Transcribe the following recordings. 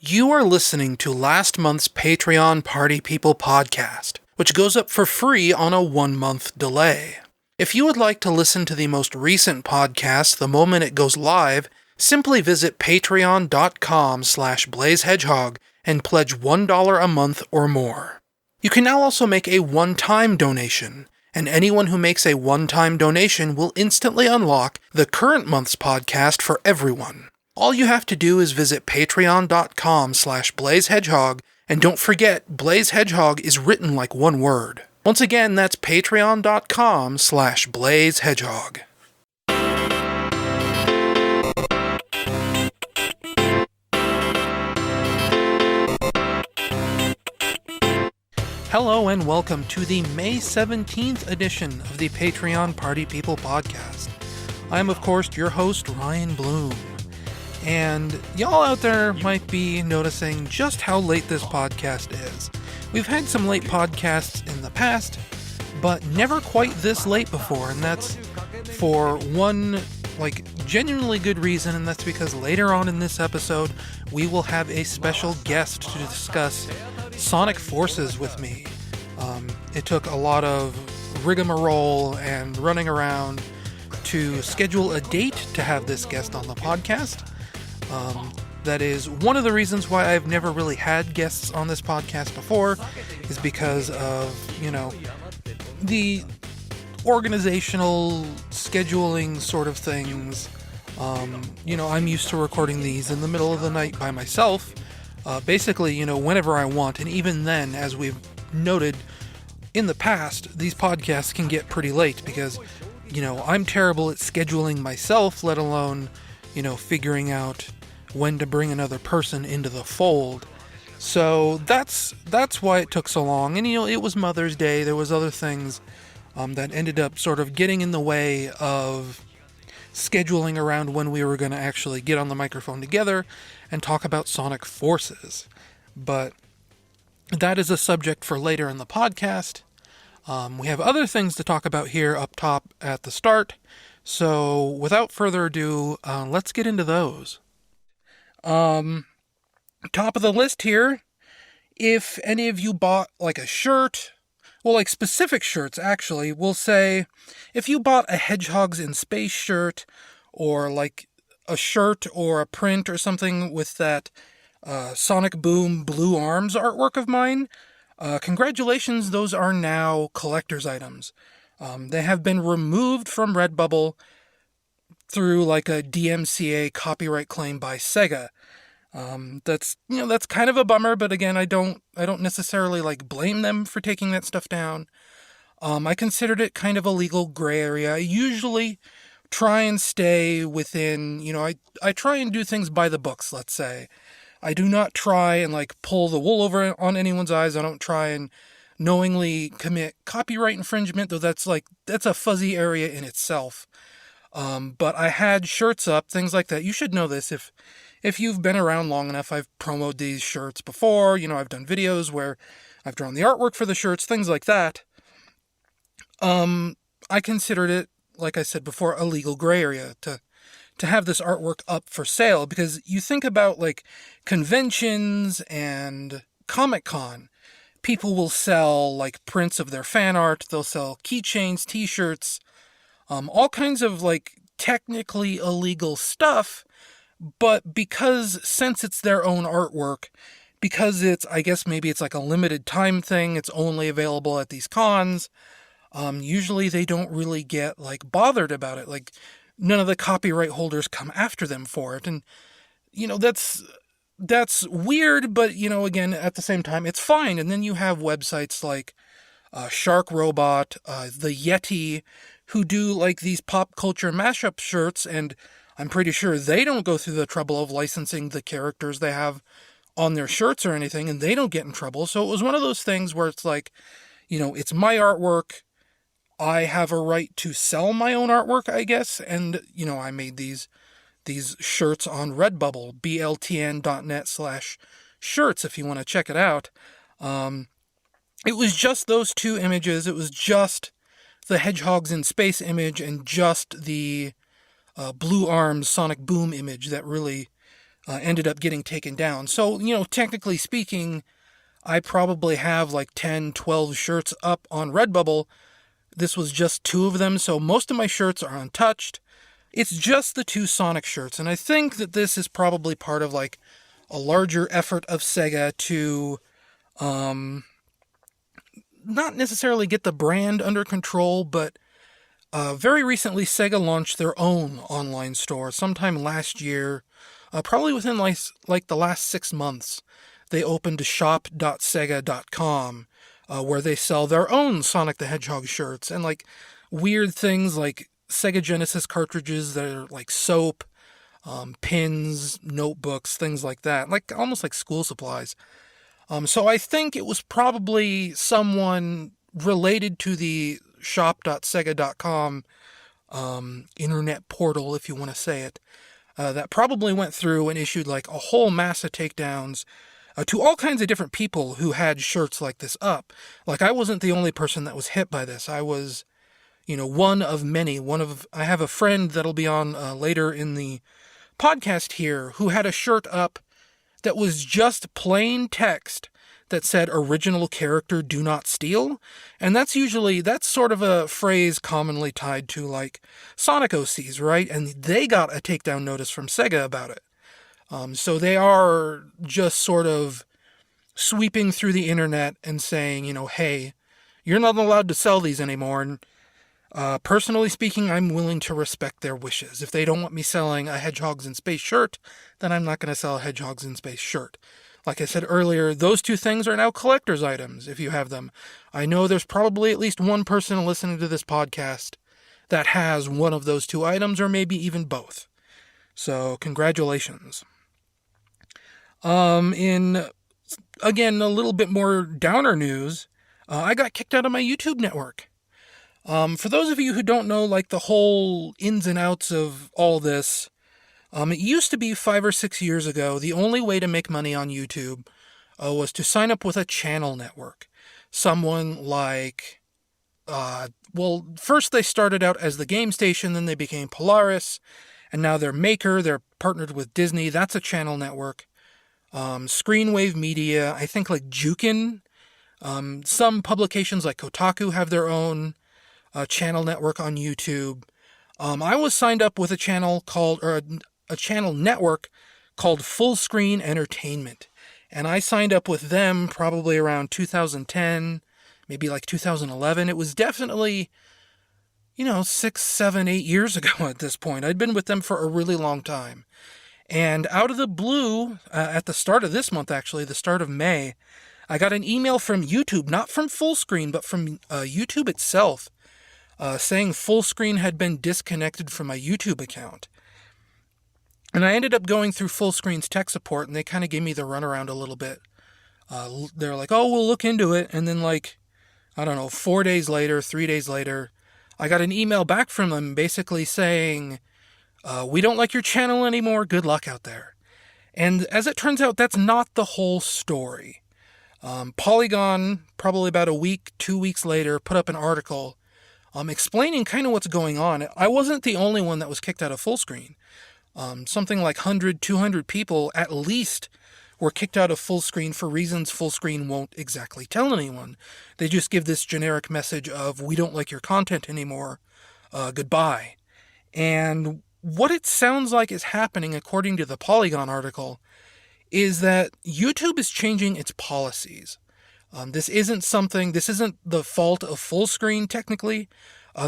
You are listening to last month's Patreon Party People podcast, which goes up for free on a 1-month delay. If you would like to listen to the most recent podcast the moment it goes live, simply visit patreon.com/blazehedgehog and pledge $1 a month or more. You can now also make a one-time donation, and anyone who makes a one-time donation will instantly unlock the current month's podcast for everyone. All you have to do is visit patreon.com/blazehedgehog, and don't forget, Blaze Hedgehog is written like one word. Once again, that's patreon.com/blazehedgehog. Hello and welcome to the May 17th edition of the Patreon Party People podcast. I am, of course, your host, Ryan Bloom. And y'all out there might be noticing just how late this podcast is. We've had some late podcasts in the past, but never quite this late before, and that's for one, genuinely good reason, and that's because later on in this episode, we will have a special guest to discuss Sonic Forces with me. It took a lot of rigmarole and running around to schedule a date to have this guest on the podcast. That is one of the reasons why I've never really had guests on this podcast before, is because of, the organizational scheduling sort of things. I'm used to recording these in the middle of the night by myself, basically, whenever I want, and even then, as we've noted in the past, these podcasts can get pretty late because, I'm terrible at scheduling myself, let alone, figuring out when to bring another person into the fold. So that's why it took so long. And, it was Mother's Day. There was other things that ended up sort of getting in the way of scheduling around when we were going to actually get on the microphone together and talk about Sonic Forces. But that is a subject for later in the podcast. We have other things to talk about here up top at the start. So without further ado, let's get into those. Top of the list here, if any of you bought a shirt, specific shirts actually, we'll say if you bought a Hedgehogs in Space shirt, or a shirt or a print or something with that Sonic Boom Blue Arms artwork of mine, congratulations, those are now collector's items. They have been removed from Redbubble through a DMCA copyright claim by Sega. That's kind of a bummer, but again, I don't necessarily blame them for taking that stuff down. I considered it kind of a legal gray area. I usually try and stay within, I try and do things by the books, let's say. I do not try and pull the wool over on anyone's eyes. I don't try and knowingly commit copyright infringement, though that's a fuzzy area in itself. But I had shirts up, things like that. You should know this if you've been around long enough. I've promoted these shirts before. I've done videos where I've drawn the artwork for the shirts, things like that. I considered it, like I said before, a legal gray area to have this artwork up for sale, because you think about conventions and Comic-Con. People will sell prints of their fan art. They'll sell keychains, t-shirts, all kinds of technically illegal stuff, but since it's their own artwork, because I guess maybe it's a limited time thing, it's only available at these cons, usually they don't really get bothered about it. None of the copyright holders come after them for it. And, that's weird, but, again, at the same time, it's fine. And then you have websites like Shark Robot, the Yeti, who do these pop culture mashup shirts, and I'm pretty sure they don't go through the trouble of licensing the characters they have on their shirts or anything, and they don't get in trouble. So it was one of those things where it's it's my artwork. I have a right to sell my own artwork, I guess, and, I made these shirts on Redbubble, bltn.net/shirts, if you want to check it out. It was just those two images. It was just the Hedgehogs in Space image and just the Blue Arms Sonic Boom image that really ended up getting taken down. So, technically speaking, I probably have like 10, 12 shirts up on Redbubble. This was just 2 of them, so most of my shirts are untouched. It's just the 2 Sonic shirts, and I think that this is probably part of like a larger effort of Sega to not necessarily get the brand under control, but very recently Sega launched their own online store sometime last year, probably within like the last 6 months. They opened shop.sega.com, where they sell their own Sonic the Hedgehog shirts and like weird things like Sega Genesis cartridges that are like soap, pins, notebooks, things like that, like almost like school supplies. So I think it was probably someone related to the shop.sega.com internet portal, if you want to say it, that probably went through and issued like a whole mass of takedowns to all kinds of different people who had shirts like this up. Like, I wasn't the only person that was hit by this. I was, one of many. I have a friend that'll be on later in the podcast here who had a shirt up that was just plain text that said original character do not steal. And that's sort of a phrase commonly tied to like Sonic OCs, right? And they got a takedown notice from Sega about it. So they are just sort of sweeping through the internet and saying, hey, you're not allowed to sell these anymore. And personally speaking, I'm willing to respect their wishes. If they don't want me selling a Hedgehogs in Space shirt, then I'm not going to sell a Hedgehogs in Space shirt. Like I said earlier, those 2 things are now collector's items if you have them. I know there's probably at least one person listening to this podcast that has one of those 2 items, or maybe even both. So, congratulations. In, again, a little bit more downer news, I got kicked out of my YouTube network. For those of you who don't know, like, the whole ins and outs of all this, it used to be 5 or 6 years ago, the only way to make money on YouTube was to sign up with a channel network. Someone like, first they started out as the Game Station, then they became Polaris, and now they're Maker, they're partnered with Disney, that's a channel network. Screenwave Media, I think like Jukin. Some publications like Kotaku have their own channel network on YouTube. I was signed up with a channel network called Full Screen Entertainment. And I signed up with them probably around 2010, maybe like 2011. It was definitely, 6, 7, 8 years ago at this point. I'd been with them for a really long time. And out of the blue, at the start of this month, actually, the start of May, I got an email from YouTube, not from Full Screen, but from YouTube itself, saying Full Screen had been disconnected from my YouTube account. And I ended up going through Full Screen's tech support, and they kind of gave me the runaround a little bit. They're like, oh, we'll look into it. And then 4 days later, 3 days later, I got an email back from them basically saying, we don't like your channel anymore. Good luck out there. And as it turns out, that's not the whole story. Polygon, probably about 2 weeks later, put up an article explaining kind of what's going on. I wasn't the only one that was kicked out of Full Screen. Something like 100, 200 people at least were kicked out of Full Screen for reasons Full Screen won't exactly tell anyone. They just give this generic message of, we don't like your content anymore, goodbye. And what it sounds like is happening, according to the Polygon article, is that YouTube is changing its policies. This isn't the fault of Full Screen, technically.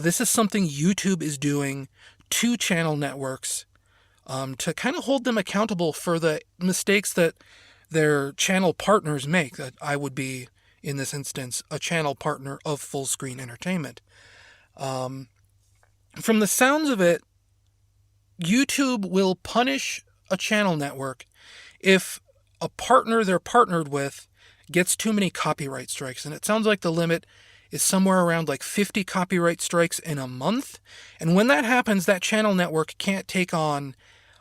This is something YouTube is doing to channel networks to kind of hold them accountable for the mistakes that their channel partners make. That I would be, in this instance, a channel partner of Full Screen Entertainment. From the sounds of it, YouTube will punish a channel network if a partner they're partnered with gets too many copyright strikes. And it sounds like the limit is somewhere around like 50 copyright strikes in a month. And when that happens, that channel network can't take on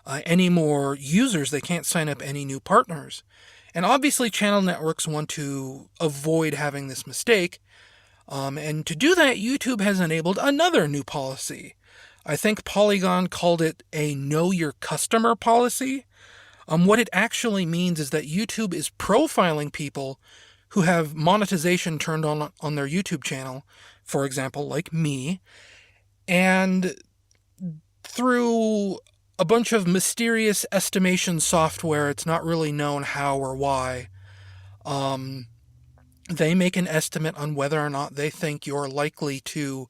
any more users. They can't sign up any new partners. And obviously channel networks want to avoid having this mistake. And to do that, YouTube has enabled another new policy. I think Polygon called it a know your customer policy. What it actually means is that YouTube is profiling people who have monetization turned on their YouTube channel, for example, like me, and through a bunch of mysterious estimation software, it's not really known how or why, they make an estimate on whether or not they think you're likely to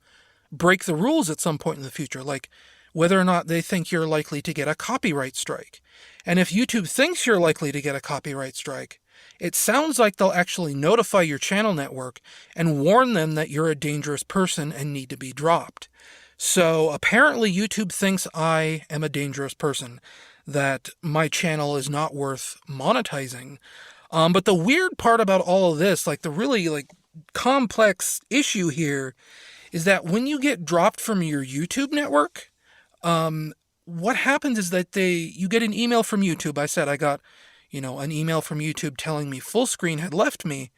break the rules at some point in the future, like whether or not they think you're likely to get a copyright strike. And if YouTube thinks you're likely to get a copyright strike, it sounds like they'll actually notify your channel network and warn them that you're a dangerous person and need to be dropped. So apparently YouTube thinks I am a dangerous person, that my channel is not worth monetizing. But the weird part about all of this, like the really complex issue here, is that when you get dropped from your YouTube network, what happens is that you get an email from YouTube. I said I got, an email from YouTube telling me Fullscreen had left me.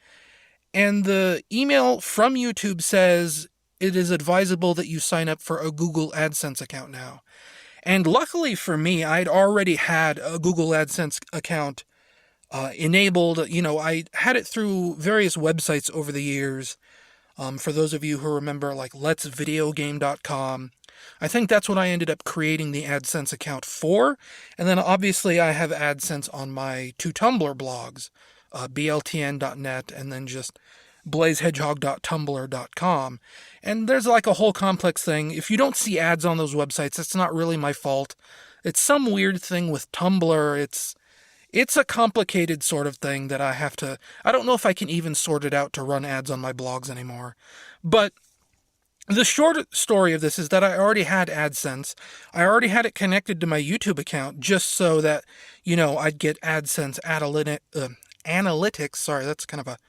And the email from YouTube says it is advisable that you sign up for a Google AdSense account now. And luckily for me, I'd already had a Google AdSense account enabled. I had it through various websites over the years. For those of you who remember, like letsvideogame.com, I think that's what I ended up creating the AdSense account for. And then obviously I have AdSense on my 2 Tumblr blogs, bltn.net and then just blazehedgehog.tumblr.com. And there's like a whole complex thing. If you don't see ads on those websites, it's not really my fault. It's some weird thing with Tumblr. It's a complicated sort of thing that I don't know if I can even sort it out to run ads on my blogs anymore. But the short story of this is that I already had AdSense. I already had it connected to my YouTube account just so that, I'd get AdSense analytics. Sorry, that's kind of a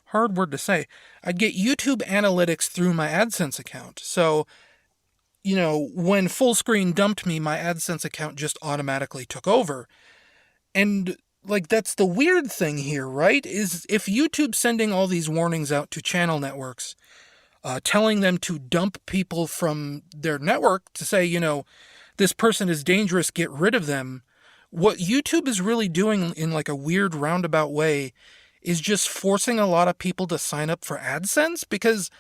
hard word to say. I'd get YouTube analytics through my AdSense account. So, when Fullscreen dumped me, my AdSense account just automatically took over. And that's the weird thing here, right? Is if YouTube's sending all these warnings out to channel networks, telling them to dump people from their network to say, this person is dangerous, get rid of them. What YouTube is really doing in a weird roundabout way is just forcing a lot of people to sign up for AdSense, because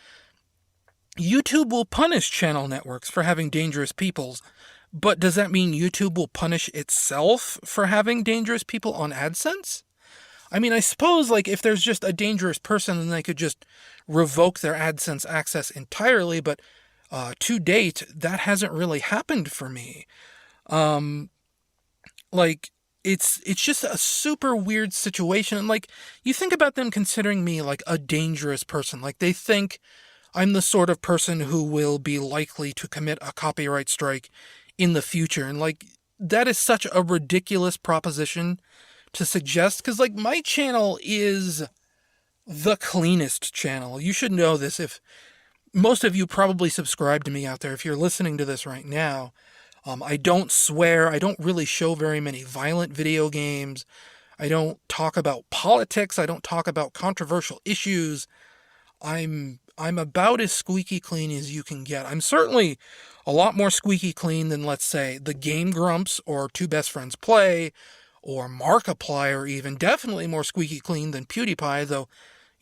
YouTube will punish channel networks for having dangerous people. But does that mean YouTube will punish itself for having dangerous people on AdSense? I mean, I suppose, if there's just a dangerous person, then they could just revoke their AdSense access entirely, but to date, that hasn't really happened for me. It's just a super weird situation. And, you think about them considering me, a dangerous person. They think I'm the sort of person who will be likely to commit a copyright strike in the future. And, that is such a ridiculous proposition to suggest, because my channel is the cleanest channel. You should know this. If most of you probably subscribe to me out there, if you're listening to this right now, I don't swear. I don't really show very many violent video games. I don't talk about politics. I don't talk about controversial issues. I'm about as squeaky clean as you can get. I'm certainly a lot more squeaky clean than, let's say, the Game Grumps or Two Best Friends Play or Markiplier even. Definitely more squeaky clean than PewDiePie, though,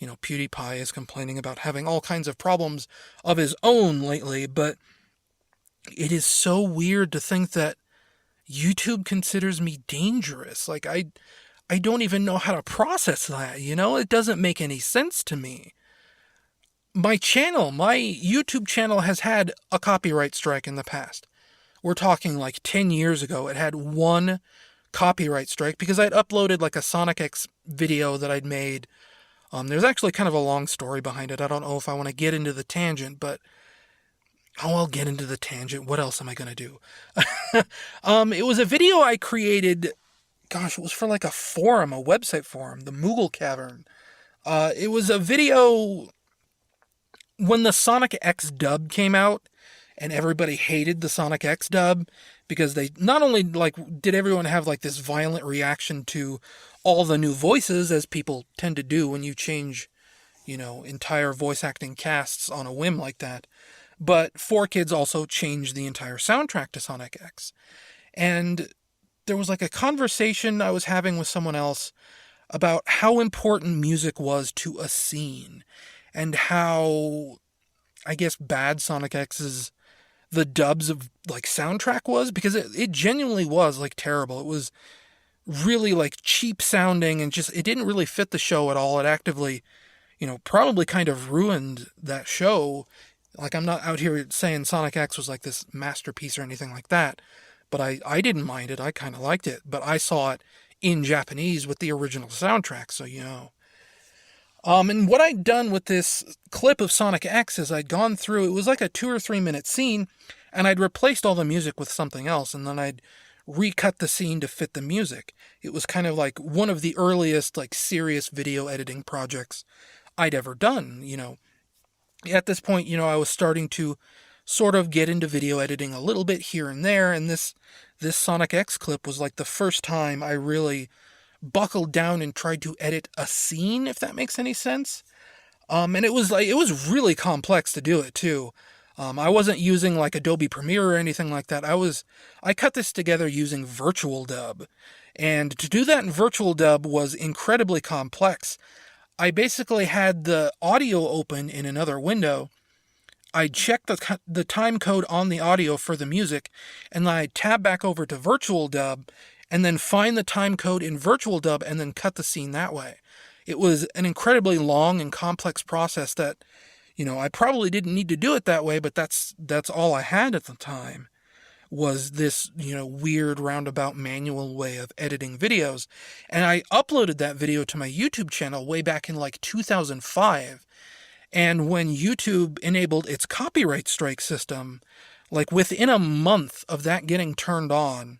PewDiePie is complaining about having all kinds of problems of his own lately. But it is so weird to think that YouTube considers me dangerous. I don't even know how to process that, It doesn't make any sense to me. My YouTube channel has had a copyright strike in the past. We're talking 10 years ago. It had one copyright strike because I'd uploaded a Sonic X video that I'd made. There's actually kind of a long story behind it. I don't know if I want to get into the tangent, but I'll get into the tangent. What else am I going to do? It was a video I created. Gosh, it was for a forum, a website forum, the Moogle Cavern. It was a video when the Sonic X dub came out, and everybody hated the Sonic X dub because they not only did everyone have this violent reaction to all the new voices, as people tend to do when you change, entire voice acting casts on a whim like that, but 4Kids also changed the entire soundtrack to Sonic X. And there was like a conversation I was having with someone else about how important music was to a scene and how, I guess, bad Sonic X's the dubs of like soundtrack was, because it genuinely was like terrible. It was really like cheap sounding and just it didn't really fit the show at all. It actively, probably kind of ruined that show. Like, I'm not out here saying Sonic X was like this masterpiece or anything like that, but I didn't mind it. I kind of liked it, but I saw it in Japanese with the original soundtrack, so And what I'd done with this clip of Sonic X is I'd gone through, it was like a 2 or 3 minute scene, and I'd replaced all the music with something else, and then I'd recut the scene to fit the music. It was kind of like one of the earliest, like, serious video editing projects I'd ever done, At this point, I was starting to sort of get into video editing a little bit here and there, and this Sonic X clip was like the first time I really buckled down and tried to edit a scene, if that makes any sense. And it was really complex to do it too. I wasn't using like Adobe Premiere or anything like that. I cut this together using Virtual Dub. And to do that in Virtual Dub was incredibly complex. I basically had the audio open in another window. I'd check the time code on the audio for the music, and then I'd tab back over to Virtual Dub, and then find the time code in Virtual Dub, and then cut the scene that way. It was an incredibly long and complex process that, I probably didn't need to do it that way, but that's all I had at the time, was this, weird roundabout manual way of editing videos. And I uploaded that video to my YouTube channel way back in like 2005. And when YouTube enabled its copyright strike system, like within a month of that getting turned on,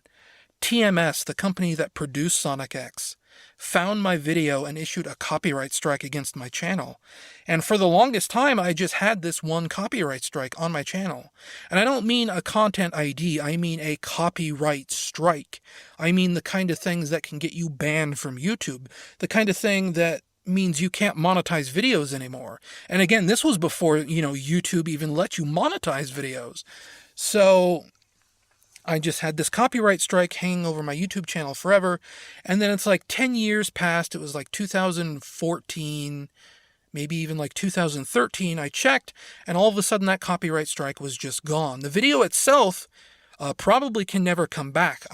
TMS, the company that produced Sonic X, found my video and issued a copyright strike against my channel. And for the longest time, I just had this one copyright strike on my channel. And I don't mean a content ID, I mean a copyright strike. I mean the kind of things that can get you banned from YouTube. The kind of thing that means you can't monetize videos anymore. And again, this was before, YouTube even let you monetize videos. So I just had this copyright strike hanging over my YouTube channel forever. And then it's like 10 years passed. It was like 2014, maybe even like 2013. I checked, and all of a sudden that copyright strike was just gone. The video itself probably can never come back.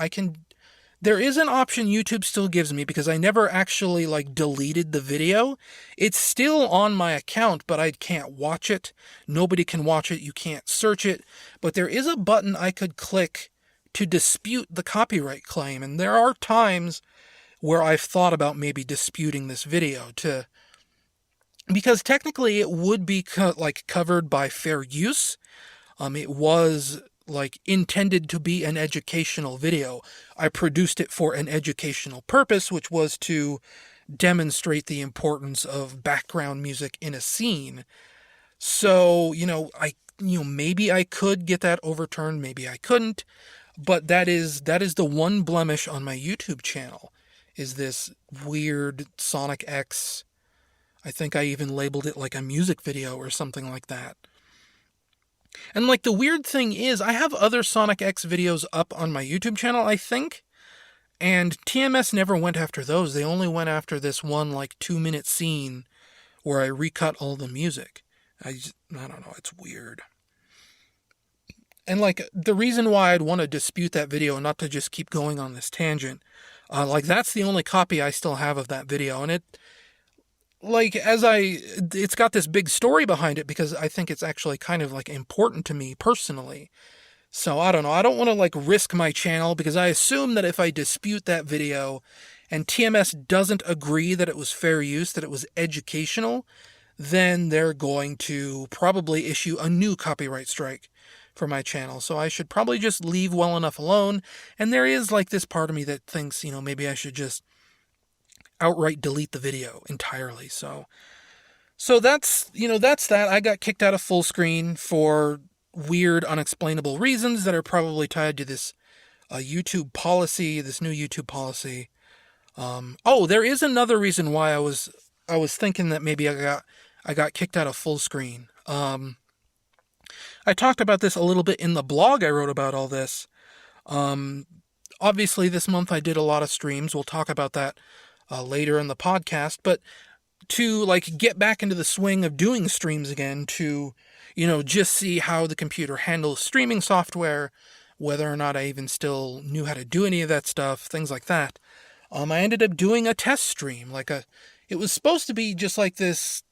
There is an option YouTube still gives me, because I never actually like deleted the video. It's still on my account, but I can't watch it. Nobody can watch it. You can't search it. But there is a button I could click to dispute the copyright claim. And there are times where I've thought about maybe disputing this video because technically it would be covered by fair use. It was like intended to be an educational video. I produced it for an educational purpose, which was to demonstrate the importance of background music in a scene. So, maybe I could get that overturned, maybe I couldn't, but that is the one blemish on my YouTube channel, is this weird Sonic X. I think I even labeled it like a music video or something like that. And like the weird thing is, I have other Sonic X videos up on my YouTube channel, I think, and TMS never went after those. They only went after this one like 2-minute scene where I recut all the music. I don't know, it's weird. And like the reason why I'd want to dispute that video and not to just keep going on this tangent, that's the only copy I still have of that video, and it's got this big story behind it, because I think it's actually kind of like important to me personally. So I don't know. I don't want to like risk my channel, because I assume that if I dispute that video and TMS doesn't agree that it was fair use, that it was educational, then they're going to probably issue a new copyright strike for my channel. So I should probably just leave well enough alone. And there is like this part of me that thinks, maybe I should just outright delete the video entirely. So that's that. I got kicked out of full screen for weird, unexplainable reasons that are probably tied to this YouTube policy, this new YouTube policy. There is another reason why I was thinking that maybe I got kicked out of full screen. I talked about this a little bit in the blog I wrote about all this. obviously this month I did a lot of streams. We'll talk about that later in the podcast. But to like get back into the swing of doing streams again, to, just see how the computer handles streaming software, whether or not I even still knew how to do any of that stuff, things like that. I ended up doing a test stream, it was supposed to be just like this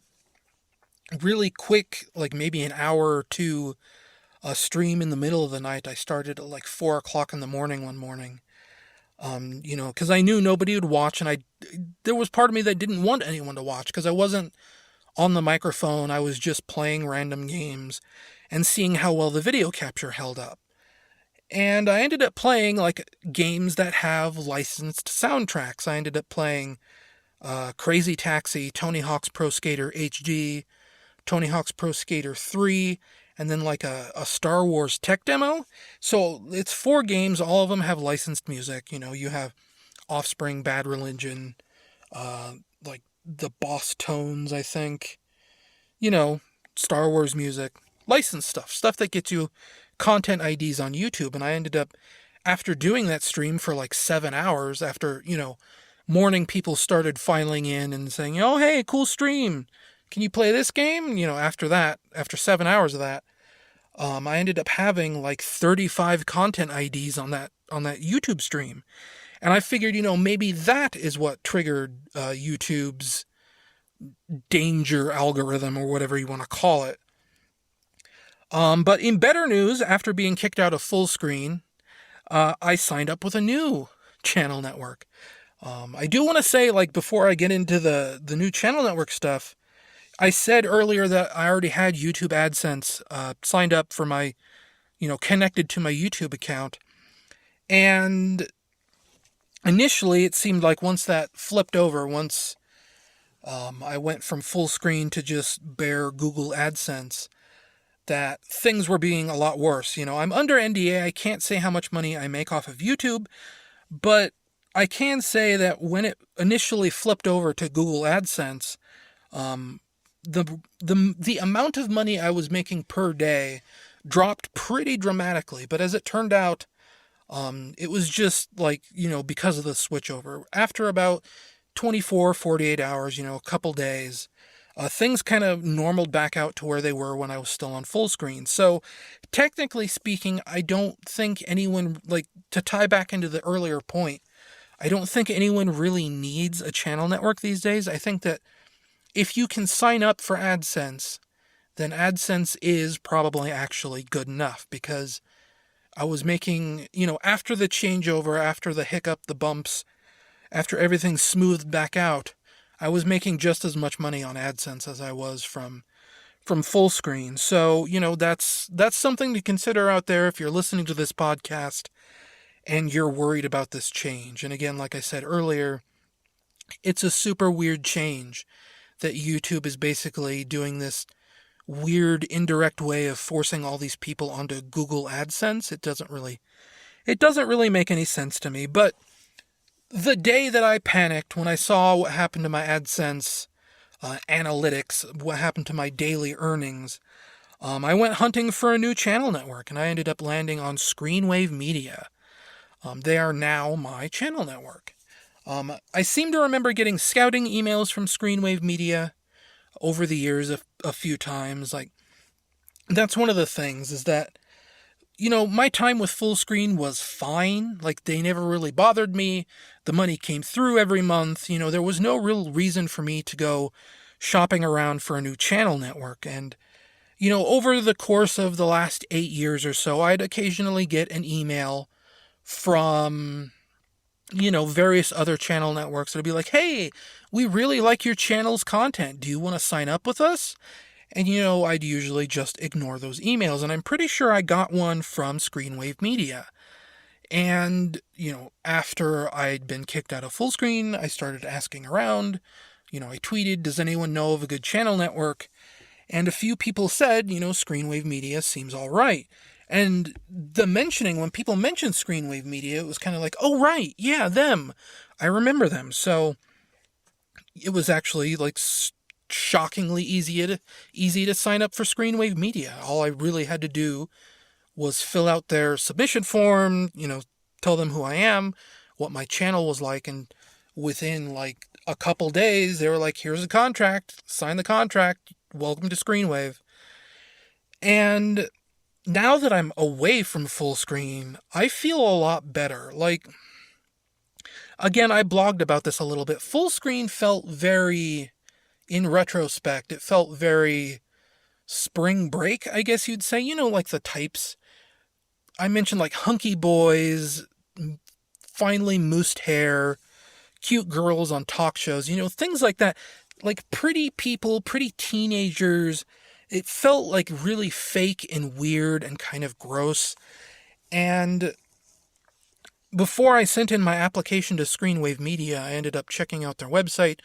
really quick, like maybe an hour or two, a stream in the middle of the night. I started at like 4 o'clock in the morning one morning, because I knew nobody would watch, and there was part of me that didn't want anyone to watch, because I wasn't on the microphone. I was just playing random games and seeing how well the video capture held up. And I ended up playing like games that have licensed soundtracks. I ended up playing Crazy Taxi, Tony Hawk's Pro Skater HD, Tony Hawk's Pro Skater 3, and then like a Star Wars tech demo. So it's 4 games. All of them have licensed music. You have Offspring, Bad Religion, like the Boss Tones, I think. Star Wars music, licensed stuff that gets you content IDs on YouTube. And I ended up, after doing that stream for like 7 hours, after, morning people started filing in and saying, oh, hey, cool stream. Can you play this game? After 7 hours of that, I ended up having like 35 content IDs on that YouTube stream. And I figured, maybe that is what triggered YouTube's danger algorithm, or whatever you want to call it. But in better news, after being kicked out of full screen, I signed up with a new channel network. I do want to say, like, before I get into the new channel network stuff, I said earlier that I already had YouTube AdSense signed up for my, connected to my YouTube account. And initially it seemed like once that flipped over, once I went from full screen to just bare Google AdSense, that things were being a lot worse. I'm under NDA. I can't say how much money I make off of YouTube, but I can say that when it initially flipped over to Google AdSense, the amount of money I was making per day dropped pretty dramatically. But as it turned out, it was just like, because of the switchover. After about 24, 48 hours, a couple days, things kind of normaled back out to where they were when I was still on full screen. So technically speaking, I don't think anyone, like, to tie back into the earlier point, I don't think anyone really needs a channel network these days. I think that if you can sign up for AdSense, then AdSense is probably actually good enough, because I was making, after the changeover, after the hiccup, the bumps, after everything smoothed back out, I was making just as much money on AdSense as I was from full screen. So, that's something to consider out there if you're listening to this podcast and you're worried about this change. And again, like I said earlier, it's a super weird change that YouTube is basically doing this weird indirect way of forcing all these people onto Google AdSense. It doesn't really make any sense to me. But the day that I panicked when I saw what happened to my AdSense analytics, what happened to my daily earnings, I went hunting for a new channel network, and I ended up landing on Screenwave Media. They are now my channel network. I seem to remember getting scouting emails from Screenwave Media over the years a few times. Like, that's one of the things, is that, my time with full screen was fine. Like, they never really bothered me. The money came through every month. There was no real reason for me to go shopping around for a new channel network. And, over the course of the last 8 years or so, I'd occasionally get an email from, various other channel networks that'd be like, hey, we really like your channel's content. Do you want to sign up with us? And, I'd usually just ignore those emails. And I'm pretty sure I got one from Screenwave Media. And, after I'd been kicked out of full screen, I started asking around. I tweeted, does anyone know of a good channel network? And a few people said, Screenwave Media seems all right. And when people mentioned Screenwave Media, it was kind of like, oh, right, yeah, them. I remember them. So it was actually like shockingly easy to sign up for Screenwave Media. All I really had to do was fill out their submission form, tell them who I am, what my channel was like, and within like a couple days, they were like, here's a contract, sign the contract, welcome to Screenwave. And now that I'm away from full screen, I feel a lot better. Like, again, I blogged about this a little bit. Full screen felt very, in retrospect, it felt very spring break, I guess you'd say. You know, like the types. I mentioned like hunky boys, finely moosed hair, cute girls on talk shows, you know, things like that. Like pretty people, pretty teenagers. It felt like really fake and weird and kind of gross. And before I sent in my application to Screenwave Media, I ended up checking out their website.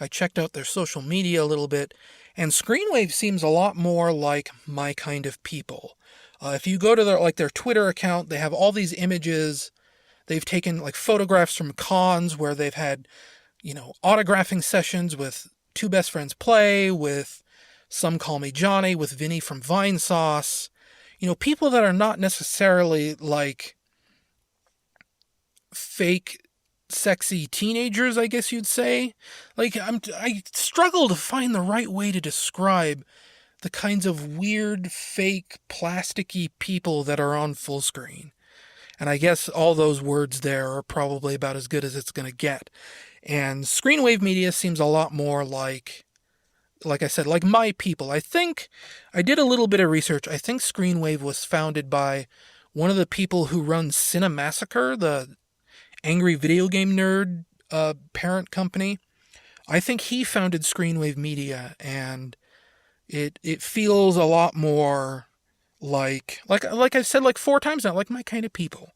I checked out their social media a little bit. And Screenwave seems a lot more like my kind of people. If you go to their Twitter account, they have all these images. They've taken like photographs from cons where they've had, you know, autographing sessions with Two Best Friends Play, with Some Call Me Johnny, with Vinny from Vine Sauce. You know, people that are not necessarily like fake sexy teenagers, I guess you'd say. Like, I struggle to find the right way to describe the kinds of weird, fake, plasticky people that are on full screen. And I guess all those words there are probably about as good as it's going to get. And Screenwave Media seems a lot more like I said, like my people. I think I did a little bit of research. I think Screenwave was founded by one of the people who runs Cinemassacre, the angry video game nerd parent company. I think he founded Screenwave Media, and it feels a lot more like I've said like 4 times now, like my kind of people.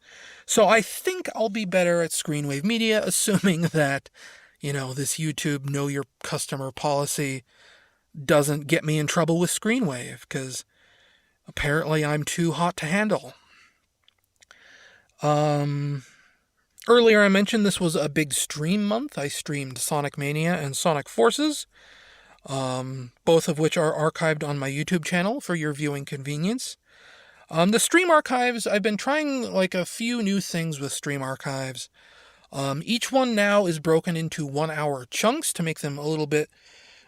So I think I'll be better at Screenwave Media, assuming that, you know, this YouTube know your customer policy doesn't get me in trouble with Screenwave, because apparently I'm too hot to handle. Earlier I mentioned this was a big stream month. I streamed Sonic Mania and Sonic Forces, both of which are archived on my YouTube channel for your viewing convenience. The stream archives, I've been trying like a few new things with stream archives. Each one now is broken into 1-hour chunks to make them a little bit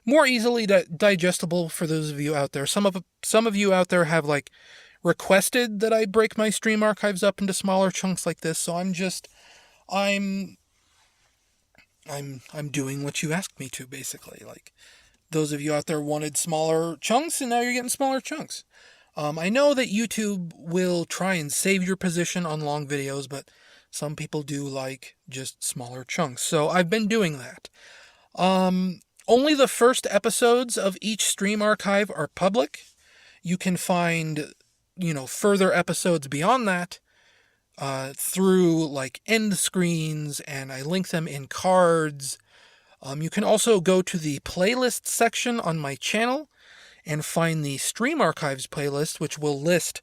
more easily digestible for those of you out there. Some of you out there have like requested that I break my stream archives up into smaller chunks like this, so I'm doing what you asked me to, basically. Like, those of you out there wanted smaller chunks, and now you're getting smaller chunks. I know that YouTube will try and save your position on long videos, but some people do like just smaller chunks. So I've been doing that. Only the first episodes of each stream archive are public. You can find, you know, further episodes beyond that through like end screens, and I link them in cards. You can also go to the playlist section on my channel and find the Stream Archives playlist, which will list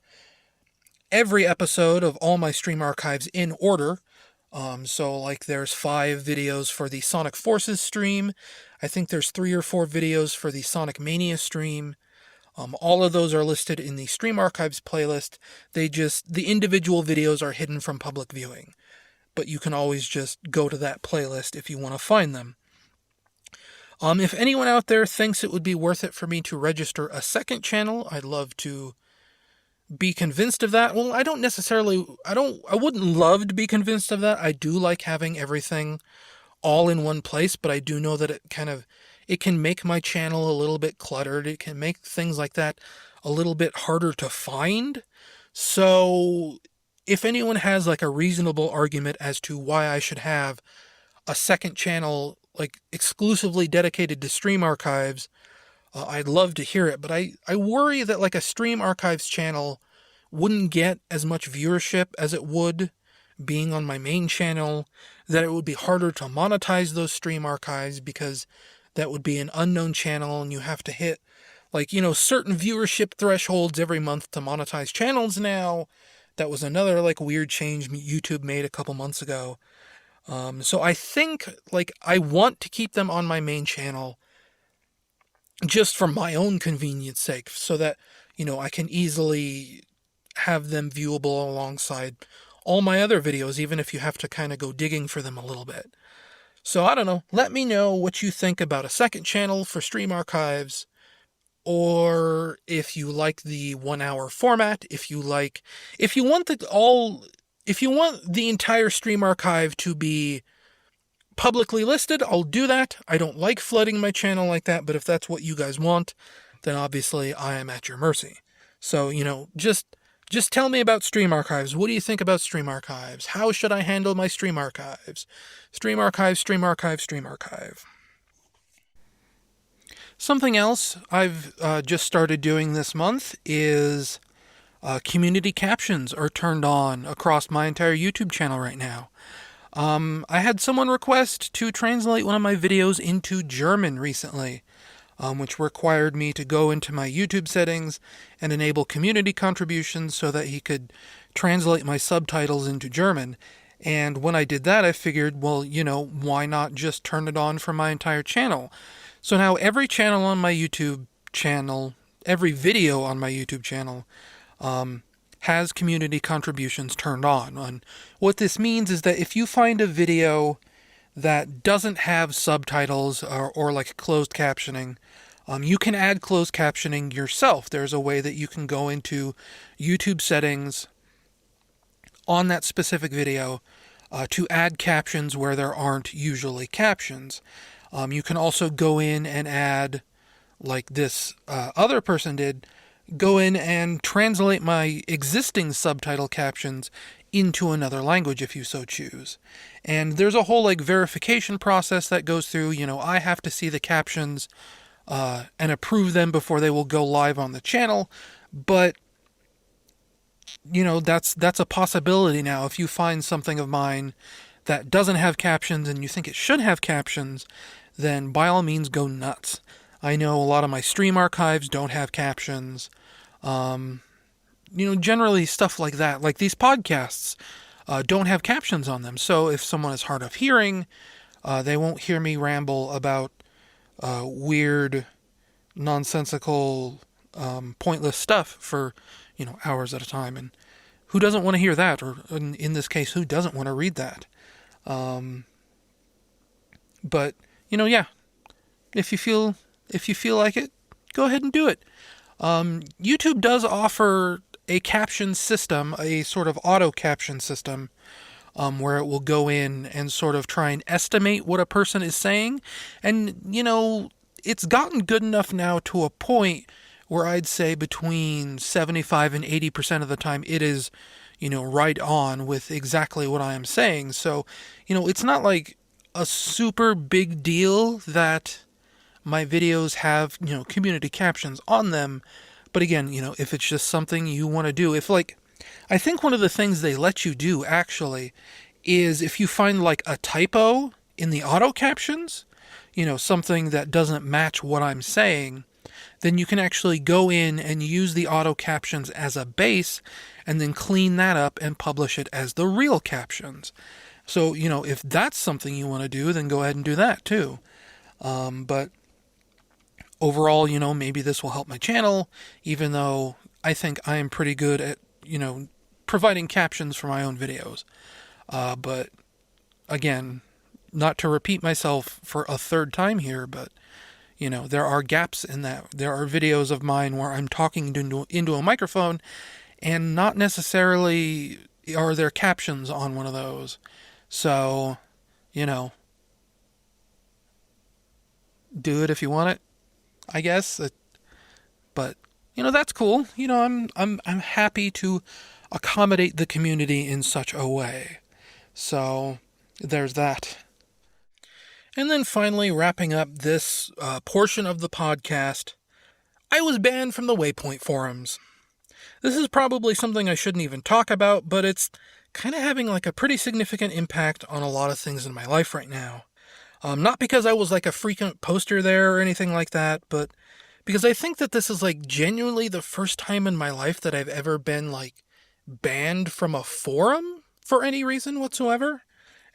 every episode of all my Stream Archives in order. So like there's 5 videos for the Sonic Forces stream. I think there's 3 or 4 videos for the Sonic Mania stream. All of those are listed in the Stream Archives playlist. The individual videos are hidden from public viewing, but you can always just go to that playlist if you want to find them. If anyone out there thinks it would be worth it for me to register a second channel, I'd love to be convinced of that. Well, I wouldn't love to be convinced of that. I do like having everything all in one place, but I do know that it can make my channel a little bit cluttered. It can make things like that a little bit harder to find. So if anyone has like a reasonable argument as to why I should have a second channel like exclusively dedicated to stream archives, I'd love to hear it. But I worry that like a stream archives channel wouldn't get as much viewership as it would being on my main channel, that it would be harder to monetize those stream archives because that would be an unknown channel and you have to hit like, you know, certain viewership thresholds every month to monetize channels now. That was another like weird change YouTube made a couple months ago. So I think like I want to keep them on my main channel just for my own convenience sake, so that, you know, I can easily have them viewable alongside all my other videos, even if you have to kind of go digging for them a little bit. So I don't know. Let me know what you think about a second channel for stream archives, or if you like the 1 hour format, if you want the entire stream archive to be publicly listed, I'll do that. I don't like flooding my channel like that, but if that's what you guys want, then obviously I am at your mercy. So, just tell me about stream archives. What do you think about stream archives? How should I handle my stream archives? Stream archive, stream archive, stream archive. Something else I've just started doing this month is community captions are turned on across my entire YouTube channel right now. I had someone request to translate one of my videos into German recently, which required me to go into my YouTube settings and enable community contributions so that he could translate my subtitles into German. And when I did that, I figured, well, why not just turn it on for my entire channel? So now every channel on my YouTube channel, every video on my YouTube channel, has community contributions turned on. And what this means is that if you find a video that doesn't have subtitles or like closed captioning, you can add closed captioning yourself. There's a way that you can go into YouTube settings on that specific video to add captions where there aren't usually captions. You can also go in and add, like this other person did, go in and translate my existing subtitle captions into another language if you so choose. And there's a whole verification process that goes through. I have to see the captions and approve them before they will go live on the channel. But that's a possibility now. If you find something of mine that doesn't have captions and you think it should have captions, then by all means go nuts. I know a lot of my stream archives don't have captions. Generally stuff like that. Like these podcasts don't have captions on them. So if someone is hard of hearing, they won't hear me ramble about weird, nonsensical, pointless stuff for, hours at a time. And who doesn't want to hear that? Or in this case, who doesn't want to read that? But, yeah, if you feel like it, go ahead and do it. YouTube does offer a caption system, a sort of auto caption system, where it will go in and sort of try and estimate what a person is saying. And, it's gotten good enough now to a point where I'd say between 75 and 80% of the time it is, right on with exactly what I am saying. So, it's not like a super big deal that my videos have, community captions on them. But again, if it's just something you want to do, I think one of the things they let you do actually is if you find a typo in the auto captions, something that doesn't match what I'm saying, then you can actually go in and use the auto captions as a base and then clean that up and publish it as the real captions. So, if that's something you want to do, then go ahead and do that too. But overall, maybe this will help my channel, even though I think I am pretty good at, providing captions for my own videos. But again, not to repeat myself for a third time here, but, there are gaps in that. There are videos of mine where I'm talking into a microphone and not necessarily are there captions on one of those. So, do it if you want it, I guess. But, that's cool. I'm happy to accommodate the community in such a way. So, there's that. And then finally, wrapping up this portion of the podcast, I was banned from the Waypoint forums. This is probably something I shouldn't even talk about, but it's kind of having a pretty significant impact on a lot of things in my life right now. Not because I was a frequent poster there or anything like that, but because I think that this is genuinely the first time in my life that I've ever been banned from a forum for any reason whatsoever.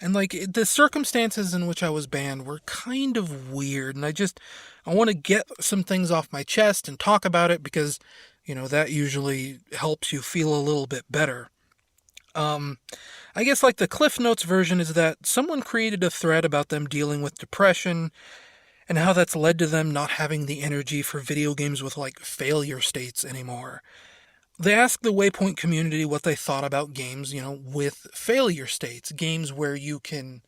And the circumstances in which I was banned were kind of weird, and I want to get some things off my chest and talk about it because, that usually helps you feel a little bit better. I guess like the Cliff Notes version is that someone created a thread about them dealing with depression and how that's led to them not having the energy for video games with like failure states anymore. They asked the Waypoint community what they thought about games, with failure states, games where you can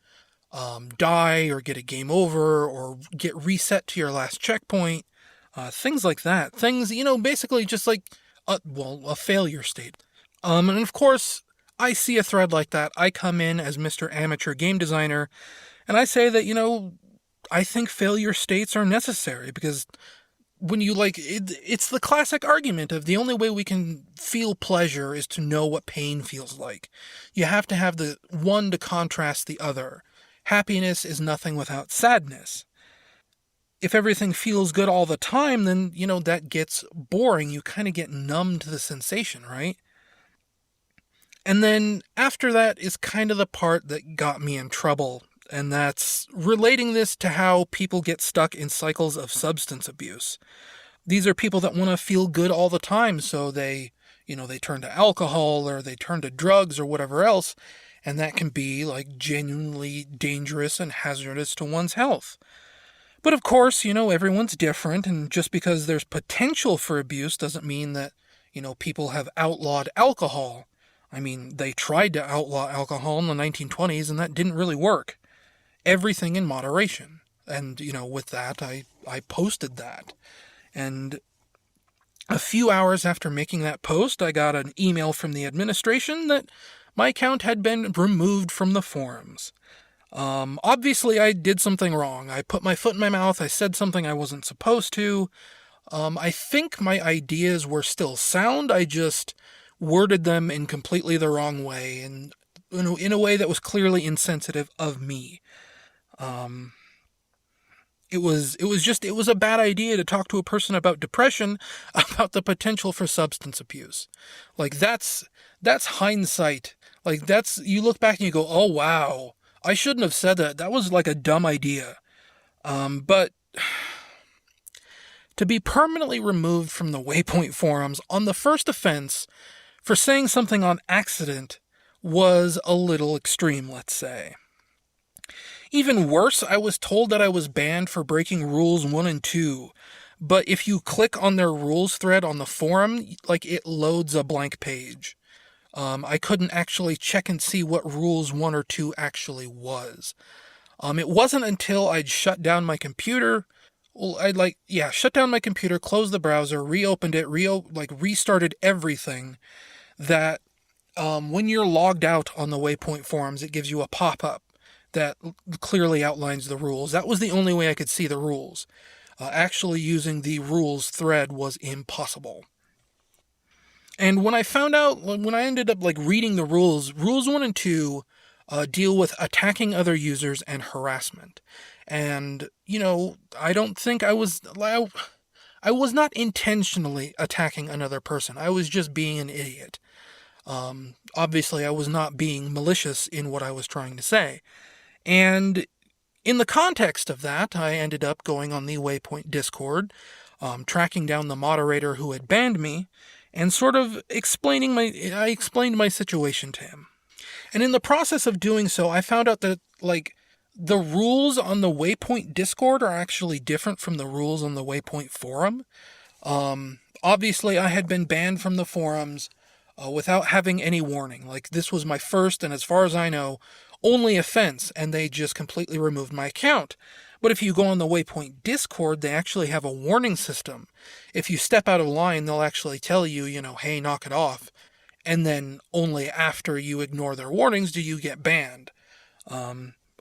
die or get a game over or get reset to your last checkpoint, things like that. Things, basically just like, a failure state. And of course, I see a thread like that. I come in as Mr. Amateur Game Designer, and I say that, I think failure states are necessary because when you it's the classic argument of the only way we can feel pleasure is to know what pain feels like. You have to have the one to contrast the other. Happiness is nothing without sadness. If everything feels good all the time, then, that gets boring. You kind of get numb to the sensation, right? And then after that is kind of the part that got me in trouble, and that's relating this to how people get stuck in cycles of substance abuse. These are people that want to feel good all the time, so they turn to alcohol or they turn to drugs or whatever else, and that can be like genuinely dangerous and hazardous to one's health. But of course, everyone's different, and just because there's potential for abuse doesn't mean that, people have outlawed alcohol. I mean, they tried to outlaw alcohol in the 1920s, and that didn't really work. Everything in moderation. And, with that, I posted that. And a few hours after making that post, I got an email from the administration that my account had been removed from the forums. Obviously, I did something wrong. I put my foot in my mouth. I said something I wasn't supposed to. I think my ideas were still sound. I just worded them in completely the wrong way, and in a way that was clearly insensitive of me. It was a bad idea to talk to a person about depression, about the potential for substance abuse. Like that's hindsight. Like you look back and you go, oh wow, I shouldn't have said that. That was like a dumb idea. But to be permanently removed from the Waypoint forums on the first offense for saying something on accident was a little extreme, let's say. Even worse, I was told that I was banned for breaking rules 1 and 2, but if you click on their rules thread on the forum, it loads a blank page. I couldn't actually check and see what rules 1 or 2 actually was. It wasn't until I'd shut down my computer, shut down my computer, closed the browser, reopened it, restarted everything, that when you're logged out on the Waypoint forums, it gives you a pop-up that clearly outlines the rules. That was the only way I could see the rules. Actually using the rules thread was impossible. And when I ended up reading the rules 1 and 2 deal with attacking other users and harassment. And, I don't think I was not intentionally attacking another person. I was just being an idiot. Obviously, I was not being malicious in what I was trying to say. And in the context of that, I ended up going on the Waypoint Discord, tracking down the moderator who had banned me, and sort of explained my situation to him. And in the process of doing so, I found out that, the rules on the Waypoint Discord are actually different from the rules on the Waypoint forum. Obviously, I had been banned from the forums without having any warning. This was my first, and as far as I know, only offense, and they just completely removed my account. But if you go on the Waypoint Discord, they actually have a warning system. If you step out of line, they'll actually tell you, hey, knock it off. And then only after you ignore their warnings do you get banned.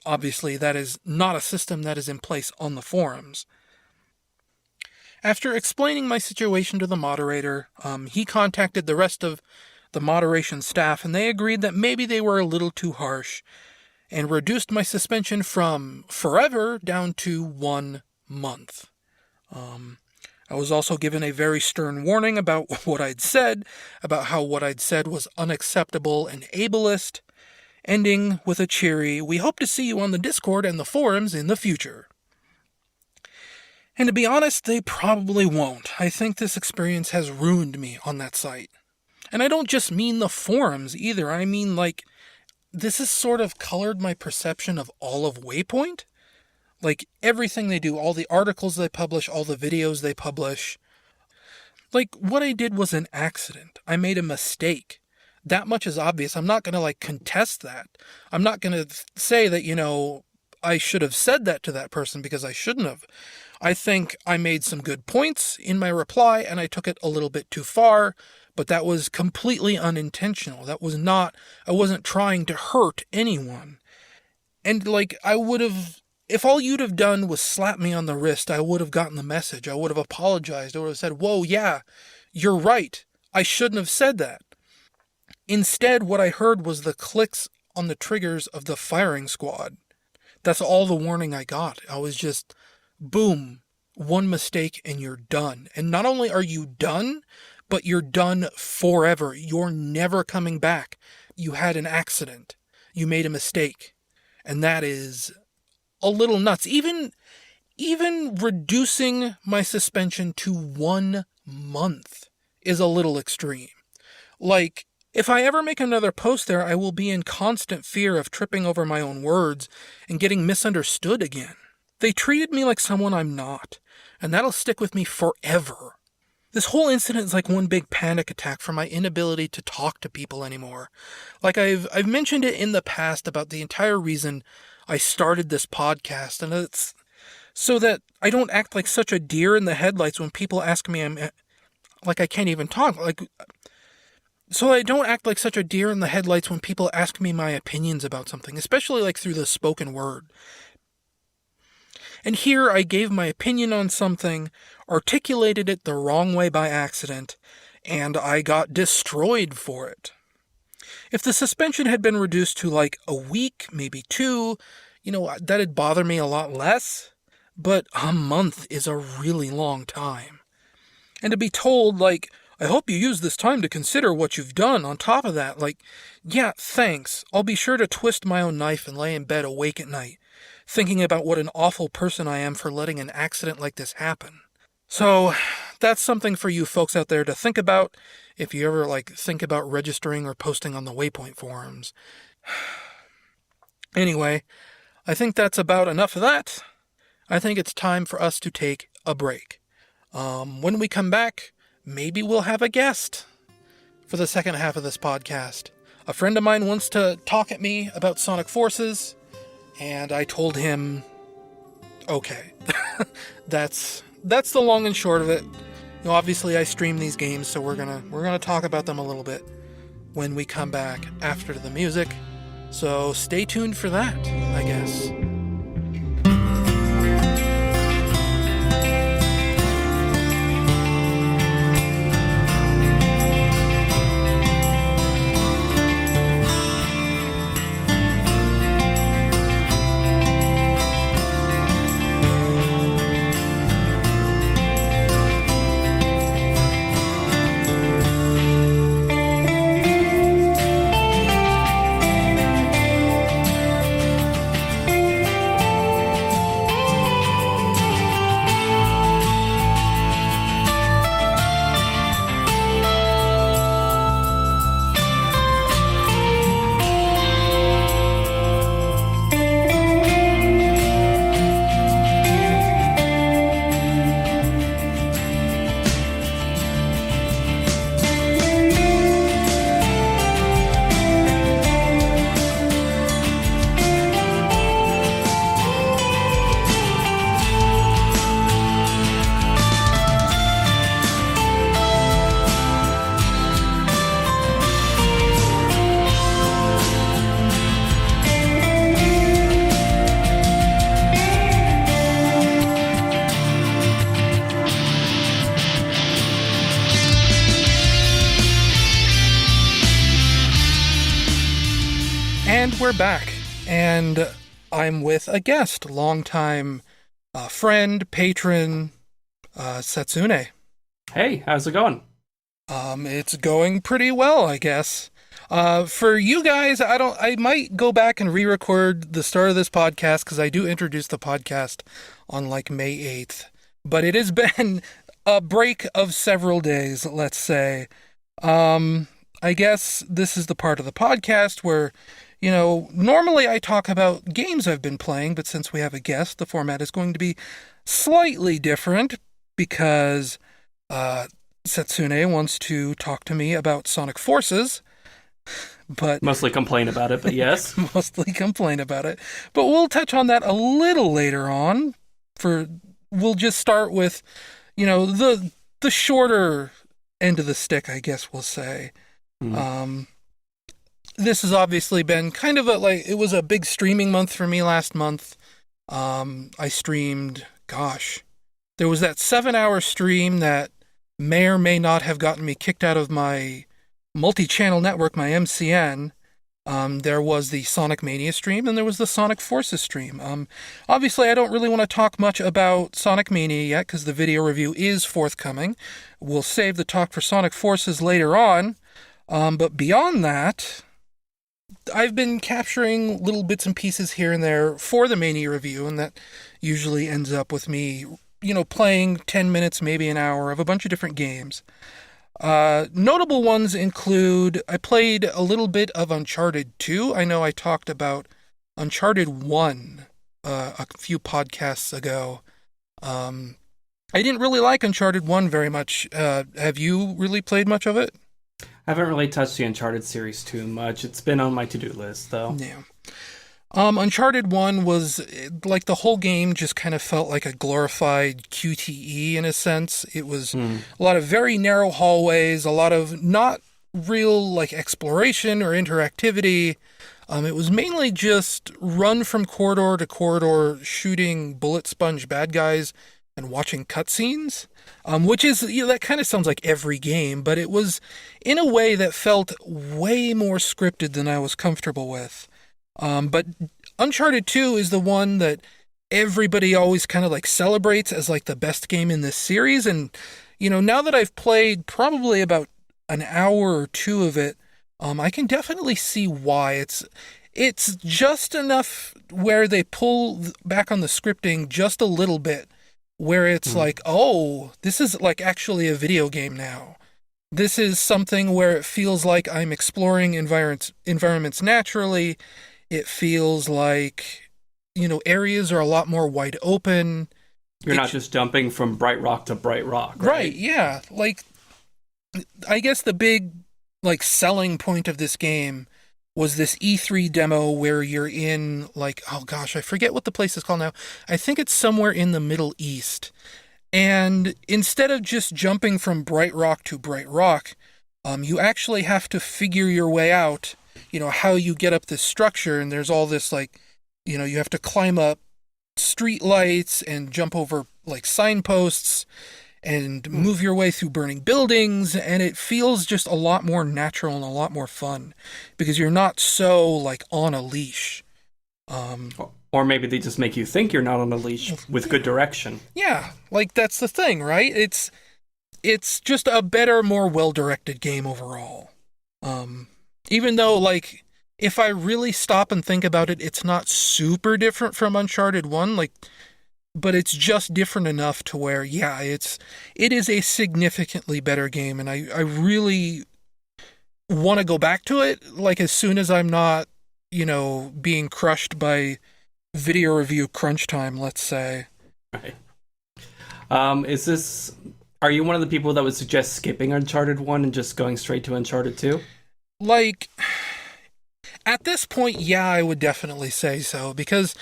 Obviously, that is not a system that is in place on the forums. After explaining my situation to the moderator, he contacted the rest of the moderation staff, and they agreed that maybe they were a little too harsh, and reduced my suspension from forever down to 1 month. I was also given a very stern warning about what I'd said, about how what I'd said was unacceptable and ableist, ending with a cheery, "We hope to see you on the Discord and the forums in the future." And to be honest, they probably won't. I think this experience has ruined me on that site. And I don't just mean the forums either. I mean, like, this has sort of colored my perception of all of Waypoint. Like, everything they do, all the articles they publish, all the videos they publish. Like, what I did was an accident. I made a mistake. That much is obvious. I'm not going to, like, contest that. I'm not going to say that, you know, I should have said that to that person because I shouldn't have. I think I made some good points in my reply and I took it a little bit too far, but that was completely unintentional. That was not, I wasn't trying to hurt anyone. And, like, I would have, if all you'd have done was slap me on the wrist, I would have gotten the message. I would have apologized. I would have said, whoa, yeah, you're right. I shouldn't have said that. Instead, what I heard was the clicks on the triggers of the firing squad. That's all the warning I got. I was just, boom, one mistake and you're done. And not only are you done, but you're done forever. You're never coming back. You had an accident. You made a mistake. And that is a little nuts. Even reducing my suspension to 1 month is a little extreme. Like, if I ever make another post there, I will be in constant fear of tripping over my own words and getting misunderstood again. They treated me like someone I'm not, and that'll stick with me forever. This whole incident is like one big panic attack for my inability to talk to people anymore. Like I've mentioned it in the past about the entire reason I started this podcast, and it's so that I don't act like such a deer in the headlights when people ask me like I can't even talk. So I don't act like such a deer in the headlights when people ask me my opinions about something, especially like through the spoken word. And here I gave my opinion on something, articulated it the wrong way by accident, and I got destroyed for it. If the suspension had been reduced to like a week, maybe 2, you know, that'd bother me a lot less. But a month is a really long time. And to be told, like, I hope you use this time to consider what you've done on top of that. Like, yeah, thanks. I'll be sure to twist my own knife and lay in bed awake at night, thinking about what an awful person I am for letting an accident like this happen. So, that's something for you folks out there to think about if you ever, like, think about registering or posting on the Waypoint forums. Anyway, I think that's about enough of that. I think it's time for us to take a break. When we come back, maybe we'll have a guest for the second half of this podcast. A friend of mine wants to talk at me about Sonic Forces, and I told him, okay. That's the long and short of it. You know, obviously I stream these games, so we're gonna talk about them a little bit when we come back after the music. So stay tuned for that, I guess. And we're back, and I'm with a guest, longtime friend, patron, Setsune. Hey, how's it going? It's going pretty well, I guess. For you guys, I might go back and re-record the start of this podcast, because I do introduce the podcast on like May 8th. But it has been a break of several days, let's say. I guess this is the part of the podcast where, normally I talk about games I've been playing, but since we have a guest, the format is going to be slightly different because Setsune wants to talk to me about Sonic Forces, but Mostly complain about it, but yes. mostly complain about it. But we'll touch on that a little later on. We'll just start with, the shorter end of the stick, I guess we'll say. This has obviously been kind of it was a big streaming month for me last month. I streamed, there was that 7-hour stream that may or may not have gotten me kicked out of my multi-channel network, my MCN. There was the Sonic Mania stream, and there was the Sonic Forces stream. Obviously, I don't really want to talk much about Sonic Mania yet, because the video review is forthcoming. We'll save the talk for Sonic Forces later on. But beyond that, I've been capturing little bits and pieces here and there for the Mania review, and that usually ends up with me, playing 10 minutes, maybe an hour of a bunch of different games. Notable ones include, I played a little bit of Uncharted 2. I know I talked about Uncharted 1 a few podcasts ago. I didn't really like Uncharted 1 very much. Have you really played much of it? I haven't really touched the Uncharted series too much. It's been on my to-do list, though. Yeah. Uncharted 1 was, the whole game just kind of felt like a glorified QTE in a sense. It was a lot of very narrow hallways, a lot of not real, exploration or interactivity. It was mainly just run from corridor to corridor, shooting bullet sponge bad guys and watching cutscenes. Which is, that kind of sounds like every game, but it was in a way that felt way more scripted than I was comfortable with. But Uncharted 2 is the one that everybody always kind of celebrates as the best game in this series. And, now that I've played probably about an hour or two of it, I can definitely see why. It's just enough where they pull back on the scripting just a little bit, where it's oh, this is actually a video game now. This is something where it feels like I'm exploring environments naturally. It feels like, areas are a lot more wide open. You're not just jumping from bright rock to bright rock, right? Right, yeah. I guess the big, selling point of this game was this E3 demo where you're in, I forget what the place is called now. I think it's somewhere in the Middle East. And instead of just jumping from bright rock to bright rock, you actually have to figure your way out, how you get up this structure. And there's all this, you have to climb up street lights and jump over, signposts and move your way through burning buildings, and it feels just a lot more natural and a lot more fun because you're not so on a leash. Or maybe they just make you think you're not on a leash with good direction. Yeah, that's the thing, right? It's just a better, more well-directed game overall. Even though, if I really stop and think about it, it's not super different from Uncharted 1, but it's just different enough to where, it is a significantly better game, and I really want to go back to it, as soon as I'm not, being crushed by video review crunch time, let's say. Right. Are you one of the people that would suggest skipping Uncharted 1 and just going straight to Uncharted 2? At this point, I would definitely say so, because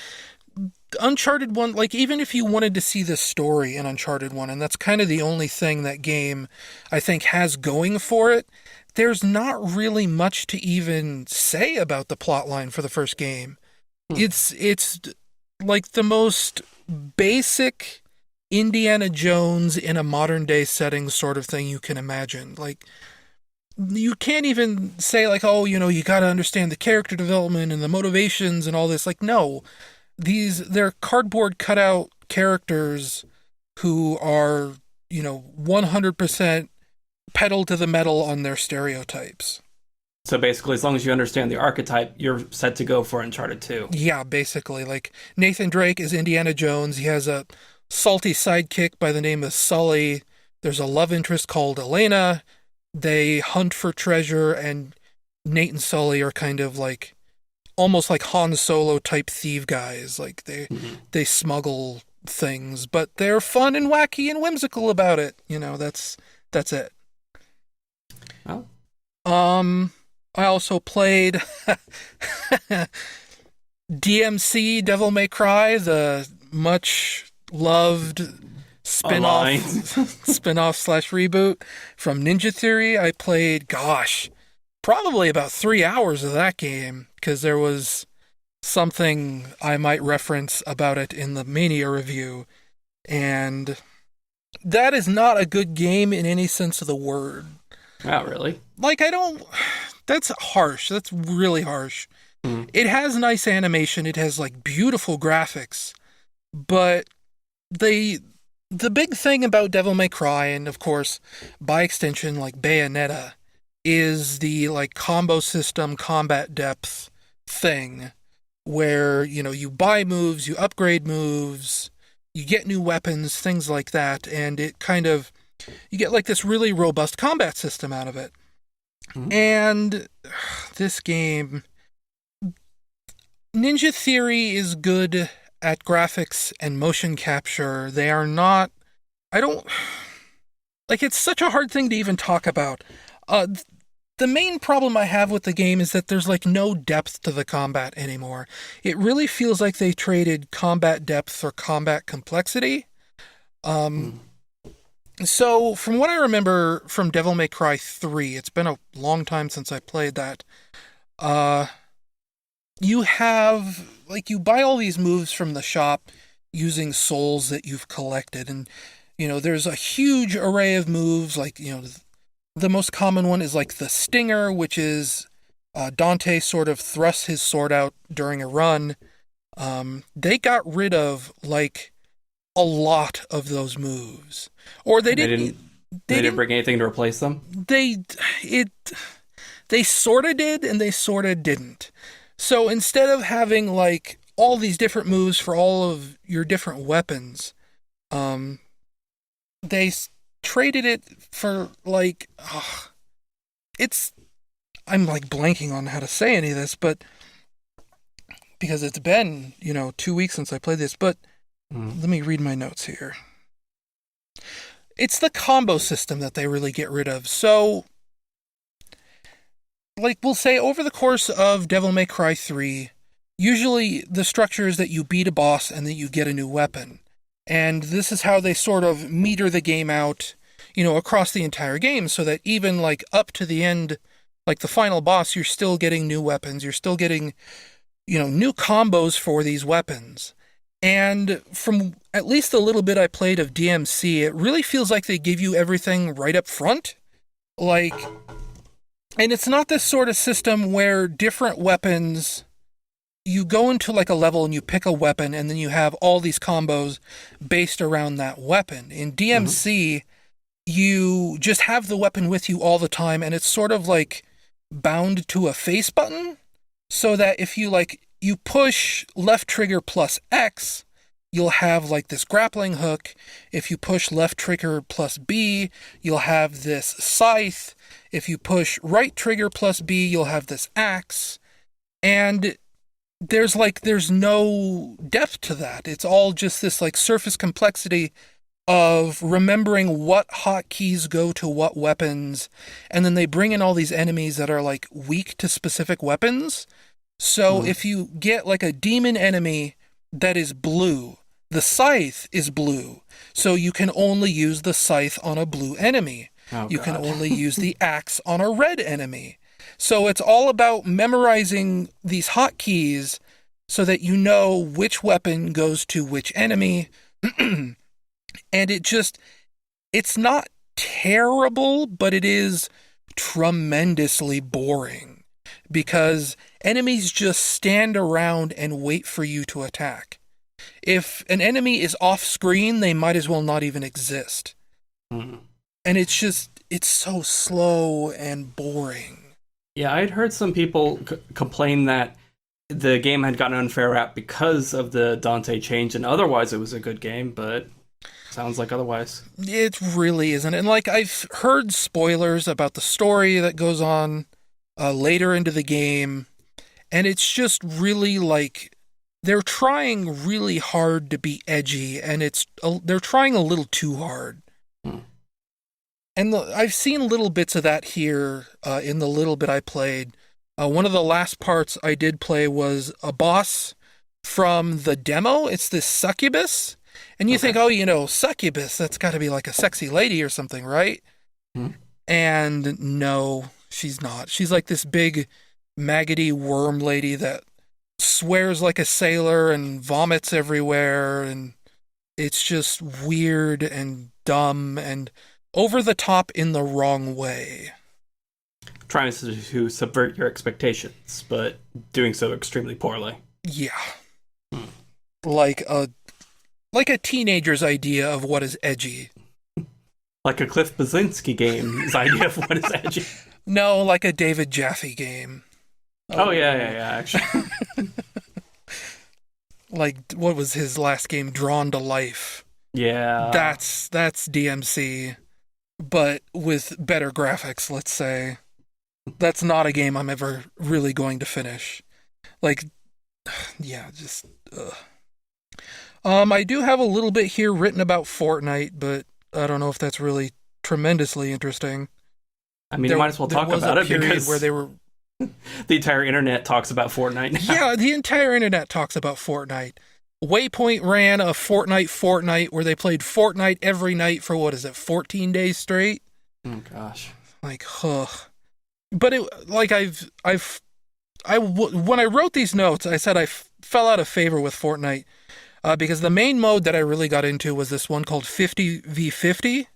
Uncharted 1, even if you wanted to see the story in Uncharted 1, and that's kind of the only thing that game, I think, has going for it, there's not really much to even say about the plotline for the first game. It's the most basic Indiana Jones in a modern-day setting sort of thing you can imagine. You can't even say, you gotta understand the character development and the motivations and all this. No. They're cardboard cutout characters who are, 100% pedal to the metal on their stereotypes. So basically, as long as you understand the archetype, you're set to go for Uncharted 2. Yeah, basically. Nathan Drake is Indiana Jones. He has a salty sidekick by the name of Sully. There's a love interest called Elena. They hunt for treasure, and Nate and Sully are kind of like almost like Han Solo type thief guys. Like Hmm. they smuggle things, but they're fun and wacky and whimsical about it. That's it. Well, Um, I also played DMC Devil May Cry, the much loved spin-off online. spin-off slash reboot from Ninja Theory. I played, gosh, probably about 3 hours of that game because there was something I might reference about it in the Mania review, and that is not a good game in any sense of the word. Not really. Like, I don't. That's harsh. That's really harsh. Hmm. It has nice animation. It has like beautiful graphics, but the the big thing about Devil May Cry, and of course, by extension, like Bayonetta, is the like combo system, combat depth thing, where you buy moves, you upgrade moves, you get new weapons, things like that, and it kind of you get like this really robust combat system out of it. Hmm. And this game, Ninja Theory is good at graphics and motion capture. They are not. I don't. Like, it's such a hard thing to even talk about. Uh, the main problem I have with the game is that there's like no depth to the combat anymore. It really feels like they traded combat depth for combat complexity. Hmm. So, from what I remember from Devil May Cry 3, it's been a long time since I played that. Uh, you have, like, you buy all these moves from the shop using souls that you've collected. And, there's a huge array of moves. Like, the most common one is, like, the Stinger, which is Dante sort of thrusts his sword out during a run. They got rid of, like, a lot of those moves. Or they And they didn't. didn't. They They didn't didn't. bring anything to replace them. It. They sort of did, and they sort of didn't. So instead of having like all these different moves for all of your different weapons, um, they traded it for like it's. I'm like blanking on how to say any of this, but because it's been 2 weeks since I played this, but Hmm. let me read my notes here. It's the combo system that they really get rid of. So, like, we'll say over the course of Devil May Cry 3, usually the structure is that you beat a boss and then you get a new weapon. And this is how they sort of meter the game out, across the entire game, so that even, like, up to the end, like the final boss, you're still getting new weapons. You're still getting, new combos for these weapons. And from at least the little bit I played of DMC, it really feels like they give you everything right up front. Like, and it's not this sort of system where different weapons, you go into like a level and you pick a weapon and then you have all these combos based around that weapon. In Hmm. DMC, you just have the weapon with you all the time, and it's sort of like bound to a face button, so that if you push left trigger plus X, you'll have like this grappling hook. If you push left trigger plus B, you'll have this scythe. If you push right trigger plus B, you'll have this axe. And there's no depth to that. It's all just this like surface complexity of remembering what hotkeys go to what weapons, and then they bring in all these enemies that are like weak to specific weapons. So Hmm. if you get like a demon enemy that is blue, the scythe is blue. So you can only use the scythe on a blue enemy. Oh You can God. only use the axe on a red enemy. So it's all about memorizing these hotkeys so that you know which weapon goes to which enemy. And it's not terrible, but it is tremendously boring because enemies just stand around and wait for you to attack. If an enemy is off screen, they might as well not even exist. Hmm. And it's so slow and boring. Yeah, I'd heard some people complain that the game had gotten an unfair rap because of the Dante change, and otherwise it was a good game. But Sounds like otherwise. It really isn't. And like I've heard spoilers about the story that goes on later into the game, and it's just really like they're trying really hard to be edgy, and they're trying a little too hard. Hmm. And I've seen little bits of that here in the little bit I played. One of the last parts I did play was a boss from the demo. It's this succubus. And you think, oh, succubus, that's got to be like a sexy lady or something, right? Hmm. And no, she's not. She's like this big, maggoty worm lady that swears like a sailor and vomits everywhere. And it's just weird and dumb and over the top in the wrong way. Trying to subvert your expectations, but doing so extremely poorly. Yeah. Like a teenager's idea of what is edgy. Like a Cliff Bleszinski game's idea of what is edgy. No, like a David Jaffe game. Oh, yeah, actually. Like, what was his last game? Drawn to Life. Yeah. That's DMC, but with better graphics, let's say. That's not a game I'm ever really going to finish. Like, yeah, just... ugh. I do have a little bit here written about Fortnite, but I don't know if that's really tremendously interesting. I mean, you might as well talk about it because where they were... the entire internet talks about Fortnite now. Yeah, the entire internet talks about Fortnite. Waypoint ran a Fortnite where they played Fortnite every night for, 14 days straight? Oh, gosh. Like, huh. But when I wrote these notes, I said I fell out of favor with Fortnite because the main mode that I really got into was this one called 50v50,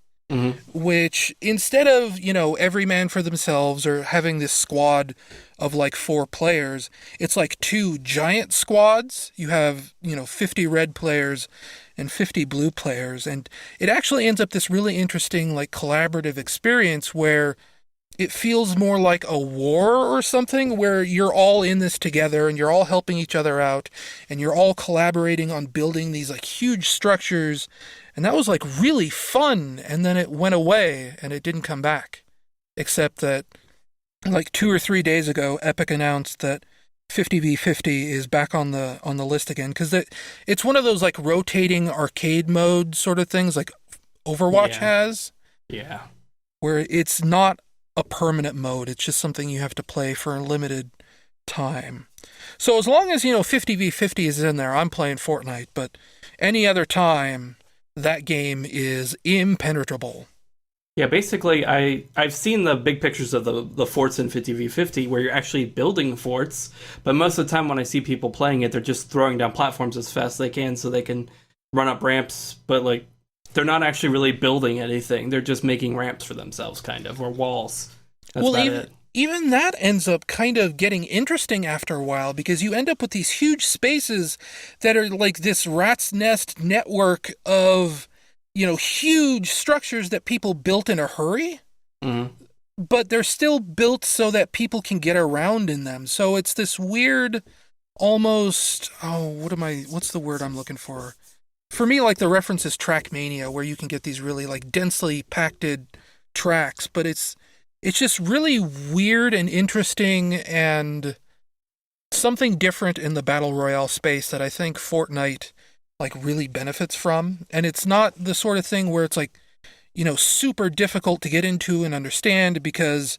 which instead of, every man for themselves or having this squad of like 4 players, it's like 2 giant squads. You have, 50 red players and 50 blue players. And it actually ends up this really interesting, like collaborative experience where it feels more like a war or something where you're all in this together and you're all helping each other out and you're all collaborating on building these like huge structures. And that was like really fun. And then it went away and it didn't come back. Except that like 2 or 3 days ago, Epic announced that 50v50 is back on the list again. Because it's one of those like rotating arcade mode sort of things like Overwatch has. Yeah. Where it's not a permanent mode. It's just something you have to play for a limited time. So as long as, 50v50 is in there, I'm playing Fortnite, but any other time, that game is impenetrable. Yeah, basically, I've seen the big pictures of the forts in 50v50 where you're actually building forts, but most of the time when I see people playing it, they're just throwing down platforms as fast as they can so they can run up ramps, but like they're not actually really building anything. They're just making ramps for themselves, kind of, or walls. That's about it. Even that ends up kind of getting interesting after a while because you end up with these huge spaces that are like this rat's nest network of, huge structures that people built in a hurry. Mm-hmm. But they're still built so that people can get around in them. So it's this weird, almost, what's the word I'm looking for? For me, like the reference is Trackmania, where you can get these really like densely packed tracks, but it's just really weird and interesting and something different in the Battle Royale space that I think Fortnite like really benefits from. And it's not the sort of thing where it's like, super difficult to get into and understand because,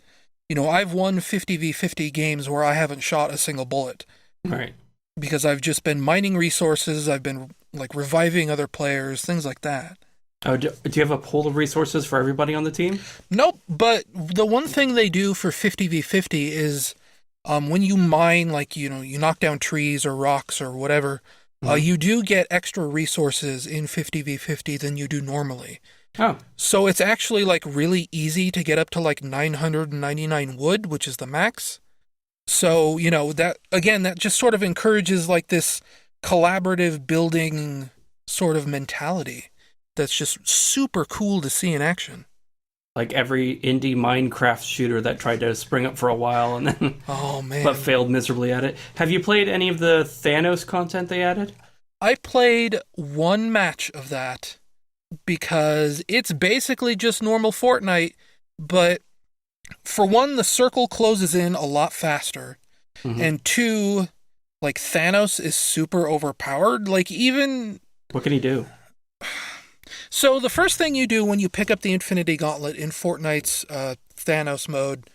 I've won 50v50 games where I haven't shot a single bullet. Right. Because I've just been mining resources, I've been like reviving other players, things like that. Oh, do you have a pool of resources for everybody on the team? Nope, but the one thing they do for 50v50 is when you mine, like, you knock down trees or rocks or whatever, you do get extra resources in 50v50 than you do normally. Oh. So it's actually like really easy to get up to like 999 wood, which is the max. So, that just sort of encourages like this collaborative building sort of mentality that's just super cool to see in action. Like every indie Minecraft shooter that tried to spring up for a while and then but failed miserably at it. Have you played any of the Thanos content they added? I played one match of that, because it's basically just normal Fortnite, but for one, the circle closes in a lot faster, Hmm. and two, like Thanos is super overpowered. Like even What can he do? so, the first thing you do when you pick up the Infinity Gauntlet in Fortnite's Thanos mode,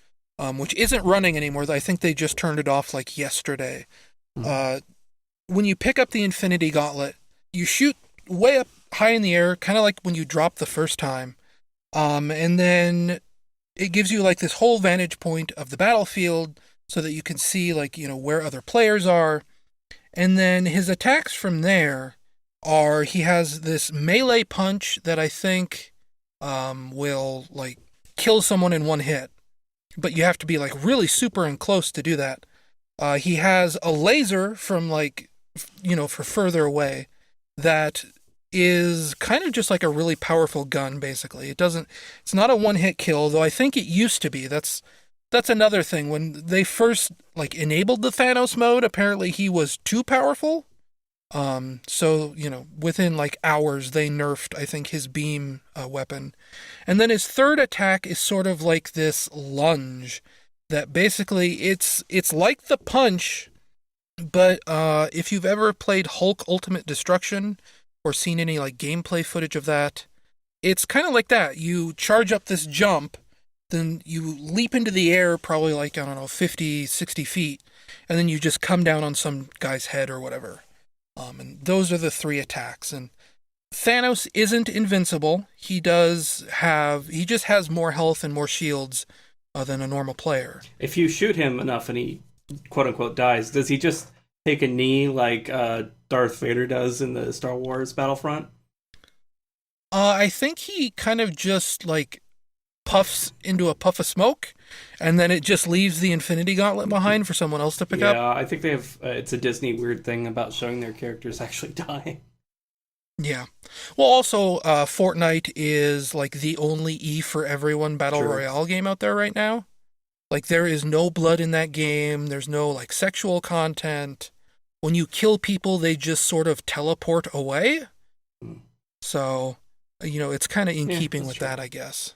which isn't running anymore, I think they just turned it off like yesterday. Mhm. Uh, when you pick up the Infinity Gauntlet, you shoot way up high in the air, kind of like when you drop the first time. And then it gives you like this whole vantage point of the battlefield so that you can see like, where other players are. And then his attacks from there are he has this melee punch that I think will like kill someone in one hit, but you have to be like really super and close to do that. He has a laser from like for further away that is kind of just like a really powerful gun basically. It's not a one hit kill, though I think it used to be. That's another thing. When they first like enabled the Thanos mode, apparently he was too powerful. So, within like hours they nerfed I think his beam weapon. And then his third attack is sort of like this lunge that basically it's like the punch, but if you've ever played Hulk Ultimate Destruction or seen any like gameplay footage of that, it's kind of like that. You charge up this jump, then you leap into the air probably like, I don't know, 50, 60 feet, and then you just come down on some guy's head or whatever. And those are the three attacks. And Thanos isn't invincible. He just has more health and more shields than a normal player. If you shoot him enough and he quote unquote dies, does he just take a knee like Darth Vader does in the Star Wars Battlefront? I think he kind of just like puffs into a puff of smoke, and then it just leaves the Infinity Gauntlet behind for someone else to pick up. Yeah, I think they have. It's a Disney weird thing about showing their characters actually die. Yeah. Well, also, Fortnite is like the only E for everyone battle True. royale game out there right now. Like, there is no blood in that game. There's no like sexual content. When you kill people, they just sort of teleport away. Mm. So, it's kind of in Yeah, keeping that's with true. that, I guess.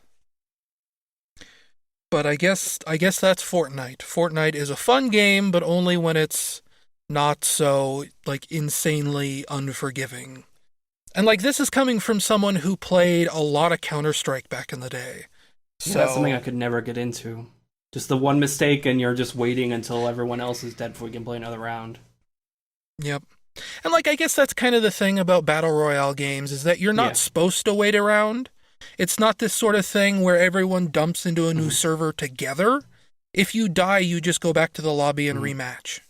But I guess that's Fortnite. Fortnite is a fun game, but only when it's not so like insanely unforgiving. And like this is coming from someone who played a lot of Counter-Strike back in the day. Yeah, that's something I So, could never get into. Just the one mistake, and you're just waiting until everyone else is dead before we can play another round. yep. And like I guess that's kind of the thing about battle royale games is that you're not Yeah. supposed to wait around. It's not this sort of thing where everyone dumps into a new Mhm. server together. If you die, you just go back to the lobby and Mhm. rematch.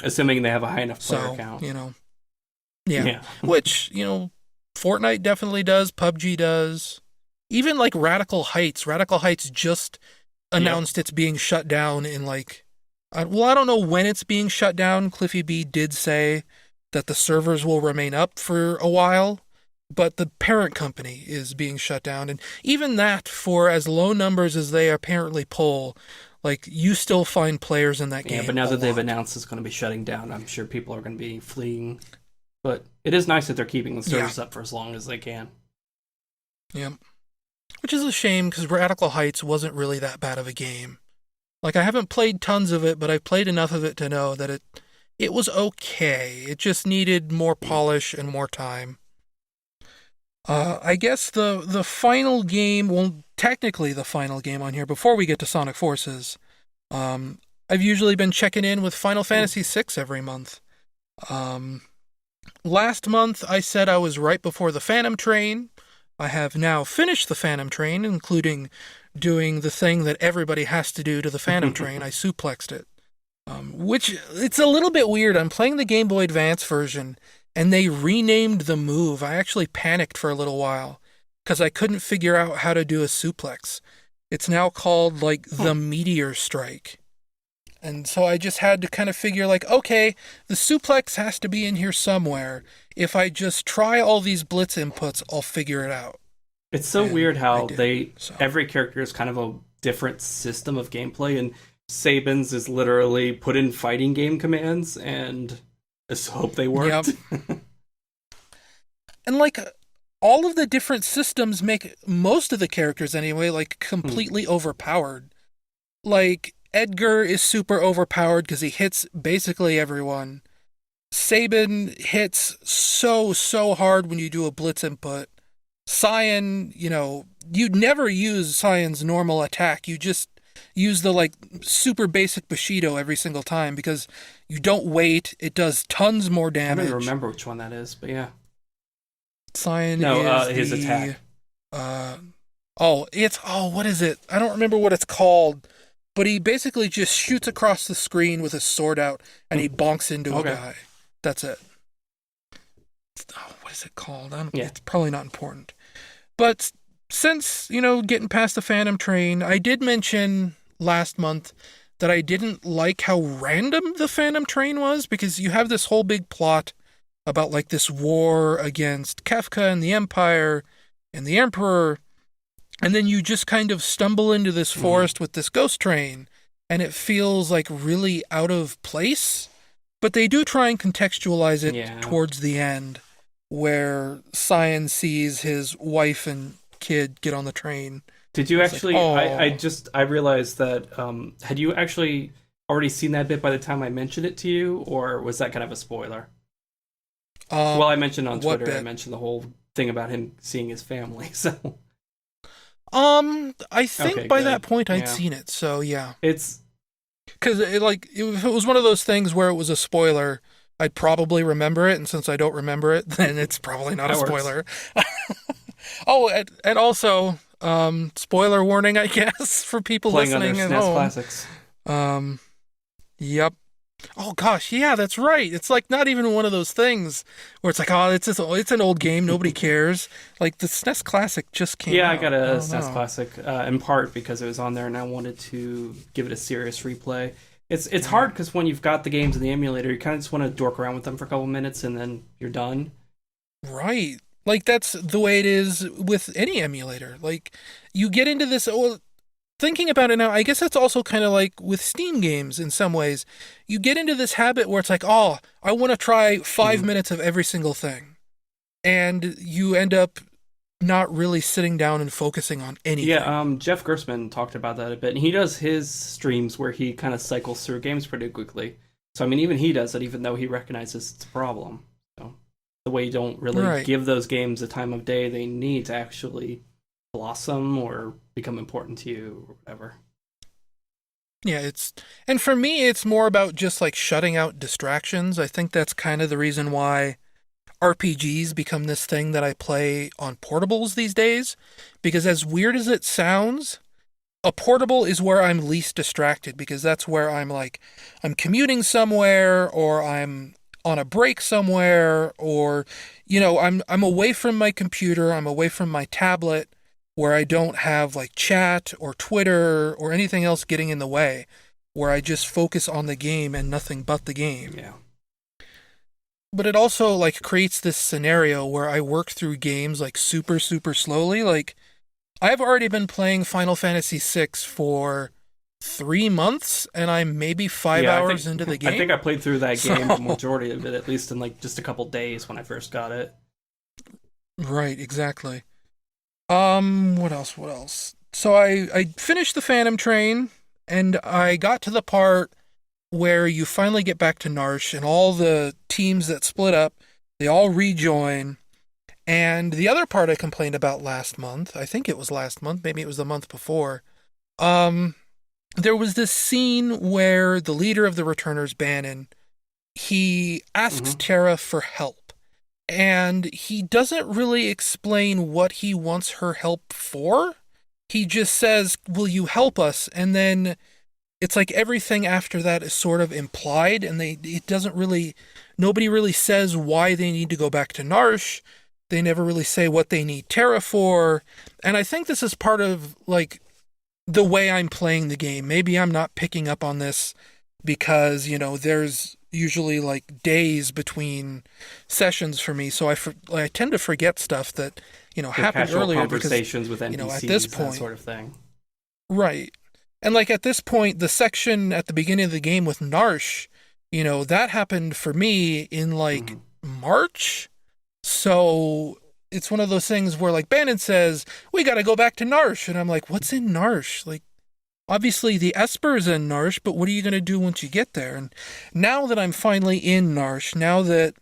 Assuming they have a high enough player So, count. yeah. Yeah. Which, Fortnite definitely does, PUBG does. Even like Radical Heights. Radical Heights just Yep. announced it's being shut down in like, well, I don't know when it's being shut down. Cliffy B did say that the servers will remain up for a while, but the parent company is being shut down. And even that, for as low numbers as they apparently pull, like you still find players in that Yeah, but game now a that they've lot. announced it's going to be shutting down, I'm sure people are going to be fleeing. But it is nice that they're keeping the Yeah, servers up for as long as they can. yeah. Which is a shame because Radical Heights wasn't really that bad of a game. Like I haven't played tons of it, but I've played enough of it to know that it was okay. It just needed more polish and more time. I guess the final game, well, technically the final game on here before we get to Sonic Forces. Um, I've usually been checking in with Final Hmm. Fantasy VI every month. Um, Last month I said I was right before the Phantom Train. I have now finished the Phantom Train, including doing the thing that everybody has to do to the Phantom Train. I suplexed it. Which it's a little bit weird. I'm playing the Game Boy Advance version, and they renamed the move. I actually panicked for a little while because I couldn't figure out how to do a suplex. It's now called like Hmm. the Meteor Strike. And so I just had to kind of figure like, okay, the suplex has to be in here somewhere. If I just try all these blitz inputs, I'll figure it out. It's so And weird I how did. they So, every character is kind of a different system of gameplay, and Saban's is literally put in fighting game commands and just hope they yep. worked. And like all of the different systems make most of the characters anyway, like, completely overpowered. Like, Edgar is super overpowered because he hits basically everyone. Sabin hits so hard when you do a blitz input. Cyan, you'd never use Cyan's normal attack. You just use the, like, super basic Bushido every single time because you don't wait. It does tons more I don't damage. even remember which one that is, but yeah. Cyan No, is his the attack. what is it? I don't remember what it's called, but he basically just shoots across the screen with his sword out and he bonks into a Okay. guy. That's it. What is it called? Yeah. It's probably not important. But since, getting past the Phantom Train, I did mention last month that I didn't like how random the Phantom Train was, because you have this whole big plot about, like, this war against Kefka and the Empire and the Emperor, and then you just kind of stumble into this forest with this ghost train, and it feels, like, really out of place. But they do try and contextualize it towards the end, where Cyan sees his wife and kid get on the train. Did you actually? Like, I realized that. Had you actually already seen that bit by the time I mentioned it to you, or was that kind of a spoiler? Well, I mentioned on Twitter. I mentioned the whole thing about him seeing his family. So. I think by that point I'd seen it. So yeah, it's because if it was one of those things where it was a spoiler, I'd probably remember it, and since I don't remember it, then it's probably not a spoiler. And also, spoiler warning, I guess, for people playing listening on at their SNES home. classics. Yep. Oh gosh, yeah, that's right. It's like not even one of those things where it's like, oh, it's an old game, nobody cares. Like the SNES Classic just came out. Yeah, I got a SNES Classic in part because it was on there, and I wanted to give it a serious replay. It's hard because when you've got the games in the emulator, you kind of just want to dork around with them for a couple minutes, and then you're done. Right. Like that's the way it is with any emulator. Like you get into this. Thinking about it now, I guess that's also kind of like with Steam games in some ways. You get into this habit where it's like, oh, I want to try 5 minutes of every single thing. And you end up not really sitting down and focusing on anything. Yeah, Jeff Gersman talked about that a bit. And he does his streams where he kind of cycles through games pretty quickly. So, I mean, even he does it, even though he recognizes it's a problem. So, the way you don't really give those games the time of day they need to actually blossom or become important to you or whatever. Yeah, and for me it's more about just like shutting out distractions. I think that's kind of the reason why RPGs become this thing that I play on portables these days, because as weird as it sounds, a portable is where I'm least distracted, because that's where I'm commuting somewhere, or I'm on a break somewhere, or I'm away from my computer, I'm away from my tablet, where I don't have like chat or Twitter or anything else getting in the way, where I just focus on the game and nothing but the game. Yeah. But it also like creates this scenario where I work through games like super, super slowly. Like I've already been playing Final Fantasy VI for 3 months, and I'm maybe 5 hours into the game. I think I played through that game the majority of it, at least in like just a couple days when I first got it. Right, exactly. What else? So I finished the Phantom Train, and I got to the part where you finally get back to Narsh, and all the teams that split up, they all rejoin. And the other part I complained about last month, I think it was last month, maybe it was the month before, there was this scene where the leader of the Returners, Bannon, he asks Terra for help. And he doesn't really explain what he wants her help for. He just says, will you help us? And then it's like everything after that is sort of implied, and nobody really says why they need to go back to Narsh. They never really say what they need Terra for. And I think this is part of like the way I'm playing the game. Maybe I'm not picking up on this because, there's usually like days between sessions for me, so I tend to forget stuff that happened earlier, conversations with NPCs, at this point, that sort of thing. Right. And like at this point, the section at the beginning of the game with Narsh, that happened for me in like March. So it's one of those things where like Bannon says, we got to go back to Narsh. And I'm like, what's in Narsh? Like, obviously the Esper is in Narsh, but what are you going to do once you get there? And now that I'm finally in Narsh, now that,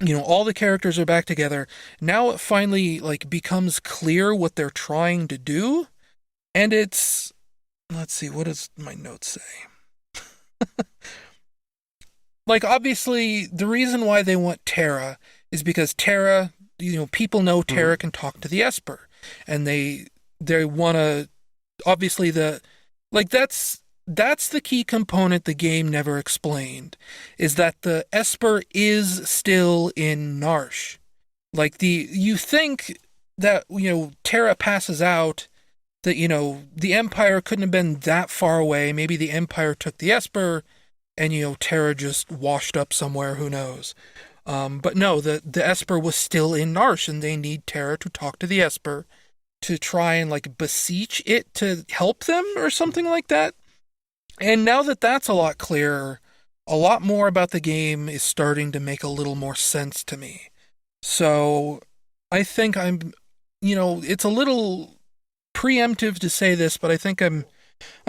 all the characters are back together, now it finally like becomes clear what they're trying to do. And let's see, what does my notes say? Like, obviously, the reason why they want Terra is because Terra, people know Terra can talk to the Esper. And they want to, obviously, that's the key component the game never explained, is that the Esper is still in Narsh. Like, you think that, Terra passes out, that, the Empire couldn't have been that far away. Maybe the Empire took the Esper, and, Terra just washed up somewhere, who knows. But no, the Esper was still in Narsh, and they need Terra to talk to the Esper to try and, like, beseech it to help them or something like that. And now that that's a lot clearer, a lot more about the game is starting to make a little more sense to me. So I think it's a little preemptive to say this, but I think I'm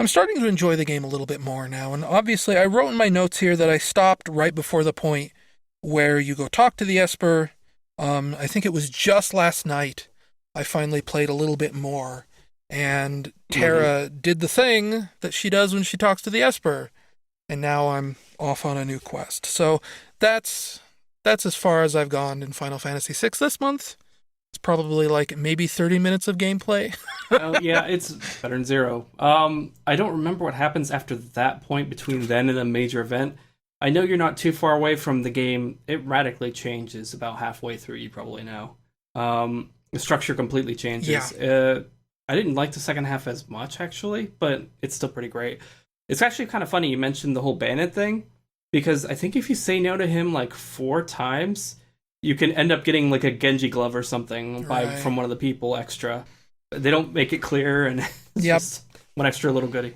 starting to enjoy the game a little bit more now. And obviously, I wrote in my notes here that I stopped right before the point where you go talk to the Esper. I think it was just last night I finally played a little bit more. And Terra did the thing that she does when she talks to the Esper. And now I'm off on a new quest. So that's as far as I've gone in Final Fantasy VI this month. It's probably like maybe 30 minutes of gameplay. Oh, yeah, it's better than 0. I don't remember what happens after that point between then and the major event. I know you're not too far away from the game. It radically changes about halfway through, you probably know. The structure completely changes. Yeah. I didn't like the second half as much, actually, but it's still pretty great. It's actually kind of funny you mentioned the whole Bandit thing, because I think if you say no to him like 4 times, you can end up getting like a Genji glove or something from one of the people extra. They don't make it clear, and it's just one extra little goodie.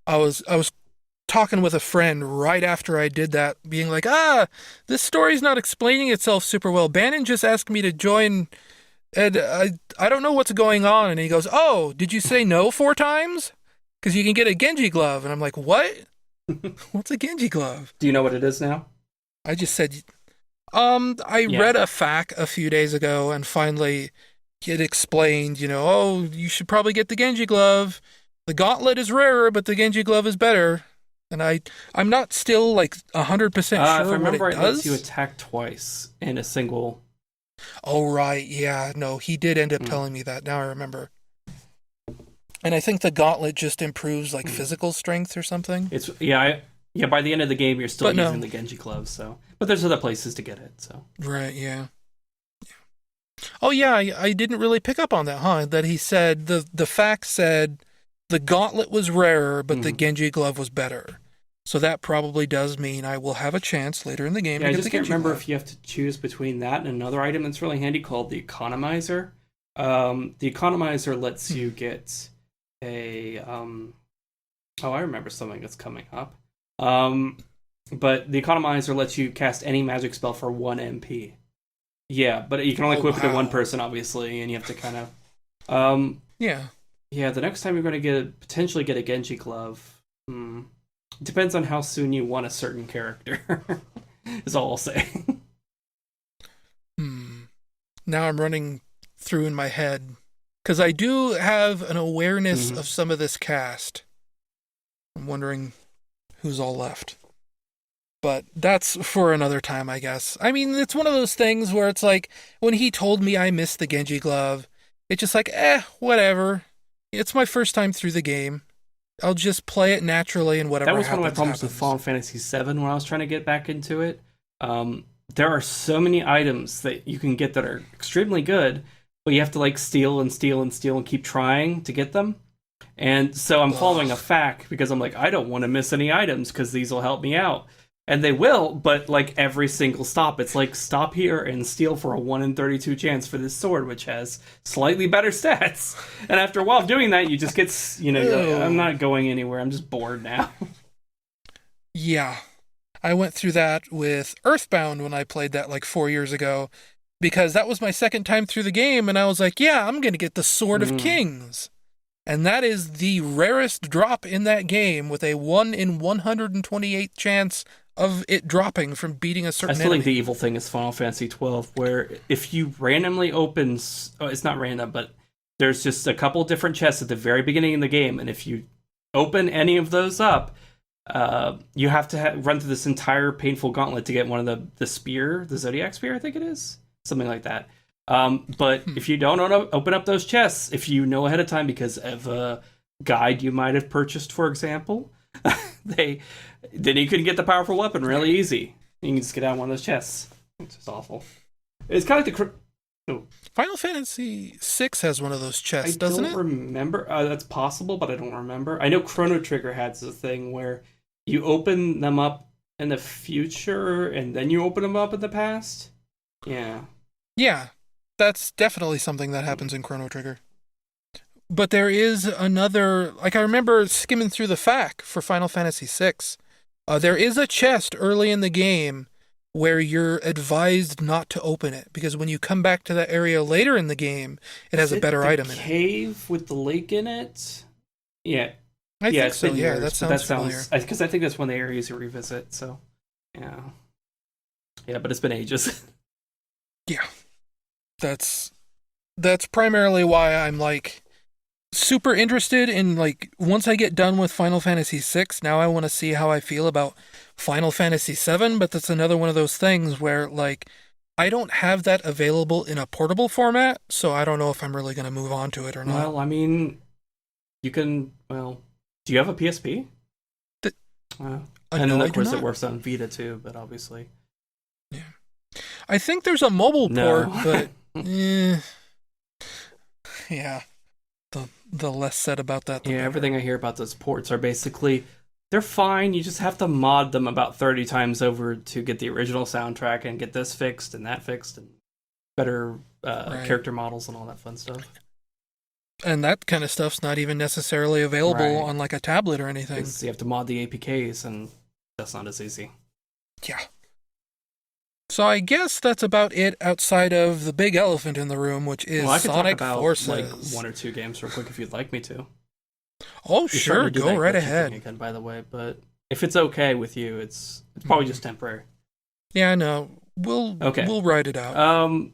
I was talking with a friend right after I did that, being like, this story's not explaining itself super well. Bannon just asked me to join, and I don't know what's going on. And he goes, oh, did you say no 4 times? Because you can get a Genji glove. And I'm like, what? What's a Genji glove? Do you know what it is now? I just said, I read a FAQ a few days ago, and finally it explained, you should probably get the Genji glove. The gauntlet is rarer, but the Genji glove is better. And I'm not still like 100% sure if I remember what it does. It lets you attack twice in a single. Oh, right. Yeah, no, he did end up telling me that. Now I remember. And I think the gauntlet just improves like physical strength or something. It's by the end of the game you're still using the Genji glove, so but there's other places to get it, so. Right, yeah. Oh yeah, I didn't really pick up on that, huh? That he said the fact said the gauntlet was rarer, but the Genji glove was better. So that probably does mean I will have a chance later in the game to get the Genji glove. I just can't remember if you have to choose between that and another item that's really handy called the Economizer. The Economizer lets you get a I remember something that's coming up. But the Economizer lets you cast any magic spell for 1 MP. Yeah, but you can only equip it to one person, obviously, and you have to kind of yeah, the next time you're going to potentially get a Genji glove. Depends on how soon you want a certain character. Is all I'll say. Now I'm running through in my head, because I do have an awareness of some of this cast. I'm wondering who's all left. But that's for another time, I guess. I mean, it's one of those things where it's like, when he told me I missed the Genji glove, it's just like, whatever. It's my first time through the game. I'll just play it naturally, and whatever happens. That was one of my problems with Final Fantasy VII when I was trying to get back into it. There are so many items that you can get that are extremely good, but you have to like steal and steal and steal and keep trying to get them. And so I'm following a FAQ because I'm like, I don't want to miss any items because these will help me out. And they will, but like every single stop, it's like stop here and steal for a 1 in 32 chance for this sword, which has slightly better stats. And after a while of doing that, you just get, you're like, I'm not going anywhere. I'm just bored now. Yeah. I went through that with Earthbound when I played that like 4 years ago, because that was my second time through the game, and I was like, yeah, I'm going to get the Sword of Kings. And that is the rarest drop in that game, with a 1 in 128 chance of it dropping from beating a certain I still enemy. think the evil thing is Final Fantasy 12, where if you randomly open, it's not random, but there's just a couple different chests at the very beginning of the game, and if you open any of those up, you have to run through this entire painful gauntlet to get one of the spear, the Zodiac Spear, I think it is, something like that. But if you don't open up those chests, if you know ahead of time because of a guide you might have purchased, for example, then you can get the powerful weapon really easy. You can just get out one of those chests. It's just awful. It's kind of like Final Fantasy VI has one of those chests, doesn't it? I don't remember. That's possible, but I don't remember. I know Chrono Trigger has a thing where you open them up in the future and then you open them up in the past. Yeah. Yeah. That's definitely something that happens in Chrono Trigger. But there is another, like I remember skimming through the FAQ for Final Fantasy VI. There is a chest early in the game where you're advised not to open it, because when you come back to that area later in the game, it has a better item in it. Cave with the lake in it? Yeah. I think so, yeah, that sounds familiar. Because I think that's one of the areas you revisit, so, yeah. Yeah, but it's been ages. Yeah. That's primarily why I'm like super interested in, like, once I get done with Final Fantasy VI, now I want to see how I feel about Final Fantasy VII, but that's another one of those things where, like, I don't have that available in a portable format, so I don't know if I'm really going to move on to it or not. Well, I mean, you can, do you have a PSP? And then, of course, it works on Vita, too, but obviously. Yeah. I think there's a mobile port, but yeah. The less said about that, the better. Everything I hear about those ports are basically, they're fine. You just have to mod them about 30 times over to get the original soundtrack and get this fixed and that fixed and better character models and all that fun stuff. And that kind of stuff's not even necessarily available on like a tablet or anything. You have to mod the APKs, and that's not as easy. Yeah. So I guess that's about it outside of the big elephant in the room, which is Sonic Forces. Like 1 or 2 games real quick if you'd like me to. Oh, sure, go right ahead. Again, by the way, but if it's okay with you, it's probably just temporary. Yeah, no, we'll ride it out.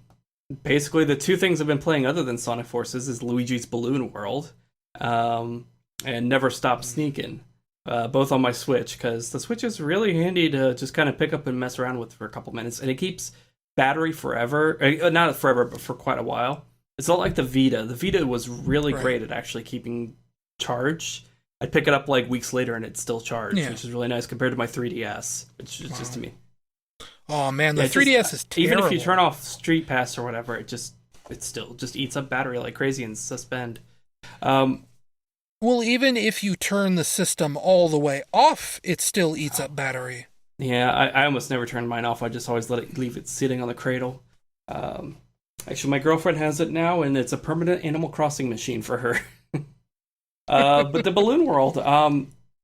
Basically, the 2 things I've been playing other than Sonic Forces is Luigi's Balloon World, and Never Stop Sneaking. Both on my Switch, because the Switch is really handy to just kind of pick up and mess around with for a couple minutes, and it keeps battery forever. Not forever, but for quite a while. It's not like the Vita. The Vita was really great at actually keeping charged. I'd pick it up like weeks later and it's still charged, which is really nice compared to my 3DS, which is just to me. Oh man, the 3DS is terrible. Even if you turn off Street Pass or whatever, it still just eats up battery like crazy and suspend. Well, even if you turn the system all the way off, it still eats up battery. Yeah, I almost never turn mine off. I just always leave it sitting on the cradle. Actually, my girlfriend has it now, and it's a permanent Animal Crossing machine for her. But the Balloon World,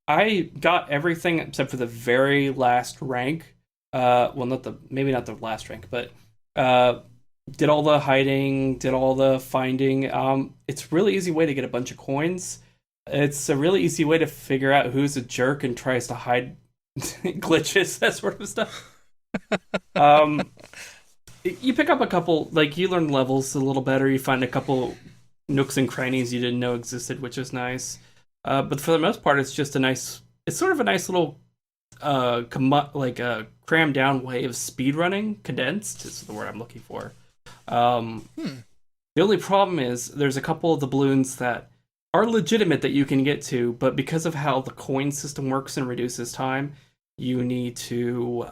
I got everything except for the very last rank. Maybe not the last rank, but did all the hiding, did all the finding. It's a really easy way to get a bunch of coins. It's a really easy way to figure out who's a jerk and tries to hide glitches, that sort of stuff. You pick up a couple, like, you learn levels a little better. You find a couple nooks and crannies you didn't know existed, which is nice. But for the most part, it's just it's sort of a nice little, crammed down way of speedrunning. Condensed is the word I'm looking for. The only problem is there's a couple of the balloons that are legitimate that you can get to, but because of how the coin system works and reduces time, you need to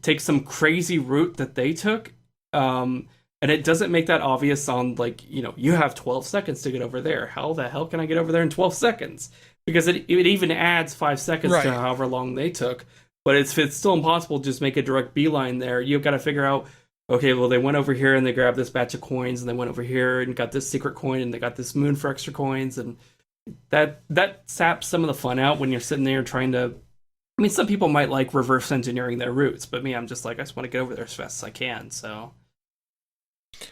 take some crazy route that they took, and it doesn't make that obvious on, like, you have 12 seconds to get over there. How the hell can I get over there in 12 seconds? Because it even adds 5 seconds to however long they took, but it's still impossible to just make a direct beeline there. You've got to figure out, okay, well, they went over here and they grabbed this batch of coins, and they went over here and got this secret coin, and they got this moon for extra coins, and that saps some of the fun out when you're sitting there trying to... I mean, some people might like reverse engineering their routes, but me, I'm just like, I just want to get over there as fast as I can, so...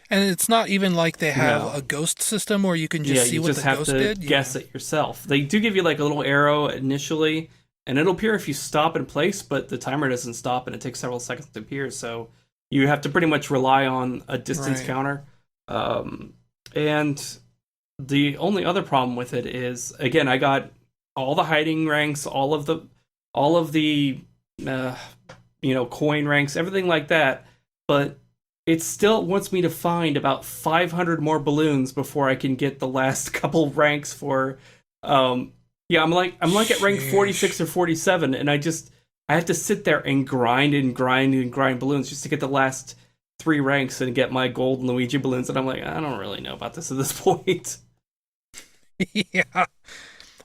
And it's not even like they have a No. ghost system where you can Yeah, just see you what just the have ghost to did. guess it yourself. They do give you like a little arrow initially, and it'll appear if you stop in place, but the timer doesn't stop and it takes several seconds to appear, so you have to pretty much rely on a distance Right. counter. Um, and the only other problem with it is, again, I got all the hiding ranks, all of the uh, coin ranks, everything like that, but it still wants me to find about 500 more balloons before I can get the last couple ranks for. Yeah, I'm like at rank 46 Sheesh. or 47, and I have to sit there and grind and grind and grind balloons just to get the last three ranks and get my gold Luigi balloons, and I'm like, I don't really know about this at this point. Yeah.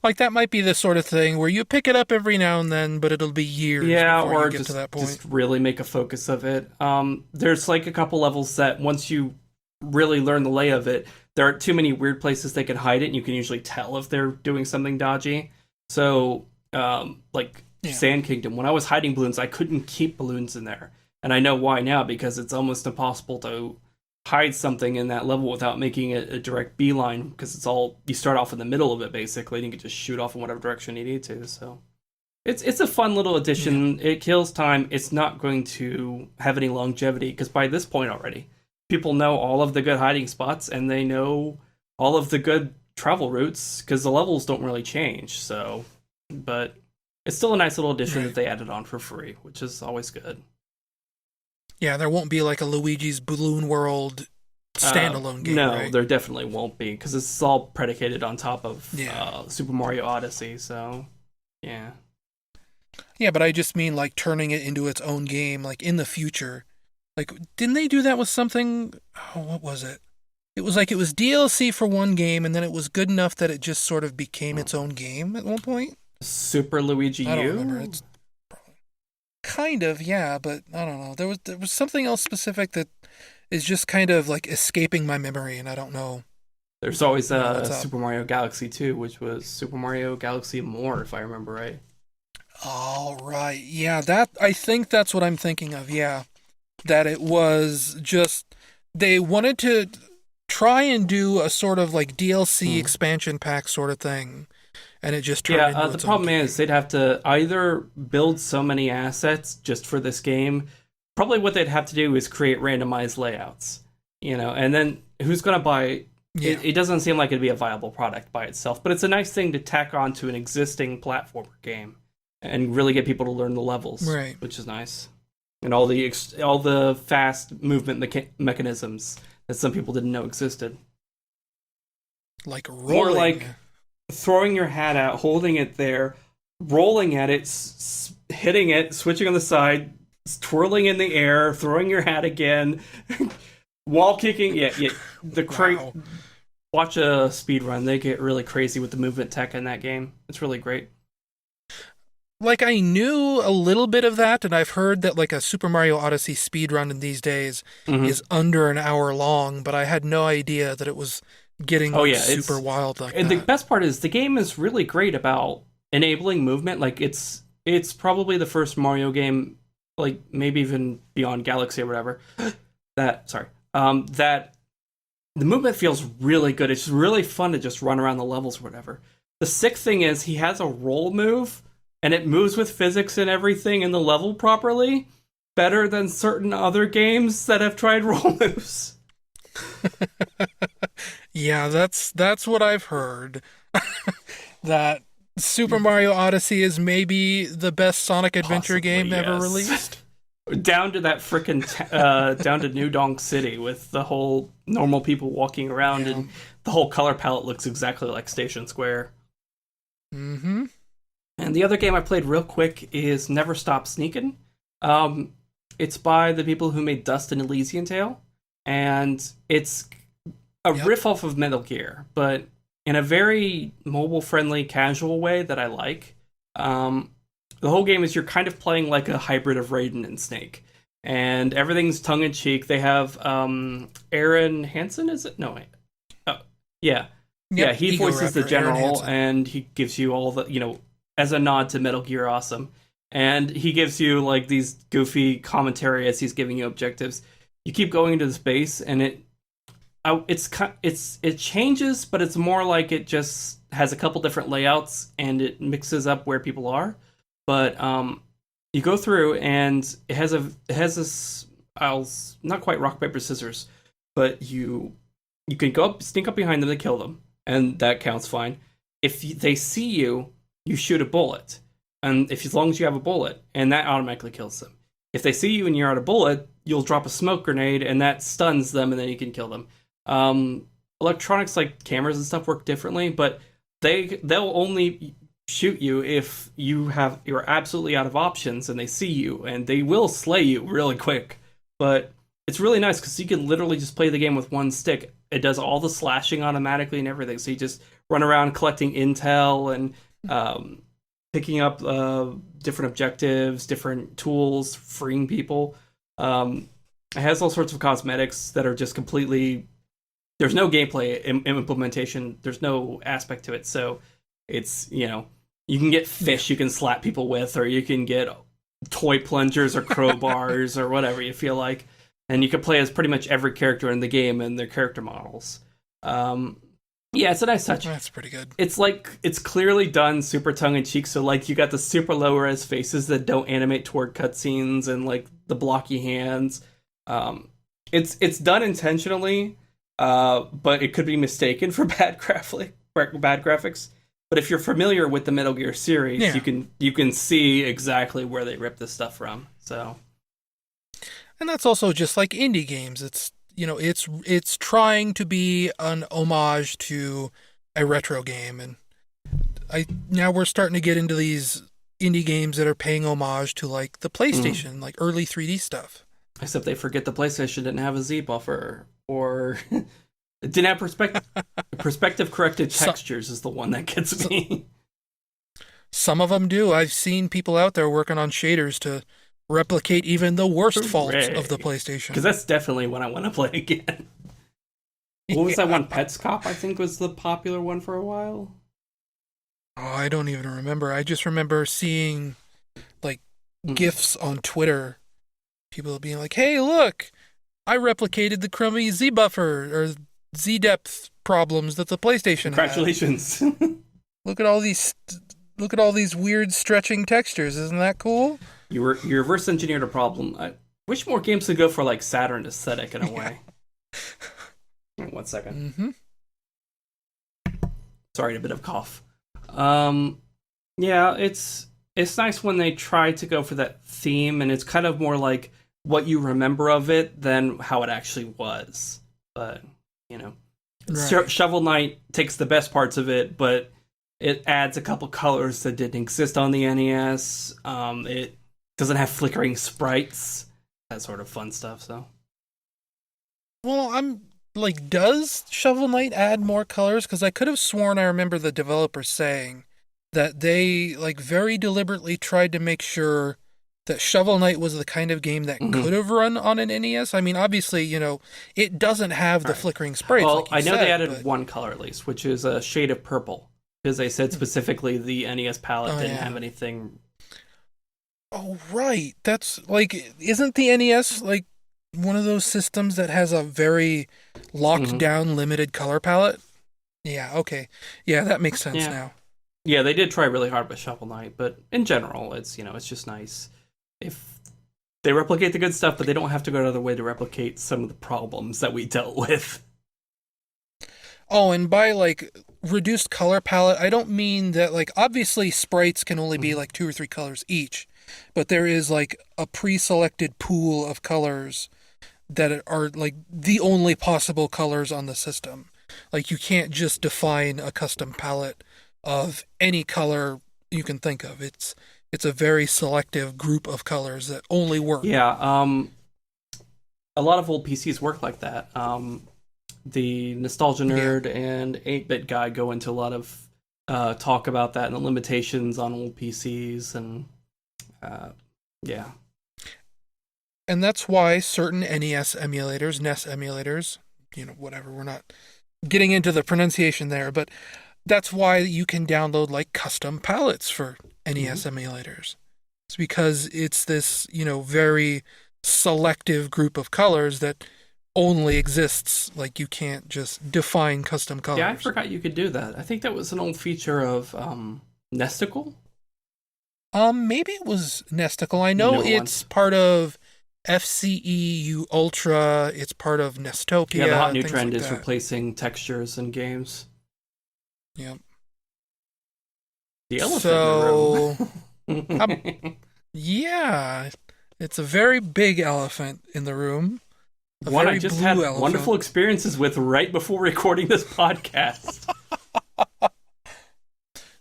Like that might be the sort of thing where you pick it up every now and then, but it'll be years Yeah, before you or get to just that point. just really make a focus of it. There's like a couple levels that once you really learn the lay of it, there aren't too many weird places they can hide it, and you can usually tell if they're doing something dodgy. So, like Yeah. Sand Kingdom, when I was hiding balloons, I couldn't keep balloons in there, and I know why now because it's almost impossible to hide something in that level without making it a direct beeline because it's all you start off in the middle of it basically, and you can just shoot off in whatever direction you need to. So. It's a fun little Yeah. addition. It kills time. It's not going to have any longevity because by this point already, people know all of the good hiding spots and they know all of the good travel routes because the levels don't really change. So, but it's still a nice little addition that Right. they added on for free, which is always good. Yeah, there won't be like a Luigi's Balloon World standalone game, No, right? there definitely won't be because it's all predicated on top of Yeah. Super Mario Odyssey. So, yeah. Yeah, but I just mean like turning it into its own game, like in the future. Like, didn't they do that with something? Oh, what was it? It was like it was DLC for one game, and then it was good enough that it just sort of became its own game at one point. Super Luigi I don't remember. U? It's kind of, yeah, but I don't know. There was something else specific that is just kind of like escaping my memory, and I don't know There's always what's up. Super Mario Galaxy 2, which was Super Mario Galaxy More, if I remember right. All right, yeah, that I think that's what I'm thinking of. Yeah, that it was just they wanted to try and do a sort of like DLC Hmm. expansion pack sort of thing, and it just turned Yeah, into the its own problem is game. they'd have to either build so many assets just for this game. Probably what they'd have to do is create randomized layouts, and then who's going to buy Yeah, it? It doesn't seem like it'd be a viable product by itself, but it's a nice thing to tack on to an existing platformer game and really get people to learn the levels, right. which is nice. And all the fast movement mechanisms that some people didn't know existed. Like Or rolling. like throwing your hat out, holding it there, rolling at it, hitting it, switching on the side, twirling in the air, throwing your hat again, wall kicking. Yeah, yeah. Wow. Watch a speed run. They get really crazy with the movement tech in that game. It's really great. Like I knew a little bit of that, and I've heard that like a Super Mario Odyssey speedrun in these days Hmm. is under an hour long, but I had no idea that it was getting Oh like yeah, super wild like and the that. best part is the game is really great about enabling movement. Like it's probably the first Mario game, like maybe even beyond Galaxy or whatever. That the movement feels really good. It's really fun to just run around the levels or whatever. The sick thing is he has a roll move, and it moves with physics and everything in the level properly, better than certain other games that have tried roll moves. Yeah, that's what I've heard. That Super Mario Odyssey is maybe the best Sonic Adventure Possibly, game ever yes. released. Down to that frickin' down to New Donk City with the whole normal people walking around, Yeah. and the whole color palette looks exactly like Station Square. Mm-hmm. And the other game I played real quick is Never Stop Sneakin'. Um, it's by the people who made Dust and Elysian Tale, and it's a Yep. riff off of Metal Gear, but in a very mobile-friendly, casual way that I like. Um, the whole game is you're kind of playing like a hybrid of Raiden and Snake, and everything's tongue-in-cheek. They have Aaron Hansen, is it? No, wait. Oh, yeah. Yeah, Yep. he Ego voices the Raptor, Aaron general, Hansen. and he gives you all the, as a nod to Metal Gear Awesome. And he gives you like these goofy commentary as he's giving you objectives. you keep going into the space, and it changes, but it's more like it just has a couple different layouts and it mixes up where people are. But you go through and it has this, I'll not quite rock paper scissors, but you can go up, sneak up behind them to kill them, and that counts fine. If they see you, you shoot a bullet, and if as long as you have a bullet, and that automatically kills them. If they see you and you're out of bullet, you'll drop a smoke grenade, and that stuns them, and then you can kill them. Electronics like cameras and stuff work differently, but they'll only shoot you if you're absolutely out of options, and they see you, and they will slay you really quick. But it's really nice because you can literally just play the game with one stick. It does all the slashing automatically and everything. So you just run around collecting intel and picking up different objectives, different tools, freeing people. It has all sorts of cosmetics that are just completely... There's no gameplay implementation. There's no aspect to it. So it's, you can get fish you can slap people with, or you can get toy plungers or crowbars or whatever you feel like. And you can play as pretty much every character in the game and their character models. Yeah, it's a nice touch. That's pretty good. It's like, it's clearly done super tongue-in-cheek, so like you got the super low-res faces that don't animate toward cutscenes and like the blocky hands. It's done intentionally, but it could be mistaken for bad graphics. But if you're familiar with the Metal Gear series, you can see exactly where they ripped this stuff from. So, and that's also just like indie games. It's it's trying to be an homage to a retro game, and now we're starting to get into these indie games that are paying homage to like the PlayStation, like early 3D stuff. Except they forget the PlayStation didn't have a Z buffer, or it didn't have perspective corrected textures is the one that gets me. Some of them do. I've seen people out there working on shaders to replicate even the worst faults of the PlayStation. Because that's definitely what I want to play again. What was that one? Pets Cop, I think, was the popular one for a while. Oh, I don't even remember. I just remember seeing like GIFs on Twitter. People being like, hey, look, I replicated the crummy Z buffer or Z depth problems that the PlayStation Congratulations. had. Look at all these weird stretching textures. Isn't that cool? You reverse engineered a problem. I wish more games could go for like Saturn aesthetic in a way. 1 second. Sorry, a bit of cough. Yeah, it's nice when they try to go for that theme, and it's kind of more like what you remember of it than how it actually was. But right. Shovel Knight takes the best parts of it, but it adds a couple colors that didn't exist on the NES. It doesn't have flickering sprites, that sort of fun stuff. So, well, I'm like, does Shovel Knight add more colors? Because I could have sworn I remember the developers saying that they like very deliberately tried to make sure that Shovel Knight was the kind of game that could have run on an NES. I mean, obviously, it doesn't have the flickering sprites. Well, like I know they added one color at least, which is a shade of purple, because they said specifically the NES palette didn't have anything. Oh, right. That's like, isn't the NES like one of those systems that has a very locked down, limited color palette? Yeah, okay. Yeah, that makes sense now. Yeah, they did try really hard with Shovel Knight, but in general, it's it's just nice if they replicate the good stuff, but they don't have to go another way to replicate some of the problems that we dealt with. Oh, and by like reduced color palette, I don't mean that like obviously sprites can only be like 2 or 3 colors each, but there is like a pre-selected pool of colors that are like the only possible colors on the system. Like you can't just define a custom palette of any color you can think of. It's a very selective group of colors that only work. Yeah, a lot of old PCs work like that. The Nostalgia Nerd and 8-Bit Guy go into a lot of talk about that and the limitations on old PCs, and And that's why certain NES emulators, NES emulators, whatever, we're not getting into the pronunciation there, but that's why you can download like custom palettes for NES emulators. It's because it's this, very selective group of colors that only exists. Like, you can't just define custom Yeah, I colors. forgot you could do that. I think that was an old feature of Nesticle. Maybe it was Nesticle. I know Newer it's ones. part of FCEU Ultra. It's part of Yeah, the hot Nestopia, new things trend like is that. replacing textures in games. Yeah. The elephant in So, the um, room. yeah, it's a very big elephant in the room. A One I very just blue had elephant. wonderful experiences with right before recording this podcast.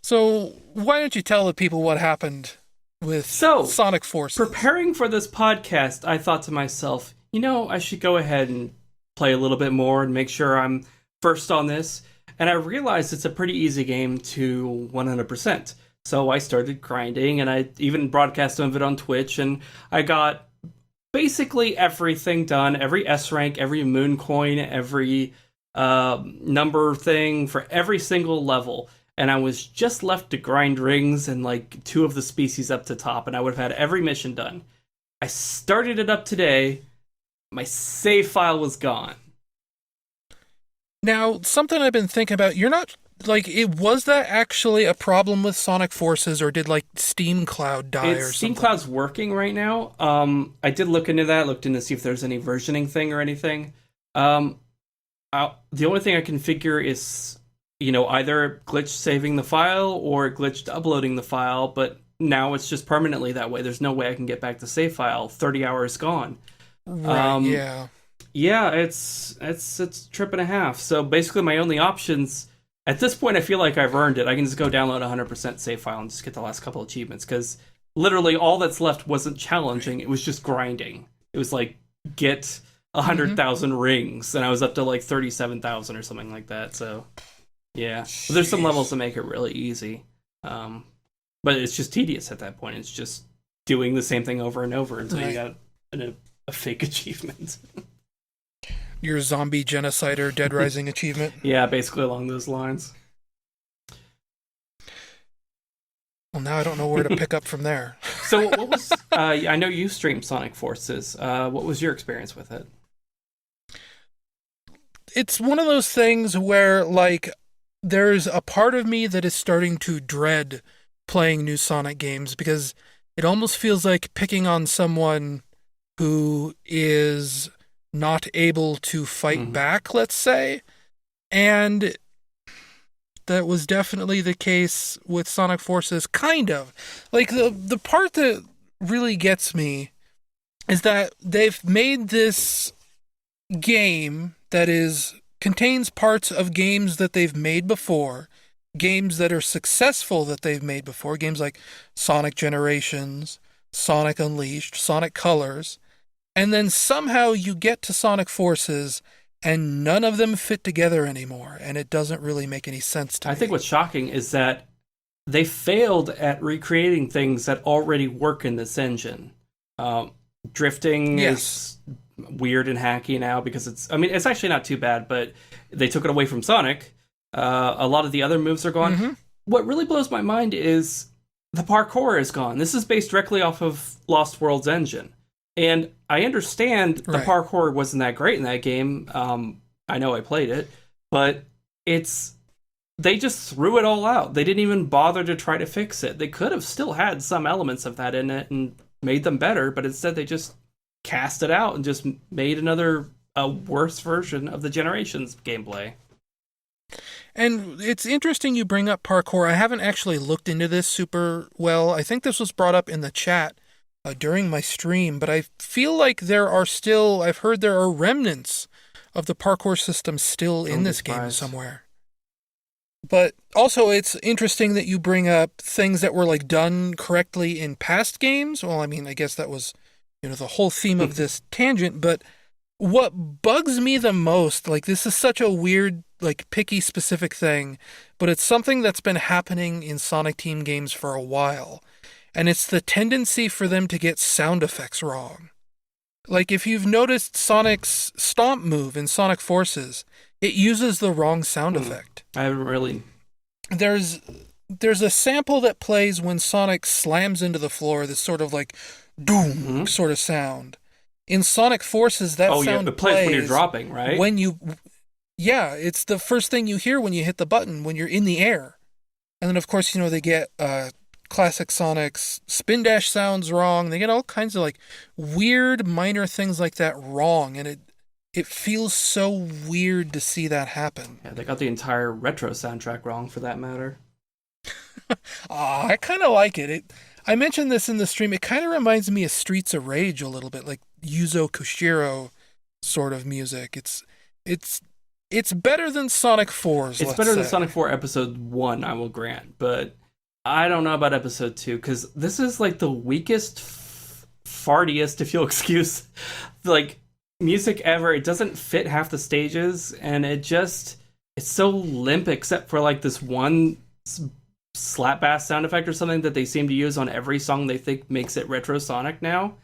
So, why don't you tell the people what happened with So, Sonic Forces? preparing for this podcast, I thought to myself, I should go ahead and play a little bit more and make sure I'm first on this. And I realized it's a pretty easy game to 100%. So I started grinding, and I even broadcast some of it on Twitch, and I got basically everything done, every S rank, every moon coin, every number thing for every single level. And I was just left to grind rings and like two of the species up to top, and I would have had every mission done. I started it up today. My save file was gone. Now, something I've been thinking about, you're not, like, was that actually a problem with Sonic Forces, or did, like, Steam Cloud die It's or Steam something? Cloud's working right now. I did look into that, looked in to see if there's any versioning thing or anything. Um, the only thing I can figure is, either glitch saving the file or glitched uploading the file, but now it's just permanently that way. There's no way I can get back the save file. 30 hours gone. Right, yeah. Yeah, it's a trip and a half. So basically, my only options at this point, I feel like I've earned it. I can just go download a 100% save file and just get the last couple achievements, because literally all that's left wasn't challenging. It was just grinding. It was like get 100,000 rings, and I was up to like 37,000 or something like that. So yeah, but there's some levels that make it really easy, but it's just tedious at that point. It's just doing the same thing over and over until you got a fake achievement. Your zombie genocider Dead Rising achievement. Yeah, basically along those lines. Well, now I don't know where to pick up from there. So what was I know you streamed Sonic Forces. What was your experience with it? It's one of those things where, like, there's a part of me that is starting to dread playing new Sonic games, because it almost feels like picking on someone who is not able to fight back, let's say. And that was definitely the case with Sonic Forces, kind of. Like, the part that really gets me is that they've made this game that contains parts of games that they've made before, games that are successful that they've made before, games like Sonic Generations, Sonic Unleashed, Sonic Colors, and then somehow you get to Sonic Forces and none of them fit together anymore, and it doesn't really make any sense to me. I think what's shocking is that they failed at recreating things that already work in this engine. Drifting is weird and hacky now because it's actually not too bad, but they took it away from Sonic. A lot of the other moves are gone. What really blows my mind is the parkour is gone. This is based directly off of Lost World's engine. And I understand the parkour wasn't that great in that game. I know I played it, but they just threw it all out. They didn't even bother to try to fix it. They could have still had some elements of that in it and made them better, but instead they just cast it out and just made a worse version of the Generations gameplay. And it's interesting you bring up parkour. I haven't actually looked into this super well. I think this was brought up in the chat during my stream, but I feel like I've heard there are remnants of the parkour system still in this game somewhere. But also, it's interesting that you bring up things that were like done correctly in past games. Well, I mean, I guess that was, the whole theme of this tangent, but what bugs me the most, like, this is such a weird, like, picky specific thing, but it's something that's been happening in Sonic Team games for a while. And it's the tendency for them to get sound effects wrong. Like, if you've noticed Sonic's stomp move in Sonic Forces, it uses the wrong sound effect. I haven't really. There's a sample that plays when Sonic slams into the floor, this sort of like doom sort of sound. In Sonic Forces, that sound it plays when you're dropping, right? when you, yeah, it's the first thing you hear when you hit the button when you're in the air. And then, of course, they get classic Sonic's spin dash sounds wrong. They get all kinds of like weird minor things like that wrong, and it feels so weird to see that happen. Yeah, they got the entire retro soundtrack wrong for that matter. I kind of like it. I mentioned this in the stream. It kind of reminds me of Streets of Rage a little bit, like Yuzo Koshiro sort of music. It's better than Sonic 4's. It's better than Sonic 4 Episode 1, I will grant, but I don't know about Episode 2, because this is like the weakest, fartiest, if you'll excuse, like, music ever. It doesn't fit half the stages, and it's so limp, except for like this one slap bass sound effect or something that they seem to use on every song they think makes it retro Sonic now.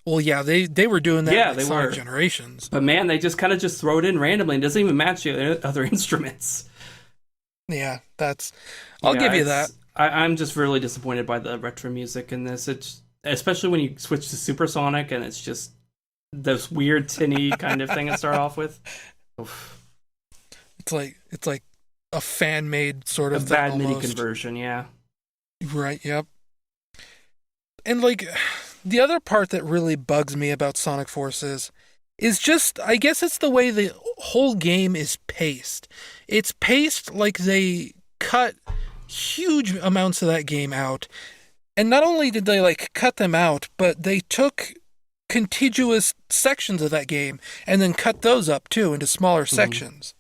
Well, yeah, they were doing that. Yeah, they Sonic were Generations. But man, they just kind of just throw it in randomly. It doesn't even match the other instruments. Yeah, I'll give you that. I'm just really disappointed by the retro music in this. It's especially when you switch to Supersonic and it's just this weird tinny kind of thing to start off with. Oof. It's like a fan made sort of a bad thing, MIDI conversion. Yeah. Right. Yep. And like the other part that really bugs me about Sonic Forces is just, I guess it's the way the whole game is paced. It's paced like they cut huge amounts of that game out. And not only did they like cut them out, but they took contiguous sections of that game and then cut those up too into smaller sections.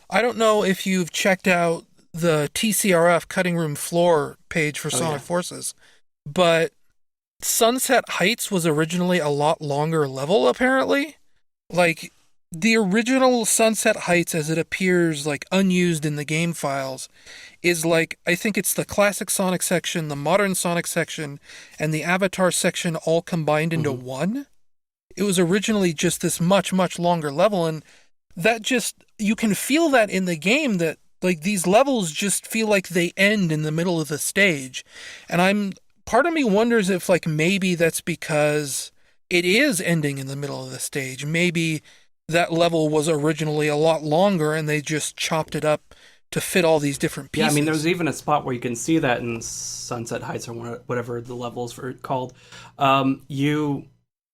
I don't know if you've checked out the TCRF cutting room floor page for Sonic Forces, but Sunset Heights was originally a lot longer level, apparently. Like, the original Sunset Heights, as it appears, like, unused in the game files, is like, I think it's the classic Sonic section, the modern Sonic section, and the Avatar section all combined into one. It was originally just this much, much longer level, and that just, you can feel that in the game, that, like, these levels just feel like they end in the middle of the stage. And part of me wonders if, like, maybe that's because it is ending in the middle of the stage. Maybe that level was originally a lot longer and they just chopped it up to fit all these different pieces. Yeah, I mean, there's even a spot where you can see that in Sunset Heights or whatever the levels are called.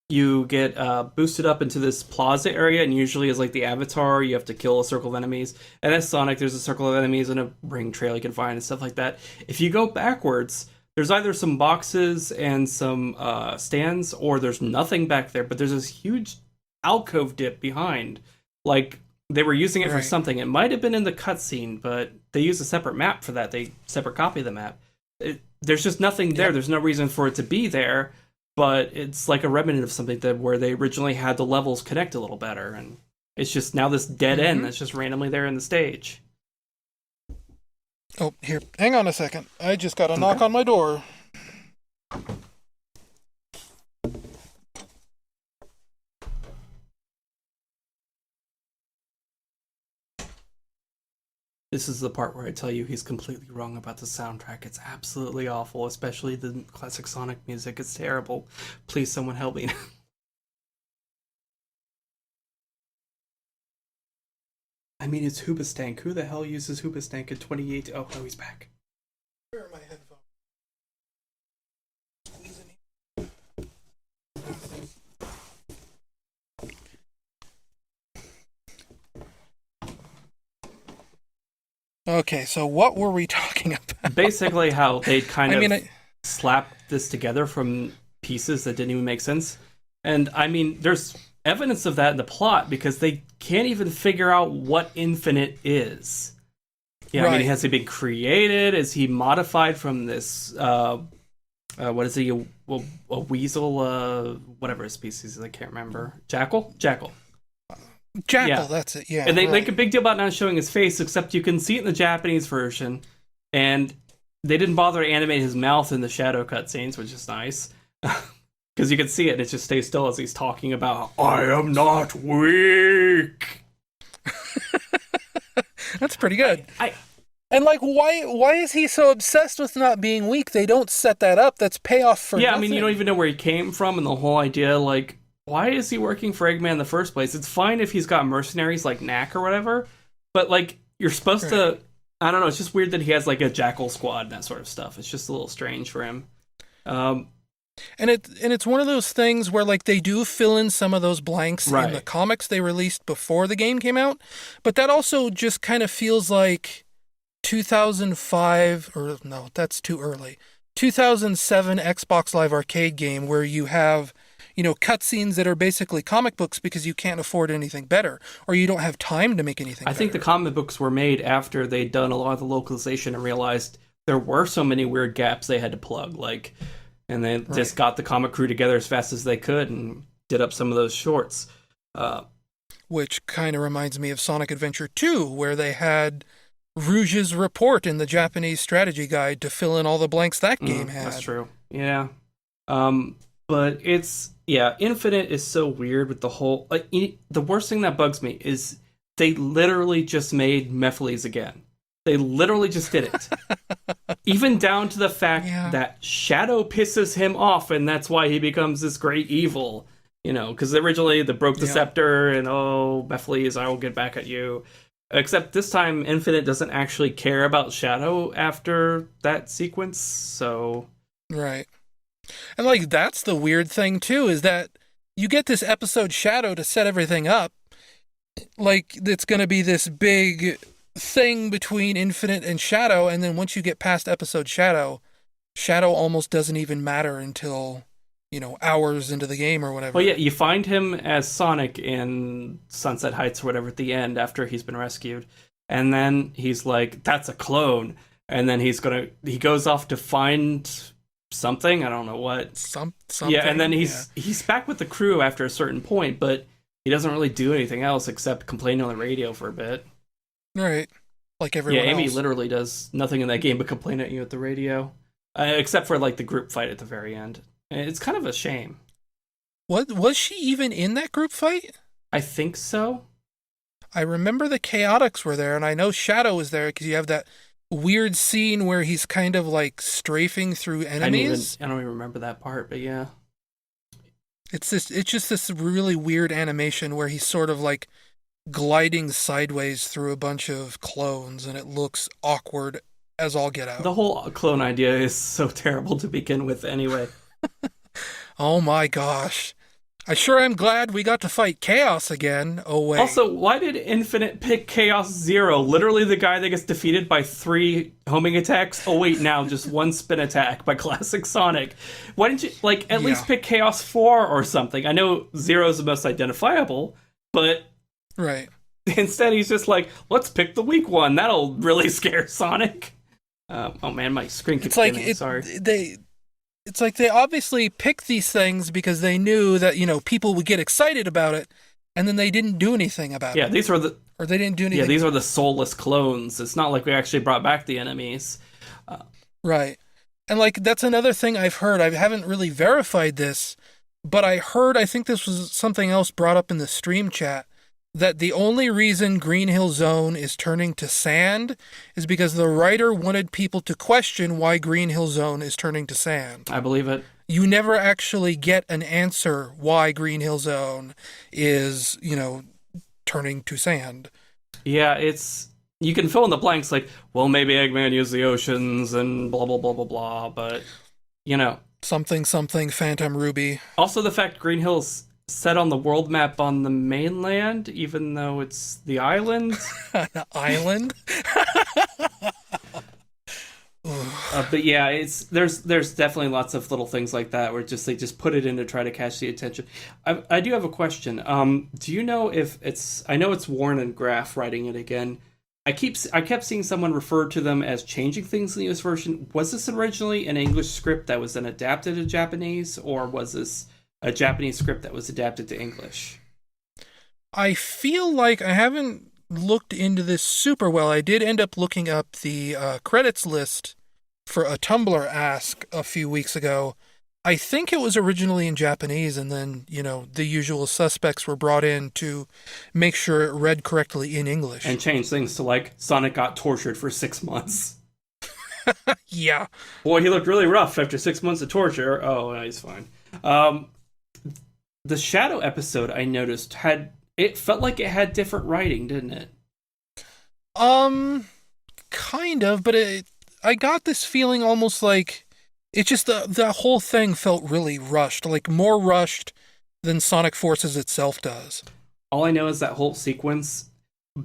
You get boosted up into this plaza area, and usually as like the Avatar, you have to kill a circle of enemies. And as Sonic, there's a circle of enemies and a ring trail you can find and stuff like that. If you go backwards, there's either some boxes and some stands, or there's nothing back there, but there's this huge alcove dip behind. Like, they were using it for something. It might have been in the cutscene, but they used a separate map for that. They separate copy of the map. There's just nothing there. There's no reason for it to be there, but it's like a remnant of something where they originally had the levels connect a little better, and it's just now this dead end that's just randomly there in the stage. Oh, here. Hang on a second. I just got a knock on my door. This is the part where I tell you he's completely wrong about the soundtrack. It's absolutely awful, especially the classic Sonic music. It's terrible. Please, someone help me. I mean, it's Hoobastank. Who the hell uses Hoobastank in 2018? Oh, no, he's back. Where are my headphones? Okay, so what were we talking about? Basically, how they kind of slapped this together from pieces that didn't even make sense. And, I mean, there's evidence of that in the plot, because they can't even figure out what infinite is. Yeah, I mean, has he been created? Is he modified from this, what is he, a weasel, whatever his species is, I can't remember. Jackal? Jackal, that's it, yeah. And they make a big deal about not showing his face, except you can see it in the Japanese version, and they didn't bother to animate his mouth in the shadow cutscenes, which is nice. Because you can see it, and it just stays still as he's talking about, I am not weak. That's pretty good. And like, why is he so obsessed with not being weak? They don't set that up. That's payoff for Yeah, I nothing. mean, you don't even know where he came from, and the whole idea, like, why is he working for Eggman in the first place? It's fine if he's got mercenaries like Knack or whatever, but like, you're supposed Right. to. I don't know. It's just weird that he has like a Jackal squad and that sort of stuff. It's just a little strange for him. Um, And it's one of those things where like they do fill in some of those blanks in the right. comics they released before the game came out, but that also just kind of feels like 2005, or no, that's too early. 2007 Xbox Live Arcade game where you have, cutscenes that are basically comic books because you can't afford anything better or you don't have time to make anything I think the better. comic books were made after they'd done a lot of the localization and realized there were so many weird gaps they had to plug. Like, and they Right. just got the comic crew together as fast as they could and did up some of those shorts. Uh, Which kind of reminds me of Sonic Adventure 2 where they had Rouge's report in the Japanese strategy guide to fill in all the blanks that game that's had. true. Yeah. But it's yeah, Infinite is so weird with the whole like the worst thing that bugs me is they literally just made Mephiles again. They literally just did it. Even down to the fact Yeah. that Shadow pisses him off and that's why he becomes this great evil. Because originally they broke the Yeah. scepter and oh, Mephiles, I will get back at you. Except this time, Infinite doesn't actually care about Shadow after that sequence, so Right. And like that's the weird thing too is that you get this episode Shadow to set everything up like it's going to be this big thing between Infinite and Shadow and then once you get past episode Shadow almost doesn't even matter until hours into the game or well, yeah, whatever. you find him as Sonic in Sunset Heights or whatever at the end after he's been rescued, and then he's like, "That's a clone," and then he goes off to find something. I don't know what. Yeah, and then Something, yeah. he's back with the crew after a certain point, but he doesn't really do anything else except complain on the radio for a bit. Right. Like Yeah, everyone Amy else. literally does nothing in that game but complain at you at the radio, except for like the group fight at the very end. And it's kind of a shame. What was she even in that group fight? I think so. I remember the Chaotix were there, and I know Shadow was there because you have that weird scene where he's kind of like strafing through enemies. I don't even remember that part, but yeah. It's just this really weird animation where he's sort of like gliding sideways through a bunch of clones, and it looks awkward as all get out. The whole clone idea is so terrible to begin with anyway. Oh my gosh. I sure am glad we got to fight Chaos again. Oh wait. Also, why did Infinite pick Chaos Zero? Literally the guy that gets defeated by 3 homing attacks. Oh wait, now just 1 spin attack by Classic Sonic. Why didn't you at Yeah. least pick Chaos 4 or something? I know Zero is the most identifiable, but Right. instead he's just like, let's pick the weak one. That'll really scare Sonic. Oh man, my screen keeps It's like spinning. Sorry. it's like they obviously picked these things because they knew that, people would get excited about it, and then they didn't do anything about Yeah, it. these were the Or they didn't do yeah, anything. these are the soulless clones. It's not like we actually brought back the enemies. Right. And like that's another thing I've heard. I haven't really verified this, but I think this was something else brought up in the stream chat that the only reason Green Hill Zone is turning to sand is because the writer wanted people to question why Green Hill Zone is turning to sand. I believe it. You never actually get an answer why Green Hill Zone is, turning to sand. Yeah, it's you can fill in the blanks like, well, maybe Eggman used the oceans and blah blah blah blah blah, but Something something Phantom Ruby. also the fact Green Hill's set on the world map on the mainland, even though it's the island. An island? But yeah, there's definitely lots of little things like that where they just put it in to try to catch the attention. I do have a question. Do you know if it's? I know it's Warren and Graff writing it again. I kept seeing someone refer to them as changing things in the US version. Was this originally an English script that was then adapted to Japanese, or was this a Japanese script that was adapted to English? I feel like I haven't looked into this super well. I did end up looking up the credits list for a Tumblr ask a few weeks ago, I think it was originally in Japanese, and then, the usual suspects were brought in to make sure it read correctly in English. And change things to like Sonic got tortured for 6 months. Yeah. Boy, he looked really rough after 6 months of torture. Oh, no, he's fine. Um, the Shadow episode I noticed it felt like it had different writing, didn't it? Kind of, but I got this feeling almost like it just the whole thing felt really rushed, like more rushed than Sonic Forces itself does. All I know is that whole sequence.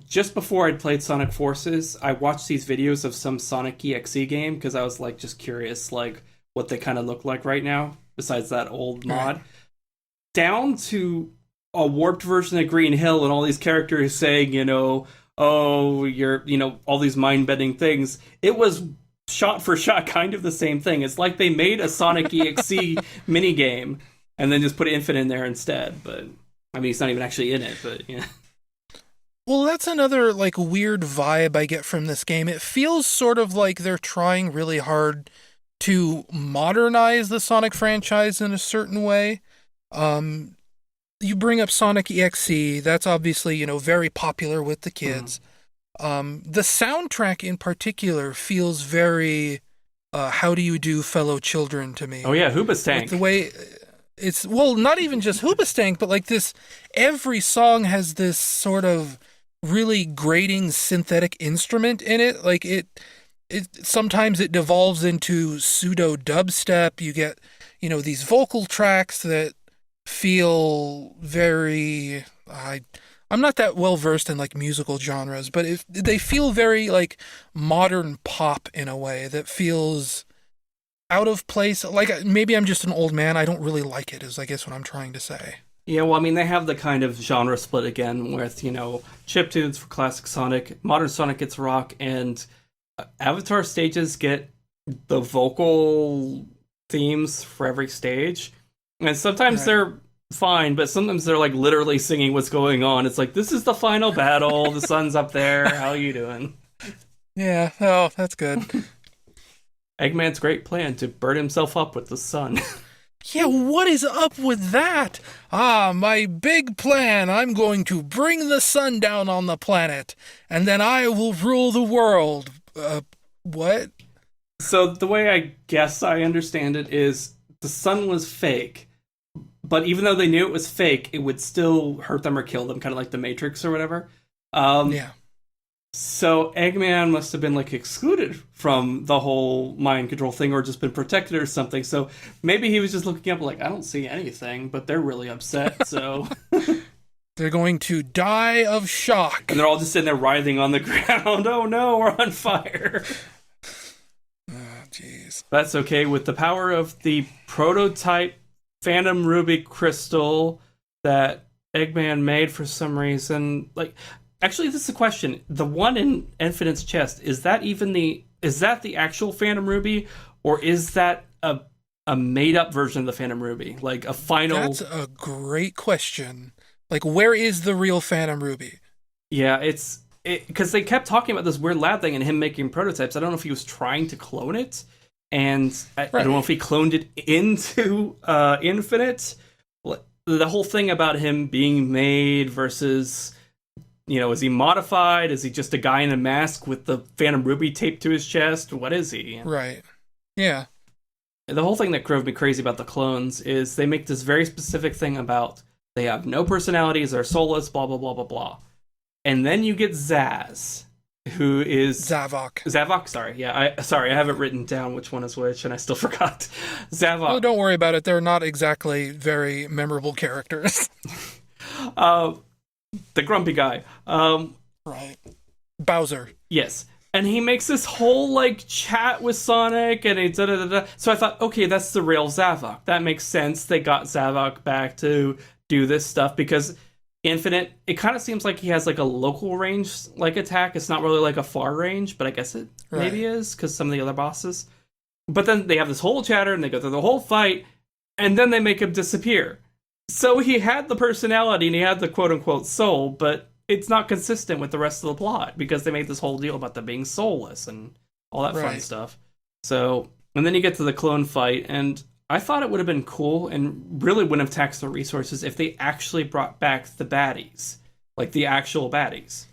Just before I'd played Sonic Forces, I watched these videos of some Sonic EXE game because I was like just curious, like what they kind of look like right now. Besides that old mod, Right. Down to a warped version of Green Hill and all these characters saying, oh, you're, all these mind bending things. It was shot for shot kind of the same thing. It's like they made a Sonic EXE mini game and then just put Infinite in there instead. But I mean, he's not even actually in it. But yeah. Well, that's another like weird vibe I get from this game. It feels sort of like they're trying really hard to modernize the Sonic franchise in a certain way. You bring up Sonic EXE, that's obviously, very popular with the kids. The soundtrack in particular feels very how do you do, fellow children to me. Oh yeah, Hoobastank. Like the way it's, well, not even just Hoobastank, but like this, every song has this sort of really grating synthetic instrument in it. Like it sometimes it devolves into pseudo dubstep. You get, these vocal tracks that feel very, I'm not that well versed in like musical genres, but they feel very like modern pop in a way that feels out of place. Like maybe I'm just an old man. I don't really like it, is I guess what I'm trying to say. Yeah, well, I mean, they have the kind of genre split again with, chiptunes for classic Sonic, modern Sonic gets rock, and Avatar stages get the vocal themes for every stage. And sometimes they're fine, but sometimes they're like literally singing what's going on. It's like, this is the final battle, the sun's up there, how you doing? Yeah, oh, that's good. Eggman's great plan to burn himself up with the sun. Yeah, what is up with that? My big plan. I'm going to bring the sun down on the planet, and then I will rule the world. What? So the way I guess I understand it is the sun was fake, but even though they knew it was fake, it would still hurt them or kill them, kind of like the Matrix or whatever. Yeah. So Eggman must have been like excluded from the whole mind control thing, or just been protected or something. So maybe he was just looking up like, I don't see anything, but they're really upset. So They're going to die of shock. and they're all just sitting there writhing on the ground. Oh no, we're on fire. Oh, jeez. That's okay. With the power of the prototype Phantom Ruby crystal that Eggman made for some reason, like. Actually, this is a question. The one in Infinite's chest, is that the actual Phantom Ruby, or is that a made up version of the Phantom Ruby? Like a final. That's a great question. Like, where is the real Phantom Ruby? Yeah, it's because they kept talking about this weird lab thing and him making prototypes. I don't know if he was trying to clone it, and I don't know if he cloned it into Infinite. The whole thing about him being made versus. Is he modified? Is he just a guy in a mask with the Phantom Ruby taped to his chest? What is he? Right. Yeah. The whole thing that drove me crazy about the clones is they make this very specific thing about they have no personalities, they're soulless, blah, blah, blah, blah, blah. And then you get Zaz, who is... Zavok, sorry. Yeah, I haven't written down which one is which, and I still forgot. Zavok. Oh, don't worry about it. They're not exactly very memorable characters. The grumpy guy. Right. Bowser. Yes. And he makes this whole, like, chat with Sonic, and he da-da-da-da. So I thought, okay, that's the real Zavok. That makes sense. They got Zavok back to do this stuff, because Infinite, it kind of seems like he has, like, a local range, like, attack. It's not really, like, a far range, but I guess it maybe is, because some of the other bosses. But then they have this whole chatter, and they go through the whole fight, and then they make him disappear. So he had the personality and he had the quote-unquote soul, but it's not consistent with the rest of the plot because they made this whole deal about them being soulless and all that fun stuff. So, and then you get to the clone fight, and I thought it would have been cool and really wouldn't have taxed the resources if they actually brought back the baddies, like the actual baddies.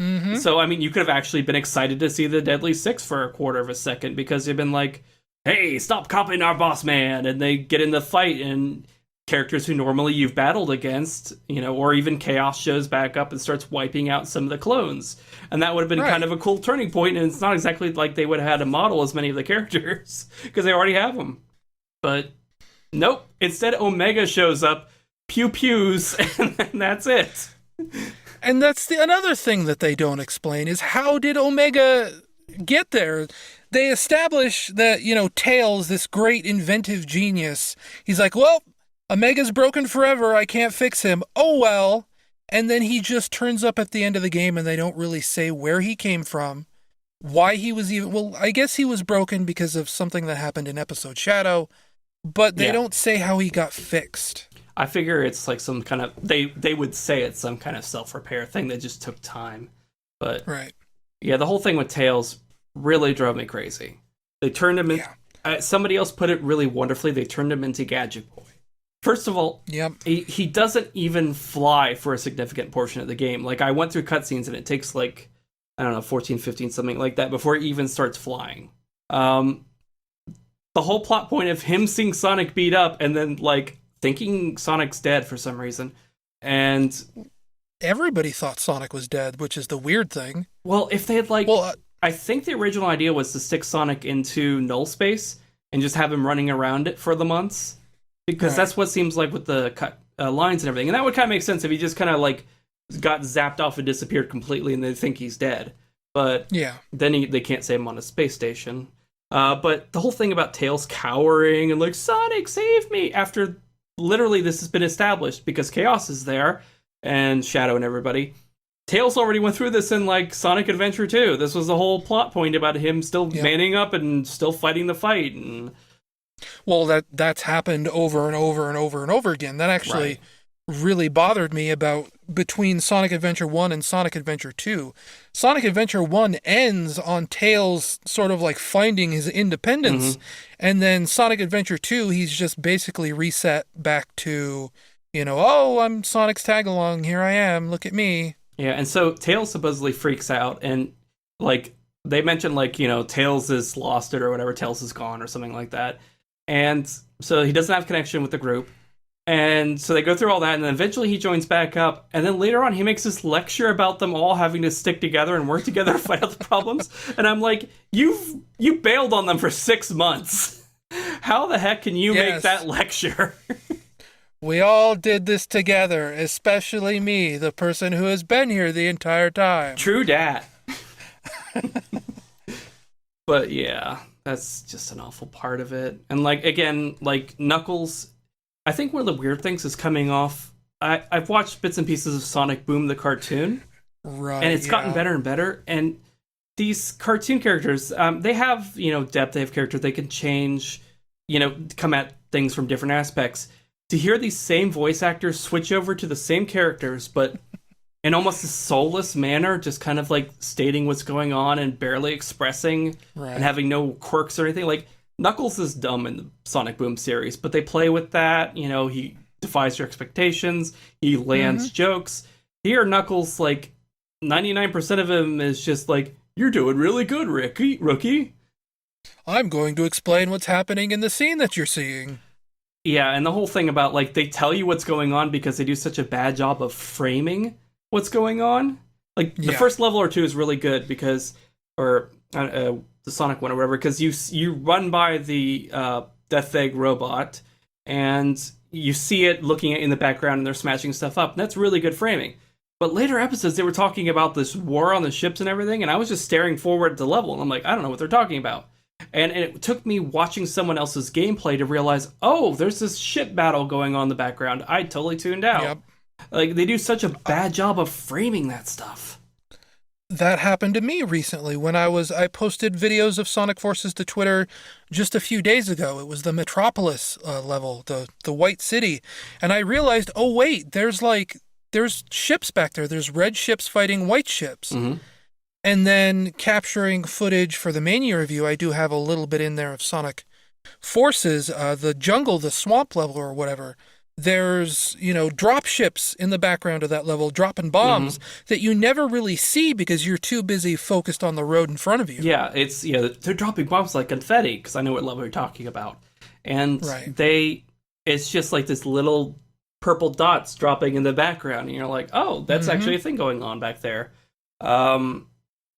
Mm-hmm. So, I mean, you could have actually been excited to see the Deadly Six for a quarter of a second because you've been like, hey, stop copying our boss man. And they get in the fight, and characters who normally you've battled against, or even Chaos shows back up and starts wiping out some of the clones. And that would have been kind of a cool turning point. And it's not exactly like they would have had to model as many of the characters because they already have them. But nope. Instead, Omega shows up, pew pews, and that's it. And that's another thing that they don't explain is how did Omega get there? They establish that, Tails, this great inventive genius, he's like, well, Omega's broken forever. I can't fix him. Oh, well. And then he just turns up at the end of the game and they don't really say where he came from, why he was even... Well, I guess he was broken because of something that happened in episode Shadow, but they don't say how he got fixed. I figure it's like some kind of... They would say it's some kind of self-repair thing that just took time. But, yeah, the whole thing with Tails really drove me crazy. They turned him in... somebody else put it really wonderfully. They turned him into Gadget Boy. First of all, he doesn't even fly for a significant portion of the game. Like, I went through cutscenes and it takes, 14, 15, something like that before he even starts flying. The whole plot point of him seeing Sonic beat up and then, thinking Sonic's dead for some reason. And everybody thought Sonic was dead, which is the weird thing. Well, if they had I think the original idea was to stick Sonic into Null space and just have him running around it for the months. Because that's what seems like with the cut lines and everything. And that would kind of make sense if he just kind of got zapped off and disappeared completely and they think he's dead. But then they can't save him on a space station. But the whole thing about Tails cowering and Sonic, save me! After literally this has been established because Chaos is there and Shadow and everybody. Tails already went through this in Sonic Adventure 2. This was the whole plot point about him still manning up and still fighting the fight. And well, that's happened over and over and over and over again. That actually really bothered me about between Sonic Adventure 1 and Sonic Adventure 2. Sonic Adventure 1 ends on Tails sort of finding his independence, and then Sonic Adventure 2, he's just basically reset back to, oh, I'm Sonic's tag-along, here I am, look at me. Yeah, and so Tails supposedly freaks out, and, they mentioned, Tails is lost it or whatever, Tails is gone or something like that. And so he doesn't have connection with the group. And so they go through all that, and then eventually he joins back up. And then later on, he makes this lecture about them all having to stick together and work together to fight out the problems. And I'm like, you bailed on them for 6 months. How the heck can you make that lecture? We all did this together, especially me, the person who has been here the entire time. True dat. But yeah, that's just an awful part of it. And again, Knuckles, I think one of the weird things is coming off. I've watched bits and pieces of Sonic Boom the cartoon, right? And it's gotten better and better. And these cartoon characters, they have depth. They have character. They can change, come at things from different aspects. To hear these same voice actors switch over to the same characters, but in almost a soulless manner, just kind of stating what's going on and barely expressing and having no quirks or anything. Knuckles is dumb in the Sonic Boom series, but they play with that. He defies your expectations. He lands jokes. Here, Knuckles, 99% of him is just you're doing really good, rookie. I'm going to explain what's happening in the scene that you're seeing. Yeah, and the whole thing about, they tell you what's going on because they do such a bad job of framing what's going on. The first level or two is really good because, or the Sonic one or whatever, because you run by the Death Egg robot and you see it looking at in the background and they're smashing stuff up. And that's really good framing. But later episodes, they were talking about this war on the ships and everything, and I was just staring forward at the level, and I'm like, I don't know what they're talking about. And it took me watching someone else's gameplay to realize, oh, there's this ship battle going on in the background. I totally tuned out. Yep. They do such a bad job of framing that stuff. That happened to me recently when I posted videos of Sonic Forces to Twitter just a few days ago. It was the Metropolis level, the White City. And I realized, oh, wait, there's ships back there. There's red ships fighting white ships. Mm-hmm. And then capturing footage for the Mania review, I do have a little bit in there of Sonic forces, the jungle, the swamp level or whatever, there's, drop ships in the background of that level dropping bombs that you never really see because you're too busy focused on the road in front of you. Yeah, they're dropping bombs like confetti, because I know what level you're talking about. And Right. it's just like this little purple dots dropping in the background, and you're like, oh, that's actually a thing going on back there. And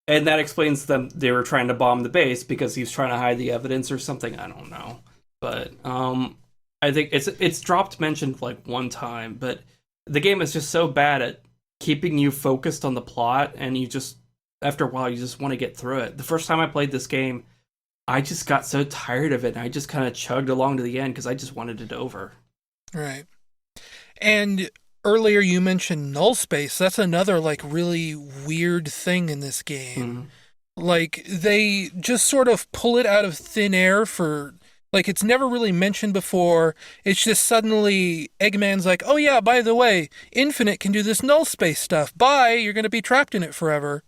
that explains them, they were trying to bomb the base because he was trying to hide the evidence or something, I don't know. But, I think it's dropped mentioned like one time, but the game is just so bad at keeping you focused on the plot, and you just, after a while, you just want to get through it. The first time I played this game, I just got so tired of it, and I just kind of chugged along to the end because I just wanted it over. Right. And earlier you mentioned null space. That's another like really weird thing in this game. Like they just sort of pull it out of thin air for like it's never really mentioned before. It's just suddenly Eggman's like, "Oh yeah, by the way, Infinite can do this null space stuff. Bye, you're going to be trapped in it forever."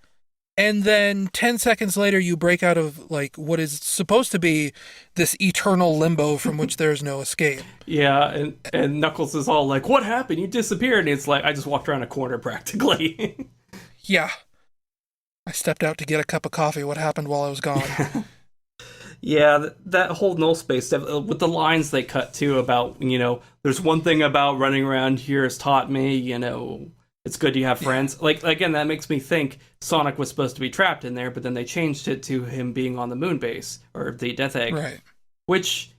And then 10 seconds later you break out of like what is supposed to be this eternal limbo from which there's no escape. Yeah, and Knuckles is all like, what happened? You disappeared. And it's like, I just walked around a corner practically. Yeah. I stepped out to get a cup of coffee. What happened while I was gone? Yeah, that whole null space stuff, with the lines they cut too about, there's one thing about running around here has taught me, it's good you have friends. Like, again, that makes me think Sonic was supposed to be trapped in there, but then they changed it to him being on the moon base, or the Death Egg. Right. Which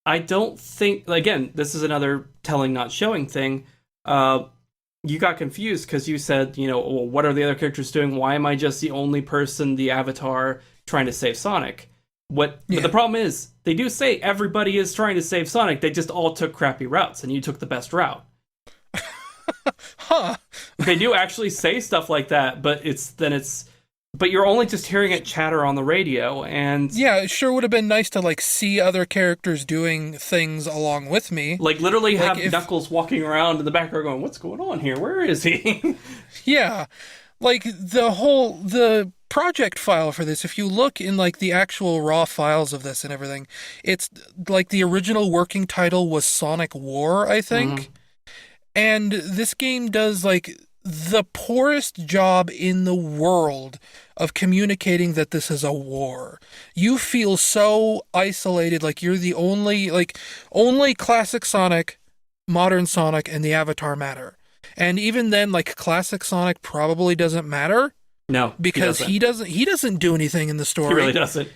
I don't think, again, this is another telling not showing thing. You got confused because you said, well, what are the other characters doing? Why am I just the only person, the avatar, trying to save Sonic? But the problem is, they do say everybody is trying to save Sonic, they just all took crappy routes, and you took the best route. Huh. They do actually say stuff like that, but but you're only just hearing it chatter on the radio, and yeah, it sure would have been nice to like see other characters doing things along with me. Like literally have Knuckles walking around in the background going, what's going on here? Where is he? Yeah. Like the project file for this, if you look in like the actual raw files of this and everything, it's like the original working title was Sonic War, I think. And this game does like the poorest job in the world of communicating that this is a war. You feel so isolated, like you're the only classic Sonic, modern Sonic, and the Avatar matter. And even then, like classic Sonic probably doesn't matter. No, because he doesn't do anything in the story. He really doesn't.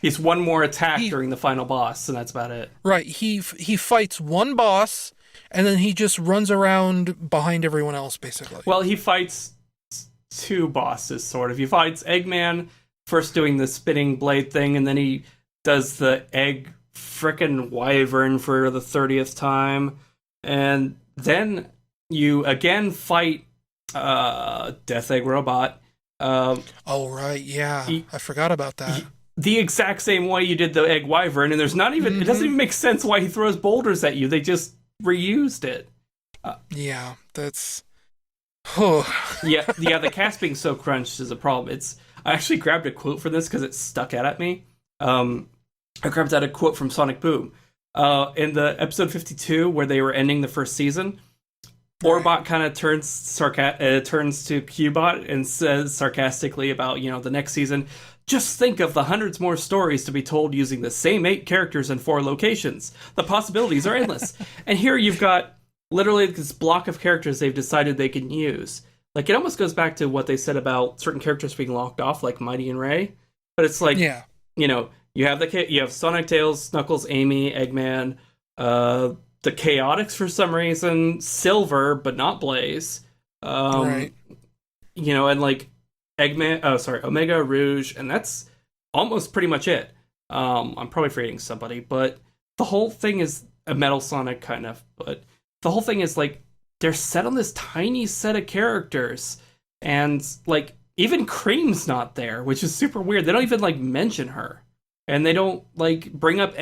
He's one more attack during the final boss, and that's about it. Right. He fights one boss, and then he just runs around behind everyone else, basically. Well, he fights two bosses, sort of. He fights Eggman, first doing the spinning blade thing, and then he does the egg frickin' wyvern for the 30th time. And then you again fight Death Egg Robot. Oh, right, yeah. I forgot about that. The exact same way you did the egg wyvern, and there's not even, it doesn't even make sense why he throws boulders at you. They just reused it. Yeah, that's... yeah, the cast being so crunched is a problem. I actually grabbed a quote for this because it stuck out at me. I grabbed out a quote from Sonic Boom. In the episode 52, where they were ending the first season, Orbot kind of turns to Cubot and says sarcastically about, the next season, just think of the hundreds more stories to be told using the same 8 characters in 4 locations. The possibilities are endless. And here you've got literally this block of characters they've decided they can use. Like, it almost goes back to what they said about certain characters being locked off, like Mighty and Ray. But it's like, you have Sonic, Tails, Knuckles, Amy, Eggman, the Chaotix for some reason, Silver, but not Blaze. Right. And like Eggman, Omega, Rouge, and that's almost pretty much it. I'm probably forgetting somebody, but the whole thing is a Metal Sonic kind of, but the whole thing is like, they're set on this tiny set of characters, and like, even Cream's not there, which is super weird. They don't even like mention her, and they don't like bring up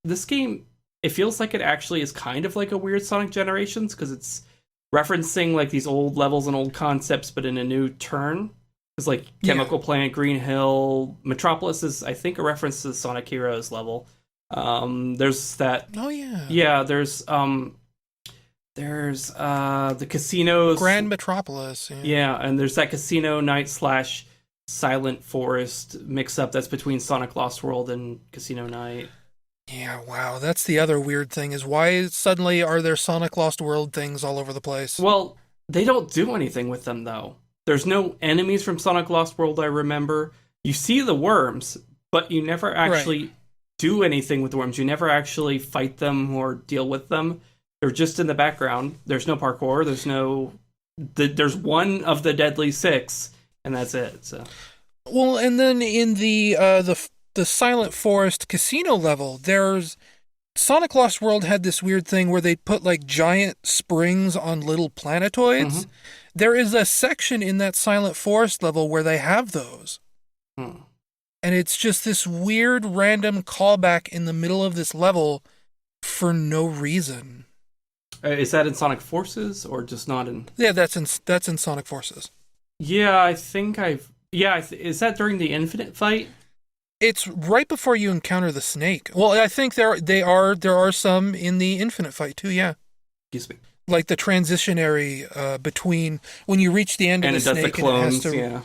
this game. It feels like it actually is kind of like a weird Sonic Generations, because it's referencing like these old levels and old concepts, but in a new turn. It's like Chemical Plant, Green Hill, Metropolis is, I think, a reference to the Sonic Heroes level. There's that. Oh yeah. Yeah, there's the casinos. Grand Metropolis. Yeah. Yeah, and there's that casino night slash Silent Forest mix up that's between Sonic Lost World and Casino Night. Yeah, wow. That's the other weird thing is why suddenly are there Sonic Lost World things all over the place? Well, they don't do anything with them though. There's no enemies from Sonic Lost World I remember. You see the worms, but you never actually do anything with the worms. You never actually fight them or deal with them. They're just in the background. There's no parkour. There's one of the Deadly Six, and that's it. So, well, and then in the Silent Forest casino level, there's Sonic Lost World had this weird thing where they put like giant springs on little planetoids. Mm-hmm. There is a section in that Silent Forest level where they have those. And it's just this weird random callback in the middle of this level for no reason. Is that in Sonic Forces or just not in? Yeah, that's in Sonic Forces. Yeah, I think I've. Yeah, is that during the Infinite fight? It's right before you encounter the snake. Well, I think there are some in the Infinite fight too. Yeah. Excuse me. Like the transitionary between when you reach the end of the snake, the clones, and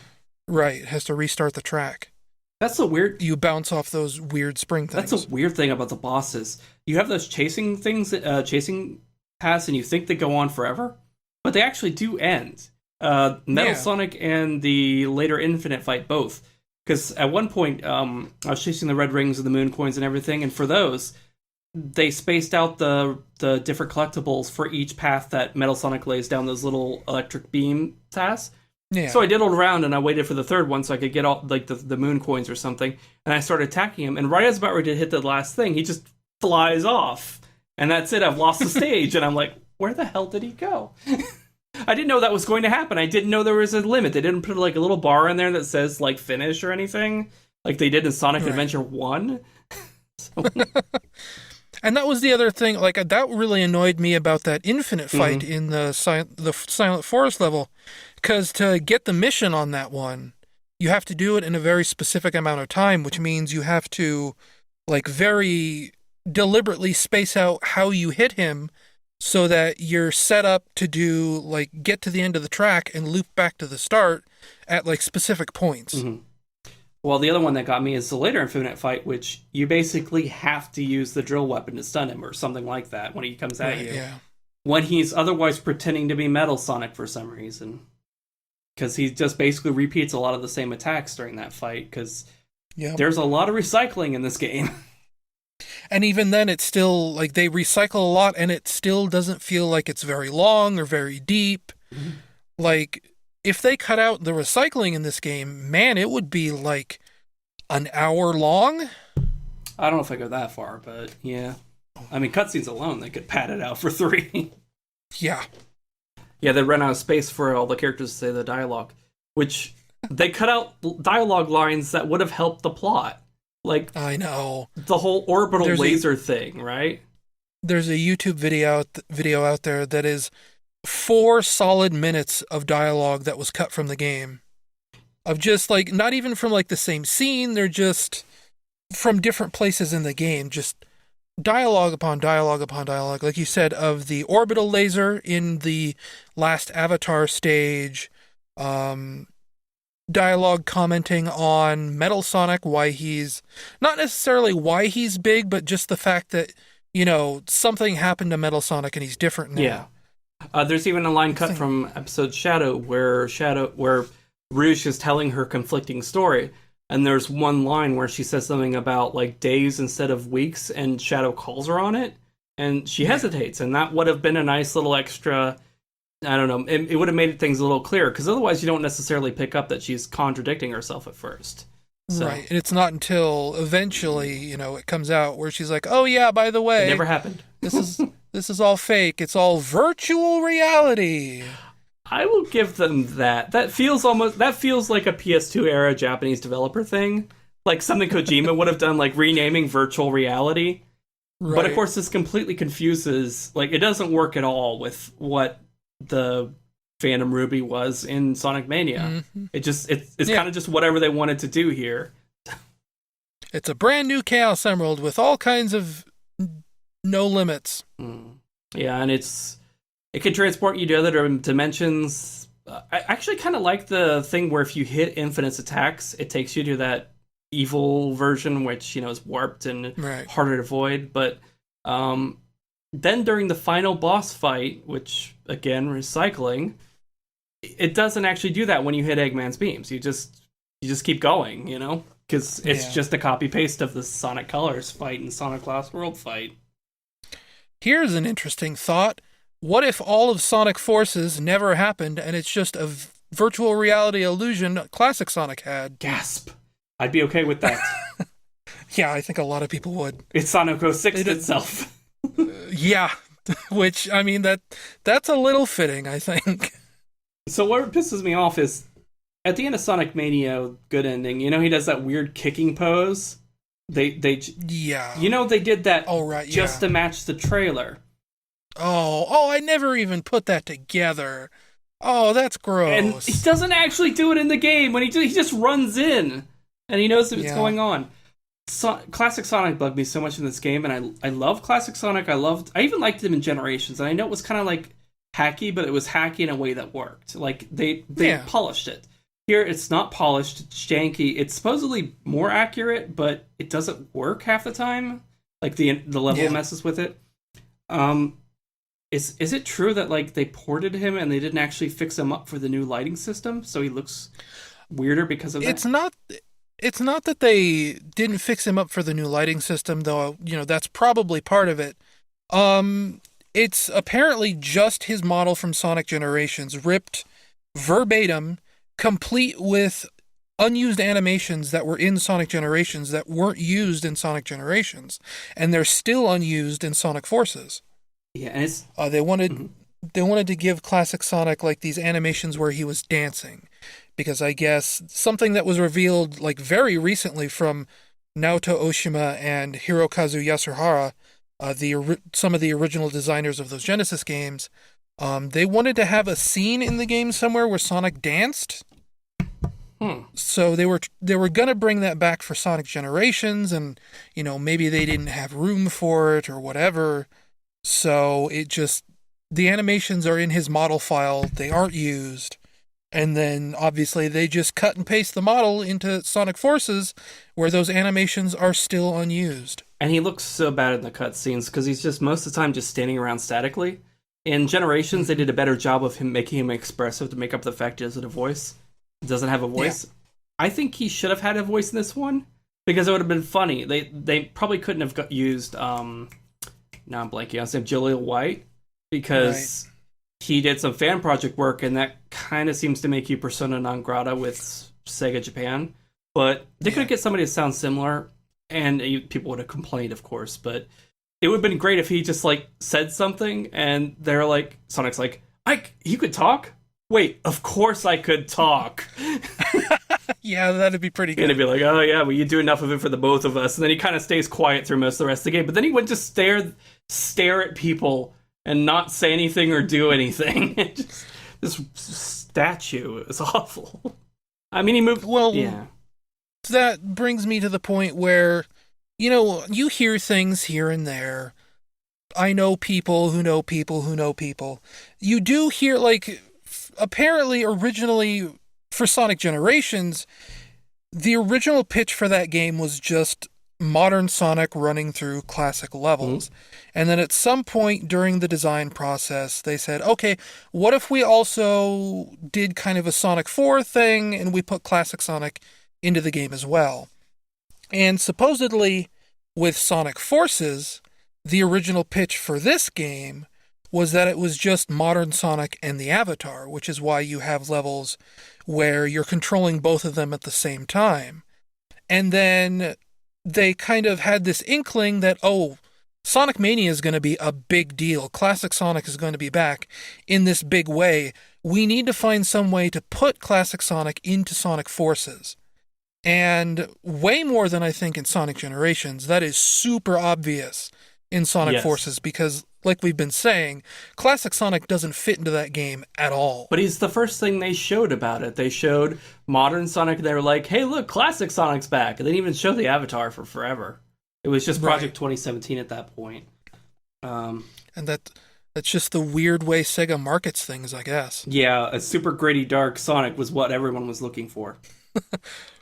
it has to restart the track. That's a weird. You bounce off those weird spring things. That's a weird thing about the bosses. You have those chasing things, chasing paths, and you think they go on forever, but they actually do end. Metal Sonic and the later Infinite fight both, because at one point I was chasing the red rings and the moon coins and everything, and for those they spaced out the different collectibles for each path that Metal Sonic lays down those little electric beam tasks. Yeah. So I diddled around and I waited for the third one so I could get all like the moon coins or something, and I started attacking him, and right as about ready to hit the last thing, he just flies off, and that's it. I've lost the stage, and I'm like, where the hell did he go? I didn't know that was going to happen. I didn't know there was a limit. They didn't put like a little bar in there that says like finish or anything, like they did in Sonic Adventure 1. So. And that was the other thing. Like that really annoyed me about that Infinite fight in the Silent Forest level, because to get the mission on that one, you have to do it in a very specific amount of time, which means you have to like very deliberately space out how you hit him, so that you're set up to do like get to the end of the track and loop back to the start at like specific points. Mm-hmm. Well, the other one that got me is the later Infinite fight, which you basically have to use the drill weapon to stun him or something like that when he comes at you. Yeah. When he's otherwise pretending to be Metal Sonic for some reason. Because he just basically repeats a lot of the same attacks during that fight, because there's a lot of recycling in this game. And even then, it's still, like, they recycle a lot, and it still doesn't feel like it's very long or very deep. Mm-hmm. Like, if they cut out the recycling in this game, man, it would be, like, an hour long? I don't know if I go that far, but yeah. I mean, cutscenes alone, they could pad it out for 3. Yeah. Yeah, they ran out of space for all the characters to say the dialogue, which they cut out dialogue lines that would have helped the plot. Like, I know. The whole orbital laser thing, right? There's a YouTube video out there that is 4 solid minutes of dialogue that was cut from the game. Of just, like, not even from, like, the same scene, they're just from different places in the game, just dialogue upon dialogue upon dialogue, like you said, of the orbital laser in the last Avatar stage, dialogue commenting on Metal Sonic, why he's, not necessarily why he's big, but just the fact that, you know, something happened to Metal Sonic and he's different now. Yeah. There's even a line cut from episode Shadow where Rouge is telling her conflicting story. And there's one line where she says something about, like, days instead of weeks, and Shadow calls her on it, and she hesitates, and that would have been a nice little extra, I don't know, it would have made things a little clearer, because otherwise you don't necessarily pick up that she's contradicting herself at first. So. Right, and it's not until eventually, you know, it comes out where she's like, oh yeah, by the way... It never happened. This is all fake, it's all virtual reality. I will give them that. That feels like a PS2 era Japanese developer thing. Like something Kojima would have done, like renaming virtual reality. Right. But of course this completely confuses, like it doesn't work at all with what the Phantom Ruby was in Sonic Mania. Mm-hmm. It's kind of just whatever they wanted to do here. It's a brand new Chaos Emerald with all kinds of no limits. Yeah, and it can transport you to other dimensions. I actually kind of like the thing where if you hit infinite attacks, it takes you to that evil version, which, is warped and harder to avoid. But then during the final boss fight, which, again, recycling, it doesn't actually do that when you hit Eggman's beams. You just keep going, because it's just a copy-paste of the Sonic Colors fight and Sonic Lost World fight. Here's an interesting thought. What if all of Sonic Forces never happened and it's just a virtual reality illusion classic Sonic had? Gasp. I'd be okay with that. Yeah, I think a lot of people would. It's Sonic 06 itself. Yeah, which, I mean, that's a little fitting, I think. So what pisses me off is, at the end of Sonic Mania Good Ending, he does that weird kicking pose? They they did that just to match the trailer. Oh, I never even put that together. Oh, that's gross. And he doesn't actually do it in the game. When he just runs in, and he knows what's going on. Classic Sonic bugged me so much in this game, and I love Classic Sonic. I even liked him in Generations, and I know it was kind of like hacky, but it was hacky in a way that worked. Like they polished it. Here, it's not polished. It's janky. It's supposedly more accurate, but it doesn't work half the time. Like the level messes with it. Is it true that like they ported him and they didn't actually fix him up for the new lighting system, so he looks weirder because of that? It's not that they didn't fix him up for the new lighting system, though. That's probably part of it. It's apparently just his model from Sonic Generations, ripped verbatim, complete with unused animations that were in Sonic Generations that weren't used in Sonic Generations, and they're still unused in Sonic Forces. Yeah, and it's they wanted to give classic Sonic like these animations where he was dancing, because I guess something that was revealed like very recently from Naoto Oshima and Hirokazu Yasuhara, some of the original designers of those Genesis games, they wanted to have a scene in the game somewhere where Sonic danced. So they were gonna bring that back for Sonic Generations, and maybe they didn't have room for it or whatever. So the animations are in his model file. They aren't used, and then obviously they just cut and paste the model into Sonic Forces, where those animations are still unused. And he looks so bad in the cutscenes because he's just most of the time just standing around statically. In Generations, they did a better job of making him expressive to make up the fact he doesn't have a voice. Doesn't have a voice. Yeah. I think he should have had a voice in this one because it would have been funny. They probably couldn't have used now I'm blanking on his name, Jaleel White, because he did some fan project work, and that kind of seems to make you persona non grata with Sega Japan. But they could get somebody to sound similar, and people would have complained, of course. But it would have been great if he just like said something, and they're like, Sonic's like, you could talk? Wait, of course I could talk. Yeah, that'd be pretty good. And he'd be like, oh yeah, well you do enough of it for the both of us. And then he kind of stays quiet through most of the rest of the game. But then he would just stare at people and not say anything or do anything. Just this statue is awful. I mean, he moved... Well, yeah. That brings me to the point where, you hear things here and there. I know people who know people who know people. You do hear, like, apparently originally for Sonic Generations, the original pitch for that game was just modern Sonic running through classic levels. And then at some point during the design process, they said, okay, what if we also did kind of a Sonic 4 thing and we put classic Sonic into the game as well? And supposedly with Sonic Forces, the original pitch for this game was that it was just modern Sonic and the Avatar, which is why you have levels where you're controlling both of them at the same time. And then they kind of had this inkling that, Sonic Mania is going to be a big deal. Classic Sonic is going to be back in this big way. We need to find some way to put Classic Sonic into Sonic Forces. And way more than I think in Sonic Generations, that is super obvious in Sonic Forces, because like we've been saying, classic Sonic doesn't fit into that game at all. But he's the first thing they showed about it. They showed modern Sonic. They were like, hey, look, classic Sonic's back. And they didn't even show the avatar for forever. It was just Project 2017 at that point. And that's just the weird way Sega markets things, I guess. Yeah, a super gritty, dark Sonic was what everyone was looking for.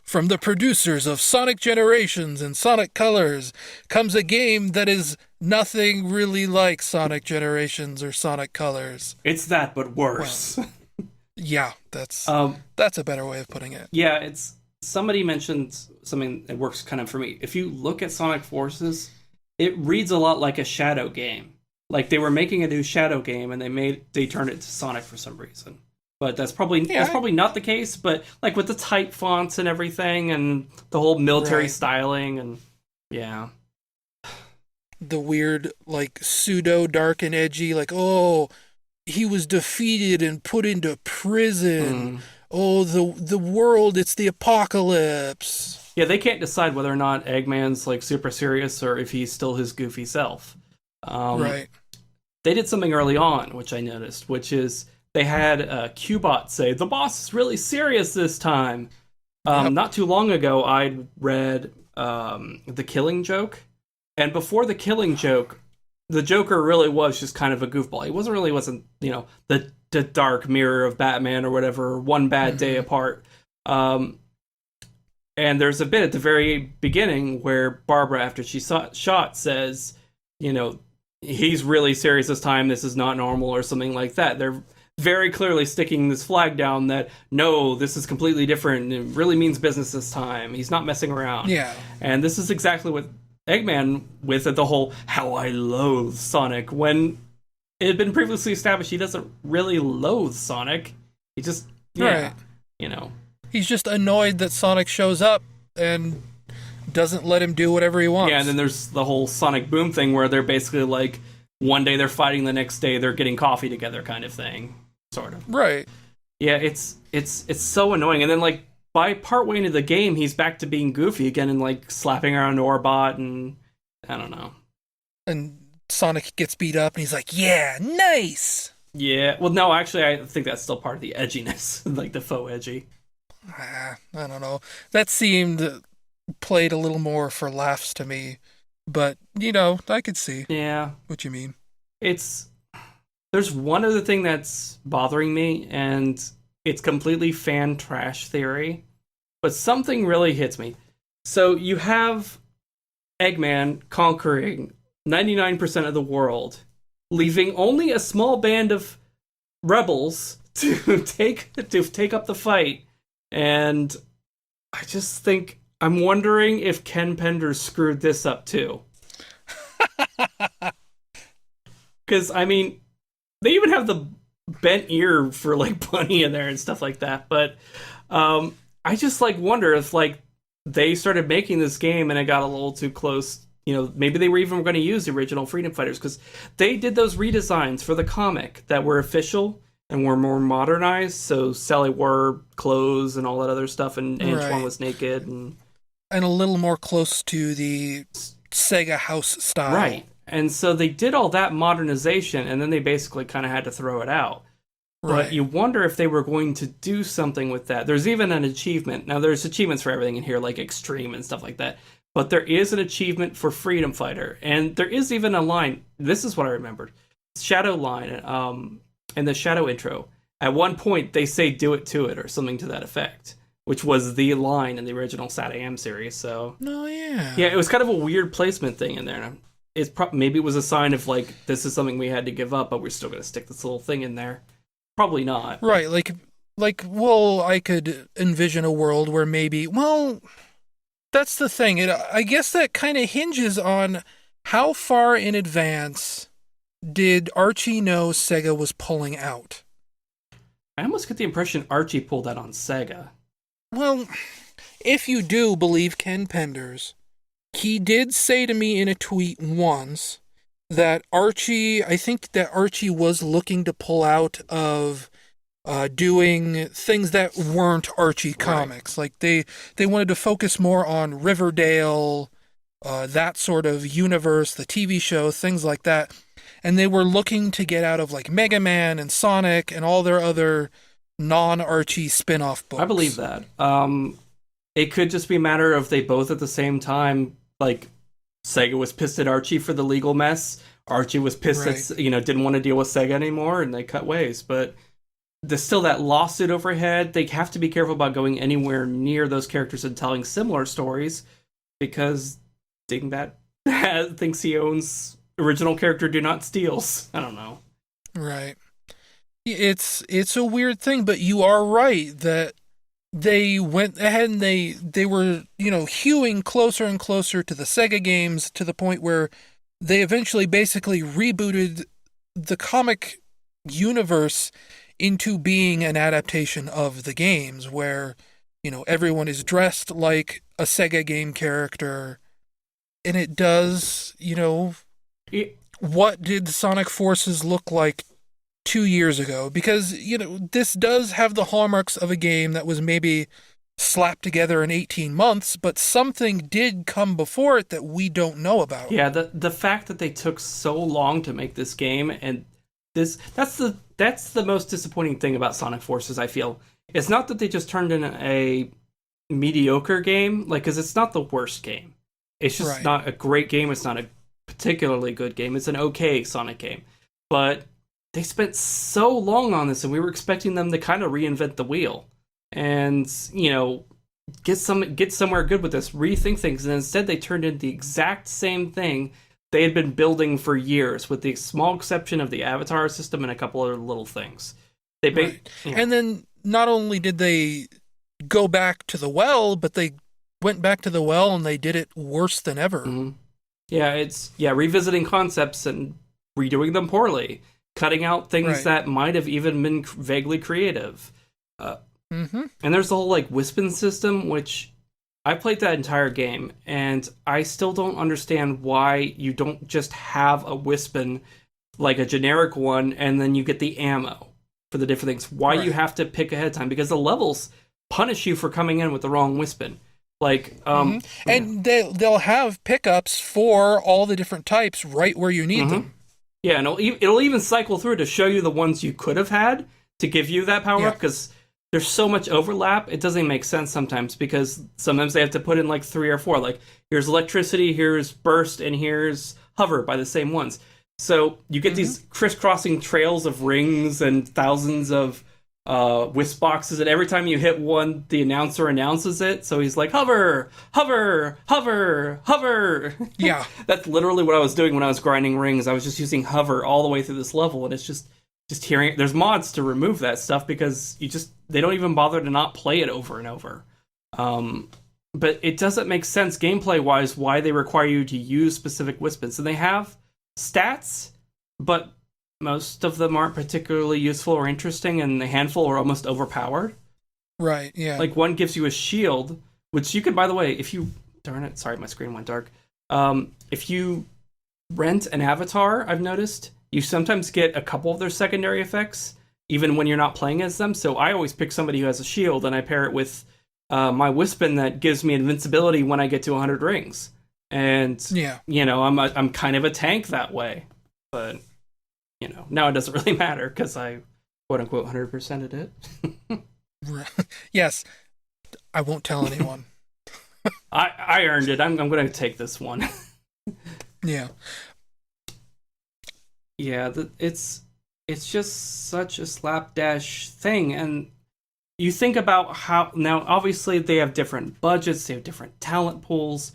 From the producers of Sonic Generations and Sonic Colors comes a game that is nothing really like Sonic Generations or Sonic Colors. It's that, but worse. Well, yeah, that's a better way of putting it. Yeah, it's somebody mentioned something that works kind of for me. If you look at Sonic Forces, it reads a lot like a Shadow game. Like they were making a new Shadow game and they turned it to Sonic for some reason. But that's probably not the case. But like with the tight fonts and everything, and the whole military styling, and yeah, the weird like pseudo dark and edgy, like he was defeated and put into prison. Oh, the world, it's the apocalypse. Yeah, they can't decide whether or not Eggman's like super serious or if he's still his goofy self. Right. They did something early on, which I noticed, which is they had Qbot say, the boss is really serious this time. Not too long ago, I'd read The Killing Joke. And before The Killing Joke, the Joker really was just kind of a goofball. He wasn't the dark mirror of Batman or whatever, one bad day apart. And there's a bit at the very beginning where Barbara, after she shot, says, he's really serious this time, this is not normal, or something like that. They're very clearly sticking this flag down that, no, this is completely different, it really means business this time, he's not messing around. Yeah. And this is exactly what Eggman, with the whole, how I loathe Sonic, when it had been previously established he doesn't really loathe Sonic, he just, He's just annoyed that Sonic shows up and doesn't let him do whatever he wants. Yeah, and then there's the whole Sonic Boom thing where they're basically like, one day they're fighting, the next day they're getting coffee together kind of thing. Sort of. Right. Yeah, it's so annoying. And then like by partway into the game, he's back to being goofy again and like slapping around Orbot and I don't know. And Sonic gets beat up and he's like, yeah, nice! Yeah, well no, actually I think that's still part of the edginess, like the faux edgy. I don't know. That seemed played a little more for laughs to me. But, I could see what you mean. There's one other thing that's bothering me, and it's completely fan trash theory, but something really hits me. So you have Eggman conquering 99% of the world, leaving only a small band of rebels to take up the fight, and I just think, I'm wondering if Ken Penders screwed this up too. Because, I mean, they even have the bent ear for, like, Bunny in there and stuff like that. But I just, like, wonder if, like, they started making this game and it got a little too close. Maybe they were even going to use the original Freedom Fighters. Because they did those redesigns for the comic that were official and were more modernized. So Sally wore clothes and all that other stuff. And Antoine was naked and a little more close to the Sega house style. Right. And so they did all that modernization, and then they basically kind of had to throw it out. Right. But you wonder if they were going to do something with that. There's even an achievement. Now, there's achievements for everything in here, like Extreme and stuff like that. But there is an achievement for Freedom Fighter. And there is even a line. This is what I remembered. Shadow line in the Shadow intro. At one point, they say, do it to it, or something to that effect. Which was the line in the original SatAM series, so... Oh, yeah. Yeah, it was kind of a weird placement thing in there. Maybe it was a sign of, like, this is something we had to give up, but we're still going to stick this little thing in there. Probably not. Right, I could envision a world where maybe... Well, that's the thing. I guess that kind of hinges on how far in advance did Archie know Sega was pulling out. I almost get the impression Archie pulled that on Sega. Well, if you do believe Ken Penders, he did say to me in a tweet once that I think that Archie was looking to pull out of doing things that weren't Archie comics. Right. Like they wanted to focus more on Riverdale that sort of universe, the TV show, things like that. And they were looking to get out of like Mega Man and Sonic and all their other non-Archie spin-off books. I believe that. It could just be a matter of they both at the same time, like, Sega was pissed at Archie for the legal mess. Archie was pissed at, didn't want to deal with Sega anymore, and they cut ways. But there's still that lawsuit overhead. They have to be careful about going anywhere near those characters and telling similar stories, because Dingbat thinks he owns original character Do Not Steals. I don't know. Right. It's a weird thing, but you are right that they went ahead and they were, hewing closer and closer to the Sega games, to the point where they eventually basically rebooted the comic universe into being an adaptation of the games, where, everyone is dressed like a Sega game character, and it does, what did Sonic Forces look like 2 years ago? Because, this does have the hallmarks of a game that was maybe slapped together in 18 months, but something did come before it that we don't know about. Yeah, the fact that they took so long to make this game, and that's the most disappointing thing about Sonic Forces, I feel. It's not that they just turned in a mediocre game, because it's not the worst game. It's just not a great game. It's not a particularly good game. It's an okay Sonic game. But they spent so long on this, and we were expecting them to kind of reinvent the wheel and, get somewhere good with this, rethink things. And instead they turned in the exact same thing they had been building for years, with the small exception of the avatar system and a couple other little things. And then not only did they go back to the well, but they went back to the well and they did it worse than ever. Mm-hmm. Yeah, it's revisiting concepts and redoing them poorly, cutting out things that might have even been vaguely creative. And there's the whole Wispin system, which I played that entire game, and I still don't understand why you don't just have a Wispin, like a generic one, and then you get the ammo for the different things. Why you have to pick ahead of time? Because the levels punish you for coming in with the wrong Wispin. And they'll have pickups for all the different types right where you need them. Yeah, and it'll even cycle through to show you the ones you could have had to give you that power up, because there's so much overlap, it doesn't make sense sometimes, because sometimes they have to put in 3 or 4. Here's electricity, here's burst, and here's hover by the same ones. So you get these crisscrossing trails of rings and thousands of wisp boxes, and every time you hit one, the announcer announces it. So he's like, hover, hover, hover, hover. Yeah. That's literally what I was doing when I was grinding rings. I was just using hover all the way through this level, and it's just hearing it. There's mods to remove that stuff, because they don't even bother to not play it over and over. But it doesn't make sense gameplay-wise why they require you to use specific Wispins. And they have stats, but most of them aren't particularly useful or interesting, and a handful are almost overpowered. Right, yeah. One gives you a shield, which you can, by the way, if you... Darn it, sorry, my screen went dark. If you rent an avatar, I've noticed, you sometimes get a couple of their secondary effects, even when you're not playing as them. So I always pick somebody who has a shield, and I pair it with my Wispin that gives me invincibility when I get to 100 rings. And, I'm kind of a tank that way. But... now it doesn't really matter, because I, quote-unquote, 100%ed it. Yes. I won't tell anyone. I earned it. I'm going to take this one. Yeah. Yeah, it's just such a slapdash thing, and you think about how... Now, obviously, they have different budgets, they have different talent pools,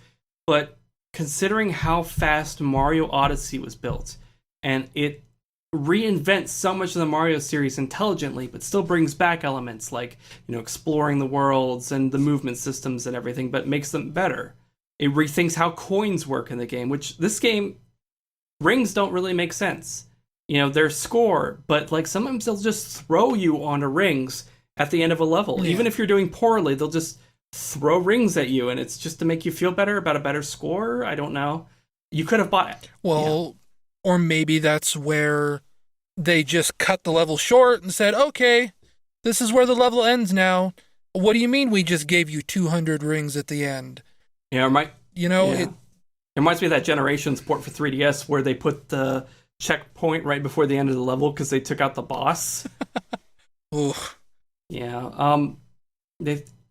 but considering how fast Mario Odyssey was built, and it reinvents so much of the Mario series intelligently, but still brings back elements like, exploring the worlds and the movement systems and everything, but makes them better. It rethinks how coins work in the game, which this game, rings don't really make sense. They're score, but sometimes they'll just throw you onto rings at the end of a level. Yeah. Even if you're doing poorly, they'll just throw rings at you, and it's just to make you feel better about a better score. I don't know. You could have bought it. Well, or maybe that's where they just cut the level short and said, okay, this is where the level ends now. What do you mean we just gave you 200 rings at the end? Yeah, It reminds me of that Generations port for 3DS where they put the checkpoint right before the end of the level because they took out the boss. Ooh. Yeah.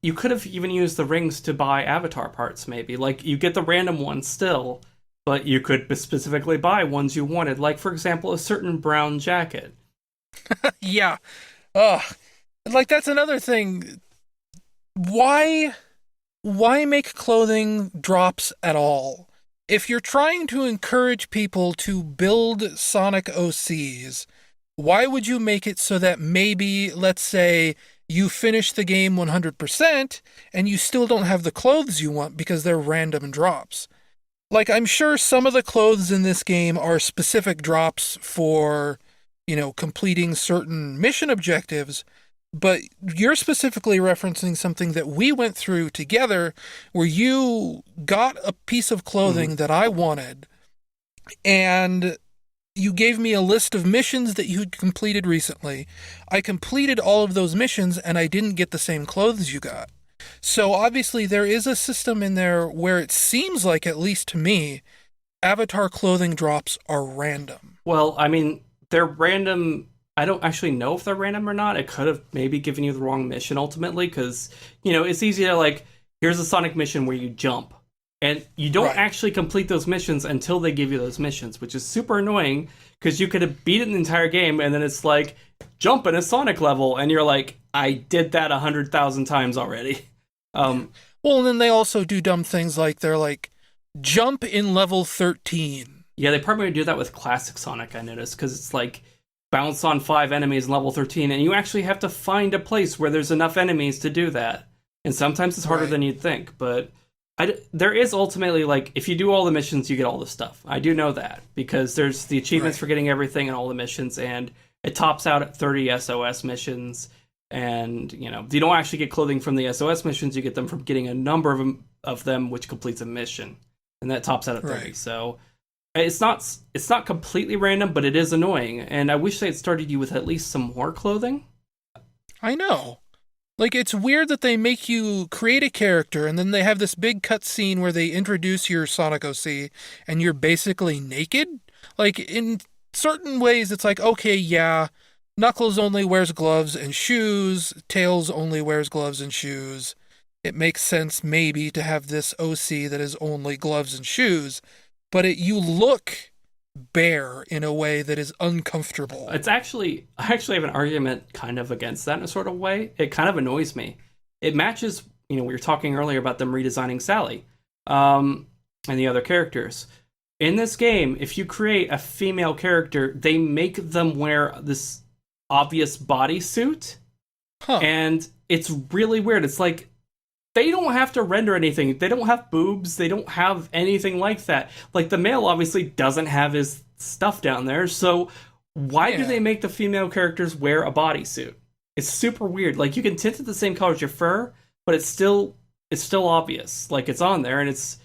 You could have even used the rings to buy avatar parts, maybe. Like, you get the random ones still, but you could specifically buy ones you wanted. Like, for example, a certain brown jacket. Yeah. Ugh. Like, that's another thing. Why make clothing drops at all? If you're trying to encourage people to build Sonic OCs, why would you make it so that maybe, let's say, you finish the game 100% and you still don't have the clothes you want because they're random drops? Like, I'm sure some of the clothes in this game are specific drops for, completing certain mission objectives, but you're specifically referencing something that we went through together where you got a piece of clothing that I wanted, and you gave me a list of missions that you had completed recently. I completed all of those missions, and I didn't get the same clothes you got. So obviously there is a system in there where it seems like, at least to me, avatar clothing drops are random. Well, I mean, they're random. I don't actually know if they're random or not. It could have maybe given you the wrong mission ultimately, because, it's easy to, like, here's a Sonic mission where you jump. And you don't actually complete those missions until they give you those missions, which is super annoying, because you could have beaten the entire game, and then it's like, jump in a Sonic level, and you're like, I did that 100,000 times already. Well, and then they also do dumb things like, they're like, jump in level 13. Yeah, they probably do that with Classic Sonic, I noticed, because it's like, bounce on 5 enemies in level 13, and you actually have to find a place where there's enough enemies to do that. And sometimes it's harder than you'd think, but there is ultimately, like, if you do all the missions, you get all the stuff. I do know that, because there's the achievements for getting everything and all the missions, and it tops out at 30 SOS missions, and, you don't actually get clothing from the SOS missions, you get them from getting a number of them, which completes a mission, and that tops out at 30, so... It's not completely random, but it is annoying, and I wish they had started you with at least some more clothing. I know. Like, it's weird that they make you create a character, and then they have this big cutscene where they introduce your Sonic OC, and you're basically naked? Like, in certain ways, it's like, okay, yeah, Knuckles only wears gloves and shoes, Tails only wears gloves and shoes. It makes sense, maybe, to have this OC that is only gloves and shoes, but you look bare in a way that is uncomfortable. I actually have an argument kind of against that in a sort of way. It kind of annoys me. It matches, we were talking earlier about them redesigning Sally, and the other characters. In this game, if you create a female character, they make them wear this obvious bodysuit, and it's really weird. It's like, they don't have to render anything. They don't have boobs. They don't have anything like that. Like, the male obviously doesn't have his stuff down there, so why do they make the female characters wear a bodysuit? It's super weird. Like, you can tint it the same color as your fur, but it's still obvious. Like, it's on there, and it's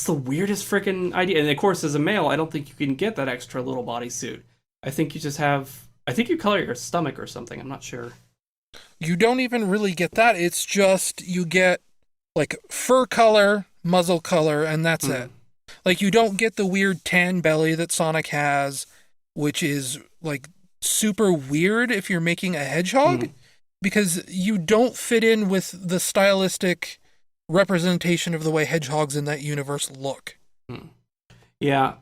the weirdest freaking idea. And of course, as a male, I don't think you can get that extra little bodysuit. I think you color your stomach or something. I'm not sure. You don't even really get that. It's just, you get like fur color, muzzle color, and that's it. Like, you don't get the weird tan belly that Sonic has, which is like super weird if you're making a hedgehog, because you don't fit in with the stylistic representation of the way hedgehogs in that universe look. Yeah.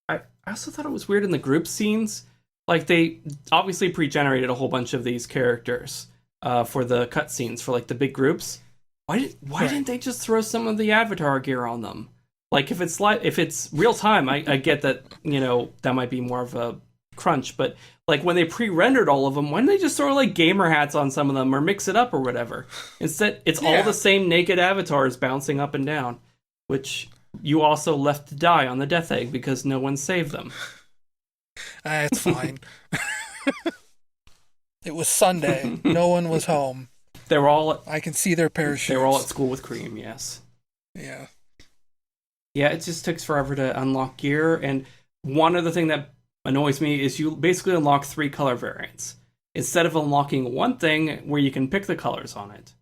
I also thought it was weird in the group scenes. Like, they obviously pre-generated a whole bunch of these characters for the cutscenes for, like, the big groups. Why didn't they just throw some of the avatar gear on them? Like, if it's real time, I get that, that might be more of a crunch, but like, when they pre-rendered all of them, why didn't they just throw like gamer hats on some of them or mix it up or whatever? Instead, it's all the same naked avatars bouncing up and down, which you also left to die on the death egg because no one saved them. It's fine. It was Sunday. No one was home. They were all... I can see their parachutes. They were all at school with cream, yes. Yeah. Yeah, it just takes forever to unlock gear, and one other thing that annoys me is you basically unlock 3 color variants, instead of unlocking one thing where you can pick the colors on it.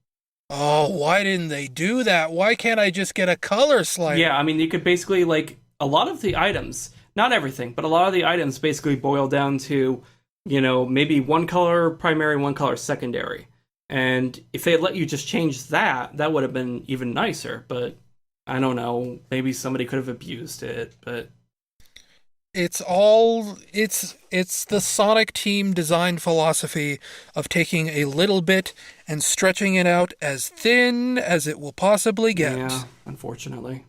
Oh, why didn't they do that? Why can't I just get a color slider? Yeah, I mean, you could basically, like, a lot of the items, not everything, but a lot of the items basically boil down to, maybe one color primary, one color secondary. And if they had let you just change that, that would have been even nicer. But I don't know, maybe somebody could have abused it, but it's the Sonic team design philosophy of taking a little bit and stretching it out as thin as it will possibly get. yeah, unfortunately.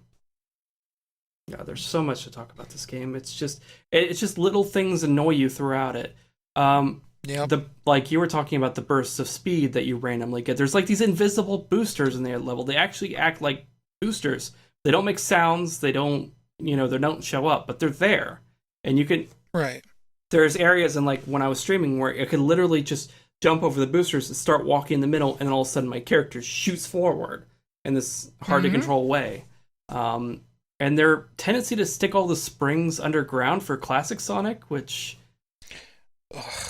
Yeah, there's so much to talk about this game. It's just little things annoy you throughout it. Yep. Like you were talking about the bursts of speed that you randomly get. There's like these invisible boosters in their level. They actually act like boosters. They don't make sounds. They don't show up, but they're there. And you can Right. there's areas in like when I was streaming where I could literally just jump over the boosters and start walking in the middle, and then all of a sudden my character shoots forward in this hard to control way. And their tendency to stick all the springs underground for classic Sonic, which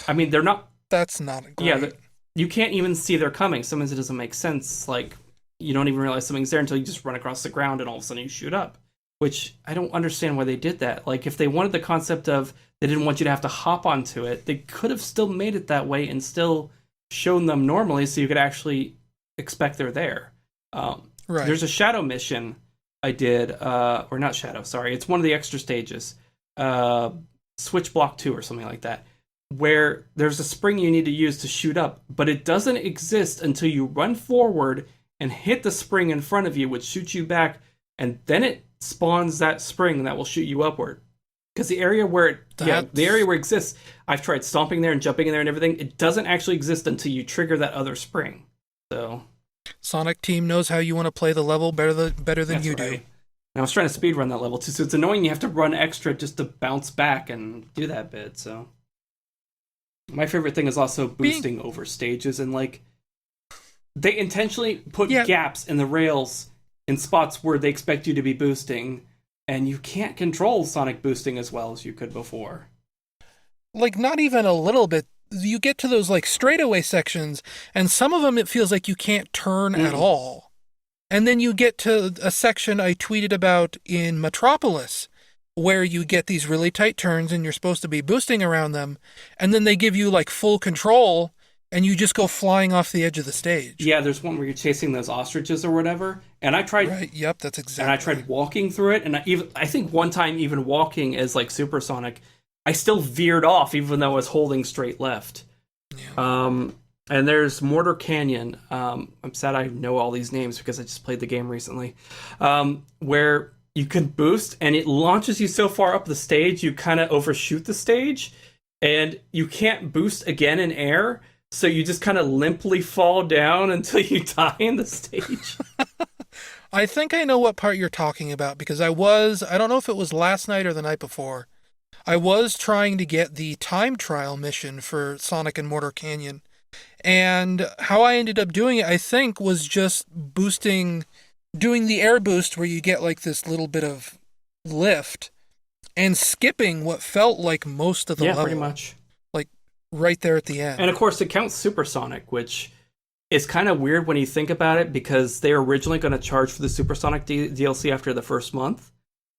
I mean they're not. That's not great. Yeah, you can't even see they're coming. Sometimes it doesn't make sense. Like you don't even realize something's there until you just run across the ground, and all of a sudden you shoot up. Which I don't understand why they did that. Like, if they wanted the concept of they didn't want you to have to hop onto it, they could have still made it that way and still shown them normally so you could actually expect they're there. Right. There's a shadow mission I did, or not shadow, sorry. It's one of the extra stages. Switch Block 2 or something like that, where there's a spring you need to use to shoot up, but it doesn't exist until you run forward and hit the spring in front of you, which shoots you back, and then it spawns that spring that will shoot you upward. Because the area where the area where it exists, I've tried stomping there and jumping in there and everything. It doesn't actually exist until you trigger that other spring. So Sonic team knows how you want to play the level better than you do. And I was trying to speedrun that level too, so it's annoying you have to run extra just to bounce back and do that bit. So my favorite thing is also boosting over stages, and like they intentionally put gaps in the rails in spots where they expect you to be boosting, and you can't control Sonic boosting as well as you could before. Like, not even a little bit. You get to those, like, straightaway sections, and some of them it feels like you can't turn at all. And then you get to a section I tweeted about in Metropolis, where you get these really tight turns, and you're supposed to be boosting around them, and then they give you, like, full control, and you just go flying off the edge of the stage. Yeah, there's one where you're chasing those ostriches or whatever, and I tried. Right. Yep, that's exactly. And I tried walking through it, and I think one time even walking as like supersonic, I still veered off even though I was holding straight left. Yeah. And there's Mortar Canyon. I'm sad I know all these names because I just played the game recently. Where you can boost, and it launches you so far up the stage, you kind of overshoot the stage, and you can't boost again in air. So you just kind of limply fall down until you die in the stage. I think I know what part you're talking about, because I don't know if it was last night or the night before, I was trying to get the time trial mission for Sonic and Mortar Canyon. And how I ended up doing it, I think, was just doing the air boost where you get like this little bit of lift and skipping what felt like most of the level. Yeah, pretty much. Right there at the end. And of course it counts Supersonic, which is kind of weird when you think about it, because they were originally going to charge for the Supersonic DLC after the first month.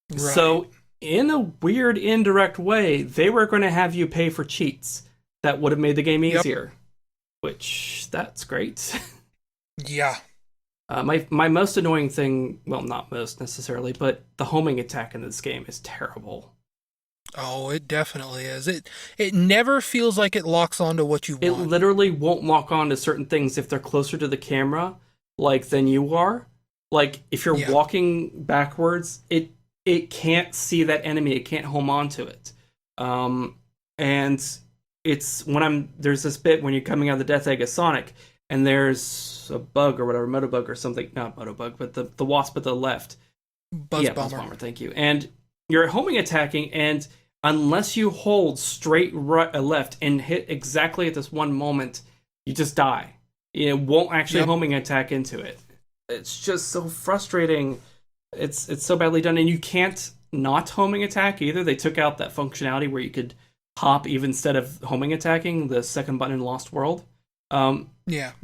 Right. So in a weird indirect way, they were going to have you pay for cheats that would have made the game easier. Which, that's great. Yeah. My most annoying thing, well, not most necessarily, but the homing attack in this game is terrible. Oh, it definitely is. It never feels like it locks onto what you want. It literally won't lock on to certain things if they're closer to the camera, like, than you are. Like, if you're walking backwards, it can't see that enemy. It can't home onto it. And it's there's this bit when you're coming out of the Death Egg of Sonic, and there's a bug or whatever, Motobug or something. Not Motobug, but the wasp at the left. Buzz Bomber, thank you. And you're homing attacking, and unless you hold straight left and hit exactly at this one moment, you just die. It won't actually homing attack into it. It's just so frustrating. It's so badly done, and you can't not homing attack either. They took out that functionality where you could hop even instead of homing attacking, the second button in Lost World. That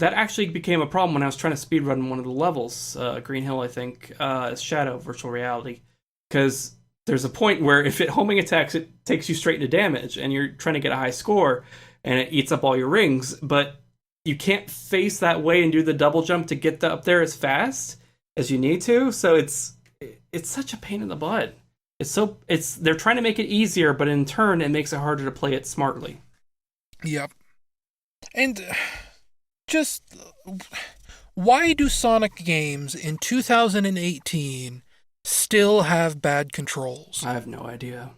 actually became a problem when I was trying to speedrun one of the levels, Green Hill, I think, Shadow Virtual Reality, because there's a point where if it homing attacks, it takes you straight into damage, and you're trying to get a high score, and it eats up all your rings, but you can't face that way and do the double jump to get up there as fast as you need to. So it's such a pain in the butt. They're trying to make it easier, but in turn, it makes it harder to play it smartly. Yep. And just why do Sonic games in 2018 still have bad controls? I have no idea.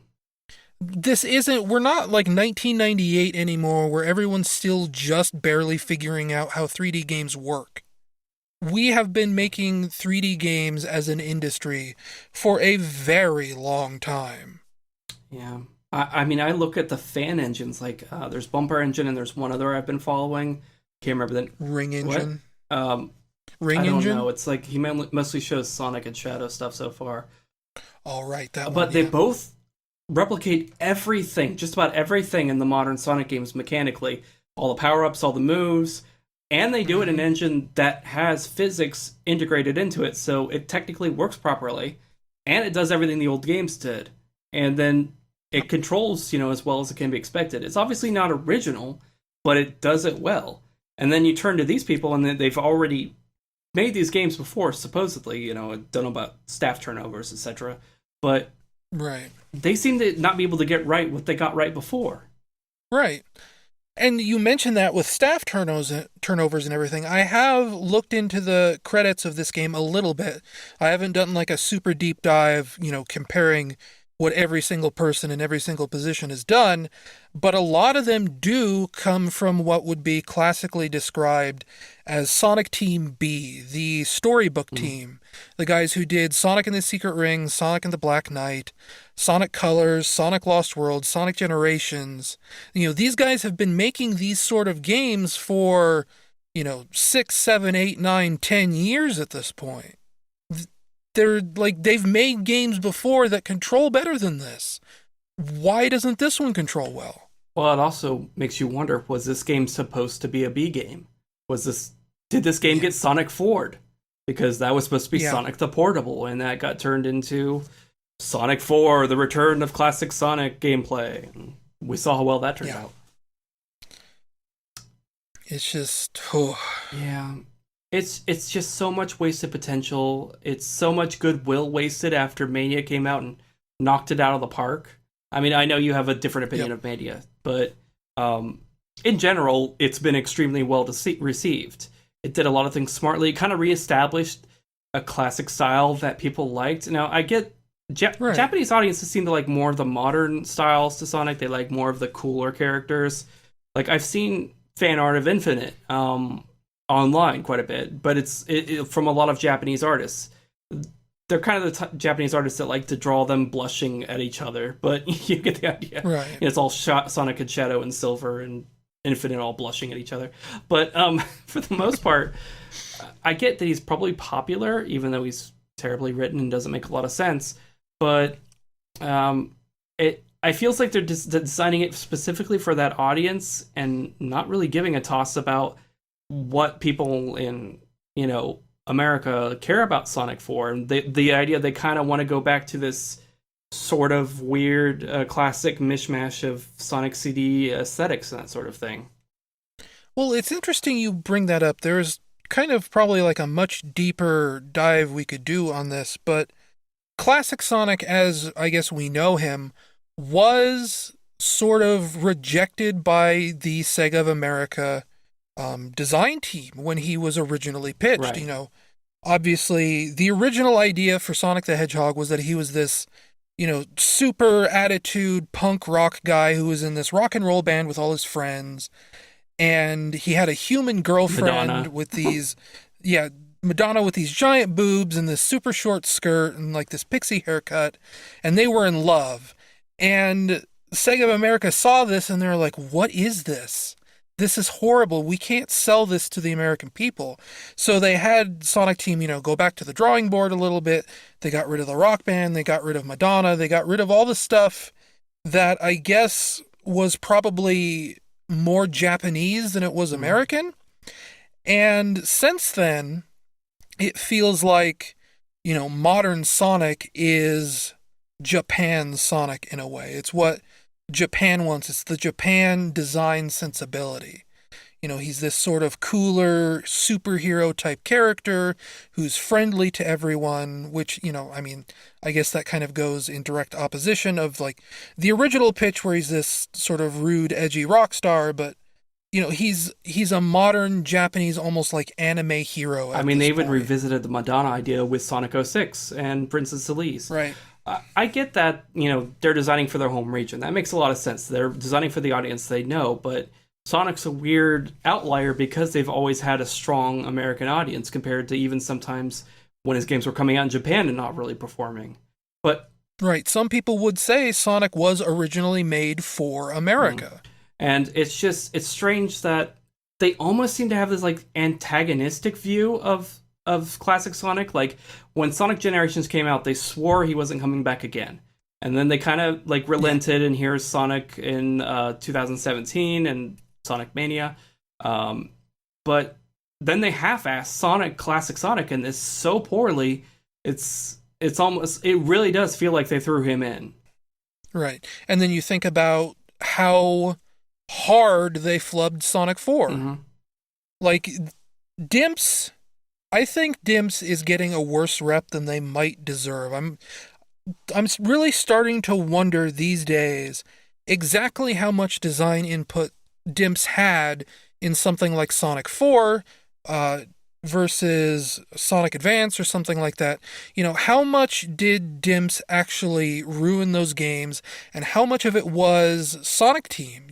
We're not like 1998 anymore where everyone's still just barely figuring out how 3D games work. We have been making 3D games as an industry for a very long time. Yeah. I mean, I look at the fan engines, like there's Bumper Engine and there's one other I've been following. Can't remember the Ring Engine? Ring Engine? I don't know. It's like he mostly shows Sonic and Shadow stuff so far. All right, that But they both replicate everything, just about everything in the modern Sonic games mechanically. All the power-ups, all the moves, and they do it in an engine that has physics integrated into it, so it technically works properly, and it does everything the old games did. And then it controls, as well as it can be expected. It's obviously not original, but it does it well. And then you turn to these people, and they've already made these games before, supposedly, I don't know about staff turnovers, etc. But right. They seem to not be able to get right what they got right before. Right. And you mentioned that with staff turnovers and everything. I have looked into the credits of this game a little bit. I haven't done like a super deep dive, comparing what every single person in every single position has done, but a lot of them do come from what would be classically described as Sonic Team B, the storybook team. The guys who did Sonic and the Secret Ring, Sonic and the Black Knight, Sonic Colors, Sonic Lost World, Sonic Generations. These guys have been making these sort of games for, 6, 7, 8, 9, 10 years at this point. They've made games before that control better than this. Why doesn't this one control well? Well, it also makes you wonder, was this game supposed to be a B game? Did this game get Sonic Forward? Because that was supposed to be Sonic the Portable, and that got turned into Sonic 4, the return of classic Sonic gameplay. And we saw how well that turned out. It's just... Yeah. It's just so much wasted potential. It's so much goodwill wasted after Mania came out and knocked it out of the park. I mean, I know you have a different opinion of Mania, but in general, it's been extremely well received. It did a lot of things smartly. It kind of reestablished a classic style that people liked. Now, I get Japanese audiences seem to like more of the modern styles to Sonic. They like more of the cooler characters. Like, I've seen fan art of Infinite online quite a bit, but it's from a lot of Japanese artists. They're kind of the Japanese artists that like to draw them blushing at each other, but you get the idea. Right. It's all Sonic and Shadow and Silver and Infinite all blushing at each other. But for the most part, I get that he's probably popular, even though he's terribly written and doesn't make a lot of sense. But I feels like they're designing it specifically for that audience and not really giving a toss about what people in America care about Sonic for. And the idea they kind of want to go back to this sort of weird classic mishmash of Sonic CD aesthetics and that sort of thing. Well, it's interesting you bring that up. There's kind of probably like a much deeper dive we could do on this, but classic Sonic, as I guess we know him, was sort of rejected by the Sega of America design team when he was originally pitched. Right. Obviously, the original idea for Sonic the Hedgehog was that he was this, super attitude punk rock guy who was in this rock and roll band with all his friends, and he had a human girlfriend Madonna. with these, Madonna with these giant boobs and this super short skirt and like this pixie haircut, and they were in love. And Sega of America saw this and they're like, what is this? This is horrible. We can't sell this to the American people. So they had Sonic Team, go back to the drawing board a little bit. They got rid of the rock band. They got rid of Madonna. They got rid of all the stuff that I guess was probably more Japanese than it was American. And since then, it feels like, modern Sonic is Japan Sonic in a way. It's what Japan wants. It's the Japan design sensibility. He's this sort of cooler superhero type character who's friendly to everyone, which, I guess that kind of goes in direct opposition of like the original pitch where he's this sort of rude, edgy rock star, but he's a modern Japanese, almost like anime hero. I mean, they even revisited the Madonna idea with Sonic 06 and Princess Elise. Right. I get that, they're designing for their home region. That makes a lot of sense. They're designing for the audience they know, but Sonic's a weird outlier because they've always had a strong American audience compared to even sometimes when his games were coming out in Japan and not really performing. But right, some people would say Sonic was originally made for America. And it's strange that they almost seem to have this like antagonistic view of classic Sonic. Like when Sonic Generations came out, they swore he wasn't coming back again. And then they kind of like relented, and here's Sonic in 2017 and Sonic Mania. But then they half-assed classic Sonic in this so poorly, it really does feel like they threw him in. Right. And then you think about how hard they flubbed Sonic 4. Mm-hmm. Like, Dimps, I think Dimps is getting a worse rep than they might deserve. I'm really starting to wonder these days exactly how much design input Dimps had in something like Sonic 4 versus Sonic Advance or something like that. How much did Dimps actually ruin those games, and how much of it was Sonic Team?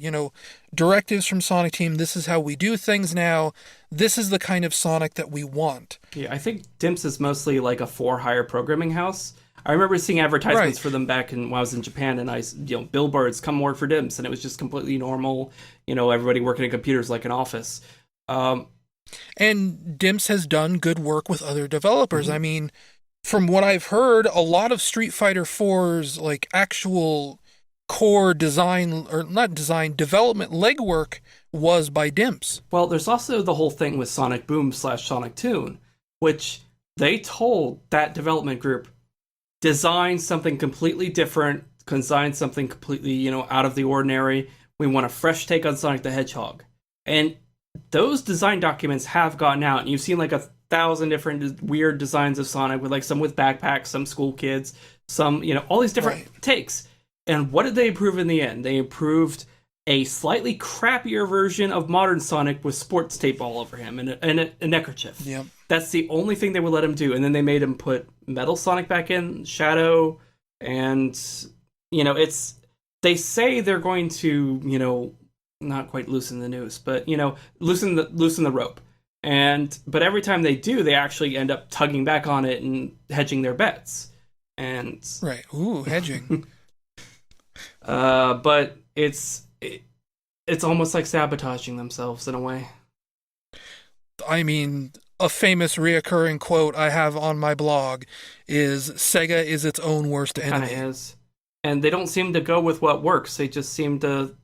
Directives from Sonic Team, this is how we do things now. This is the kind of Sonic that we want. Yeah, I think Dimps is mostly like a for-hire programming house. I remember seeing advertisements for them back when I was in Japan, and billboards, come work for Dimps, and it was just completely normal, everybody working in computers like an office. And Dimps has done good work with other developers. Mm-hmm. I mean, from what I've heard, a lot of Street Fighter 4's like actual core design, or not design, development legwork was by Dimps. Well, there's also the whole thing with Sonic Boom / Sonic Toon, which they told that development group, design something completely different, design something completely, out of the ordinary. We want a fresh take on Sonic the Hedgehog. And those design documents have gotten out, and you've seen like 1,000 different weird designs of Sonic, with like some with backpacks, some school kids, some, all these different takes. And what did they improve in the end? They improved a slightly crappier version of modern Sonic with sports tape all over him and a neckerchief. Yep. That's the only thing they would let him do. And then they made him put Metal Sonic back in, Shadow, and, they say they're going to, not quite loosen the noose, but, loosen the rope. But every time they do, they actually end up tugging back on it and hedging their bets. And right. Ooh, hedging. But it's almost like sabotaging themselves in a way. I mean, a famous reoccurring quote I have on my blog is, Sega is its own worst enemy. It kind of is. And they don't seem to go with what works. They just seem to...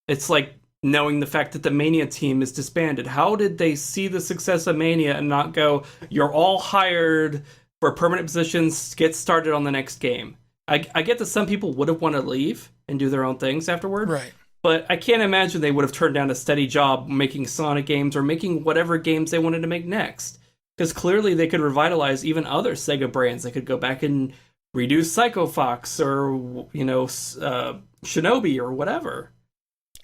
It's like knowing the fact that the Mania team is disbanded. How did they see the success of Mania and not go, you're all hired for permanent positions, get started on the next game? I get that some people would have wanted to leave and do their own things afterward. Right. But I can't imagine they would have turned down a steady job making Sonic games or making whatever games they wanted to make next. Because clearly they could revitalize even other Sega brands. They could go back and redo Psycho Fox or, Shinobi or whatever.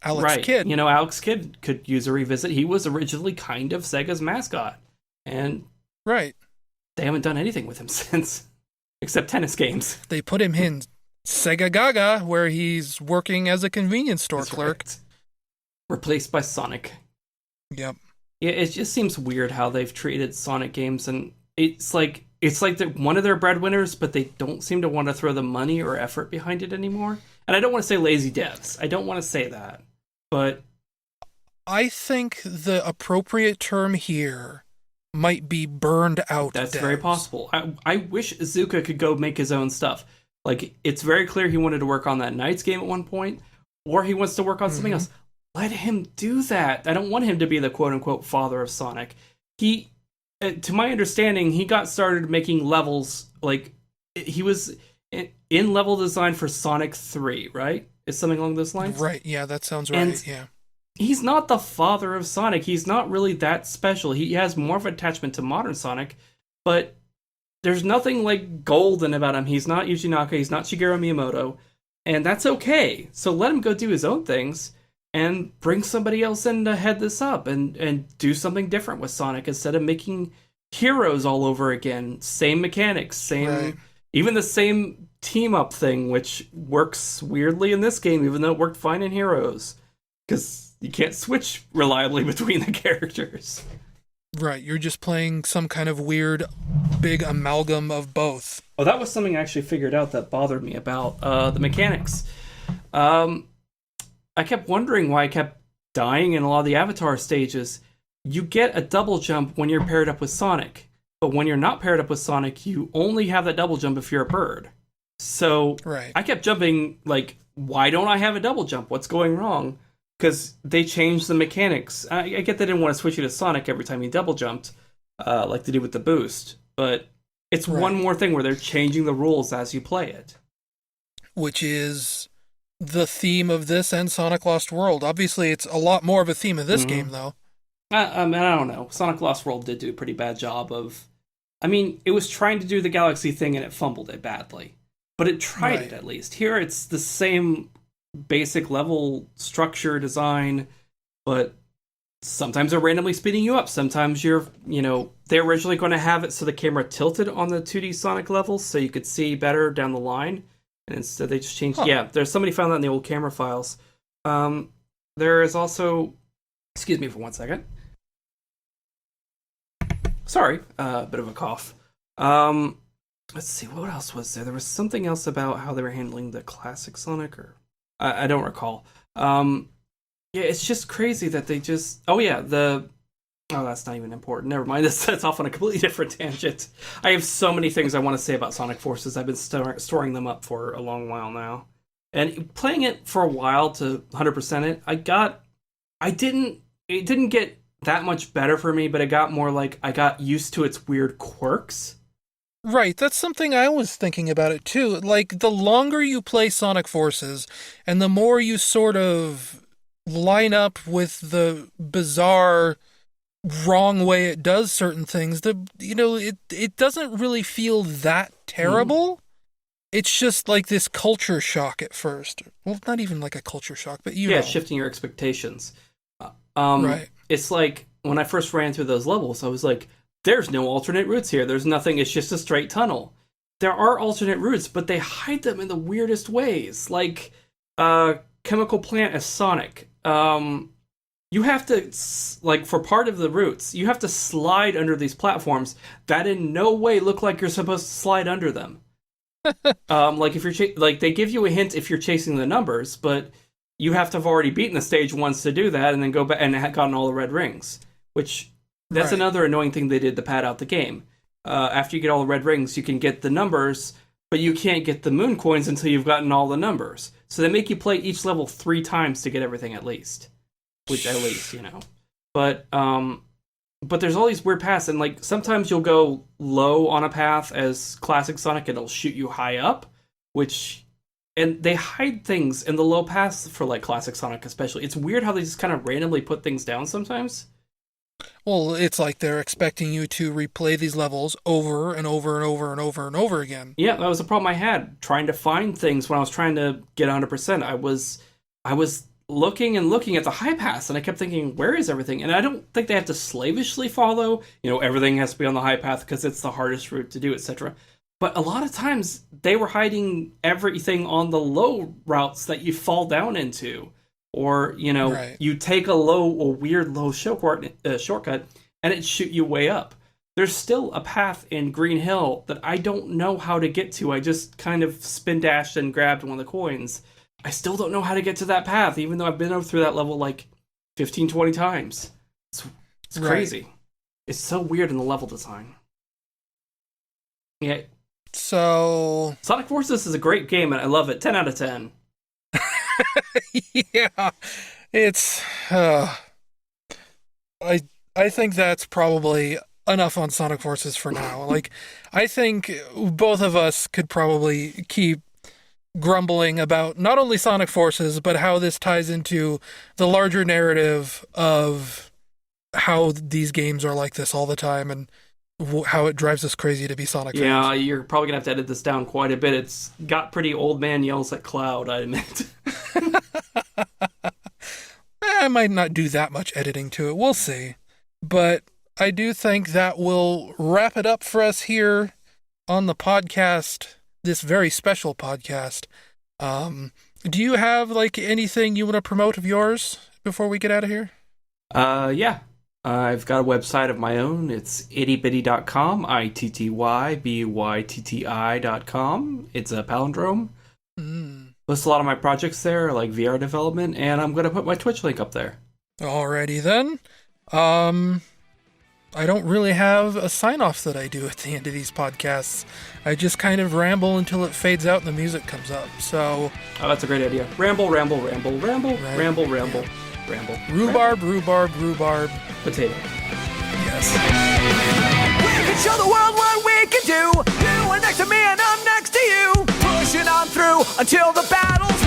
Alex Kidd. Alex Kidd could use a revisit. He was originally kind of Sega's mascot. And right. They haven't done anything with him since. Except tennis games. They put him in Sega Gaga, where he's working as a convenience store clerk. Right. Replaced by Sonic. Yep. Yeah, it just seems weird how they've treated Sonic games, and it's like they're one of their breadwinners, but they don't seem to want to throw the money or effort behind it anymore. And I don't want to say lazy devs. I don't want to say that. But I think the appropriate term here might be burned out. That's devs. Very possible. I wish Izuka could go make his own stuff. Like, it's very clear he wanted to work on that Knights game at one point, or he wants to work on something else. Let him do that. I don't want him to be the quote-unquote father of Sonic. He, to my understanding, he got started making levels, like, he was in level design for Sonic 3, right? It's something along those lines. Right, yeah, that sounds right, And yeah. he's not the father of Sonic. He's not really that special. He has more of an attachment to modern Sonic, but there's nothing like golden about him. He's not Yuji Naka, he's not Shigeru Miyamoto, and that's okay. So let him go do his own things and bring somebody else in to head this up and do something different with Sonic instead of making heroes all over again. Same mechanics, same Right. even the same team up thing, which works weirdly in this game, even though it worked fine in Heroes. Because you can't switch reliably between the characters. Right, you're just playing some kind of weird, big amalgam of both. Oh, that was something I actually figured out that bothered me about the mechanics. I kept wondering why I kept dying in a lot of the Avatar stages. You get a double jump when you're paired up with Sonic, but when you're not paired up with Sonic, you only have that double jump if you're a bird. So Right. I kept jumping, like, why don't I have a double jump? What's going wrong? Because they changed the mechanics. I get they didn't want to switch you to Sonic every time you double jumped, like they did with the boost, but it's one Right. more thing where they're changing the rules as you play it. Which is the theme of this and Sonic Lost World. Obviously, it's a lot more of a theme of this Mm-hmm. game, though. I mean, I don't know. Sonic Lost World did do a pretty bad job of. I mean, it was trying to do the Galaxy thing and it fumbled it badly. But it tried it Right. at least. Here it's the same basic level structure design, but sometimes they're randomly speeding you up. Sometimes they're originally going to have it so the camera tilted on the 2D Sonic levels so you could see better down the line. And instead they just changed. Huh. Yeah, there's somebody found that in the old camera files. There is also. Excuse me for 1 second. Sorry, a bit of a cough. Let's see, what else was there? There was something else about how they were handling the classic Sonic, or I don't recall. Yeah, it's just crazy that they just. Oh yeah, oh, that's not even important. Never mind. This sets off on a completely different tangent. I have so many things I want to say about Sonic Forces. I've been storing them up for a long while now, and playing it for a while to 100% it. It didn't get that much better for me, but it got more like I got used to its weird quirks. Right, that's something I was thinking about it too. Like, the longer you play Sonic Forces, and the more you sort of line up with the bizarre, wrong way it does certain things, it doesn't really feel that terrible. It's just like this culture shock at first. Well, not even like a culture shock, but Yeah, know. shifting your expectations. Right. It's like when I first ran through those levels, I was like, there's no alternate routes here. There's nothing. It's just a straight tunnel. There are alternate routes, but they hide them in the weirdest ways. Like, Chemical Plant as Sonic. You have to, like, for part of the routes, you have to slide under these platforms that in no way look like you're supposed to slide under them. Like, if you're like, they give you a hint if you're chasing the numbers, but you have to have already beaten the stage once to do that, and then go back and gotten all the red rings. Which, that's another annoying thing they did to pad out the game. After you get all the red rings, you can get the numbers, but you can't get the moon coins until you've gotten all the numbers. So they make you play each level 3 times to get everything at least. Which, at least, But there's all these weird paths, and, like, sometimes you'll go low on a path as classic Sonic, and it'll shoot you high up, and they hide things in the low paths for, like, classic Sonic especially. It's weird how they just kind of randomly put things down sometimes. Well, it's like they're expecting you to replay these levels over and over and over and over and over again. Yeah, that was a problem I had trying to find things when I was trying to get 100%. I was looking and looking at the high paths, and I kept thinking, where is everything? And I don't think they have to slavishly follow, everything has to be on the high path because it's the hardest route to do, etc. But a lot of times, they were hiding everything on the low routes that you fall down into. Or, Right. you take a weird low shortcut, and it shoot you way up. There's still a path in Green Hill that I don't know how to get to. I just kind of spin dashed and grabbed one of the coins. I still don't know how to get to that path, even though I've been through that level like 15, 20 times. It's crazy. Right. It's so weird in the level design. Yeah. So... Sonic Forces is a great game, and I love it. 10 out of 10. Yeah. It's... I think that's probably enough on Sonic Forces for now. Like, I think both of us could probably keep grumbling about not only Sonic Forces, but how this ties into the larger narrative of how these games are like this all the time and how it drives us crazy to be Sonic fans. Yeah, you're probably going to have to edit this down quite a bit. It's got pretty old man yells at cloud, I admit. I might not do that much editing to it. We'll see. But I do think that will wrap it up for us here on the podcast, this very special podcast. Do you have like anything you want to promote of yours before we get out of here? Yeah. I've got a website of my own. It's ittybitty.com, ittybuytti.com. It's a palindrome. Lists a lot of my projects there, like VR development, and I'm going to put my Twitch link up there. Alrighty then. I don't really have a sign-off that I do at the end of these podcasts. I just kind of ramble until it fades out and the music comes up, so... Oh, that's a great idea. Ramble, ramble, ramble, ramble, right. Ramble, ramble, yeah. Ramble. Rhubarb, rhubarb, rhubarb. Potato. Yes. We can show the world what we can do. You are next to me and I'm next to you. Pushing on through until the battle's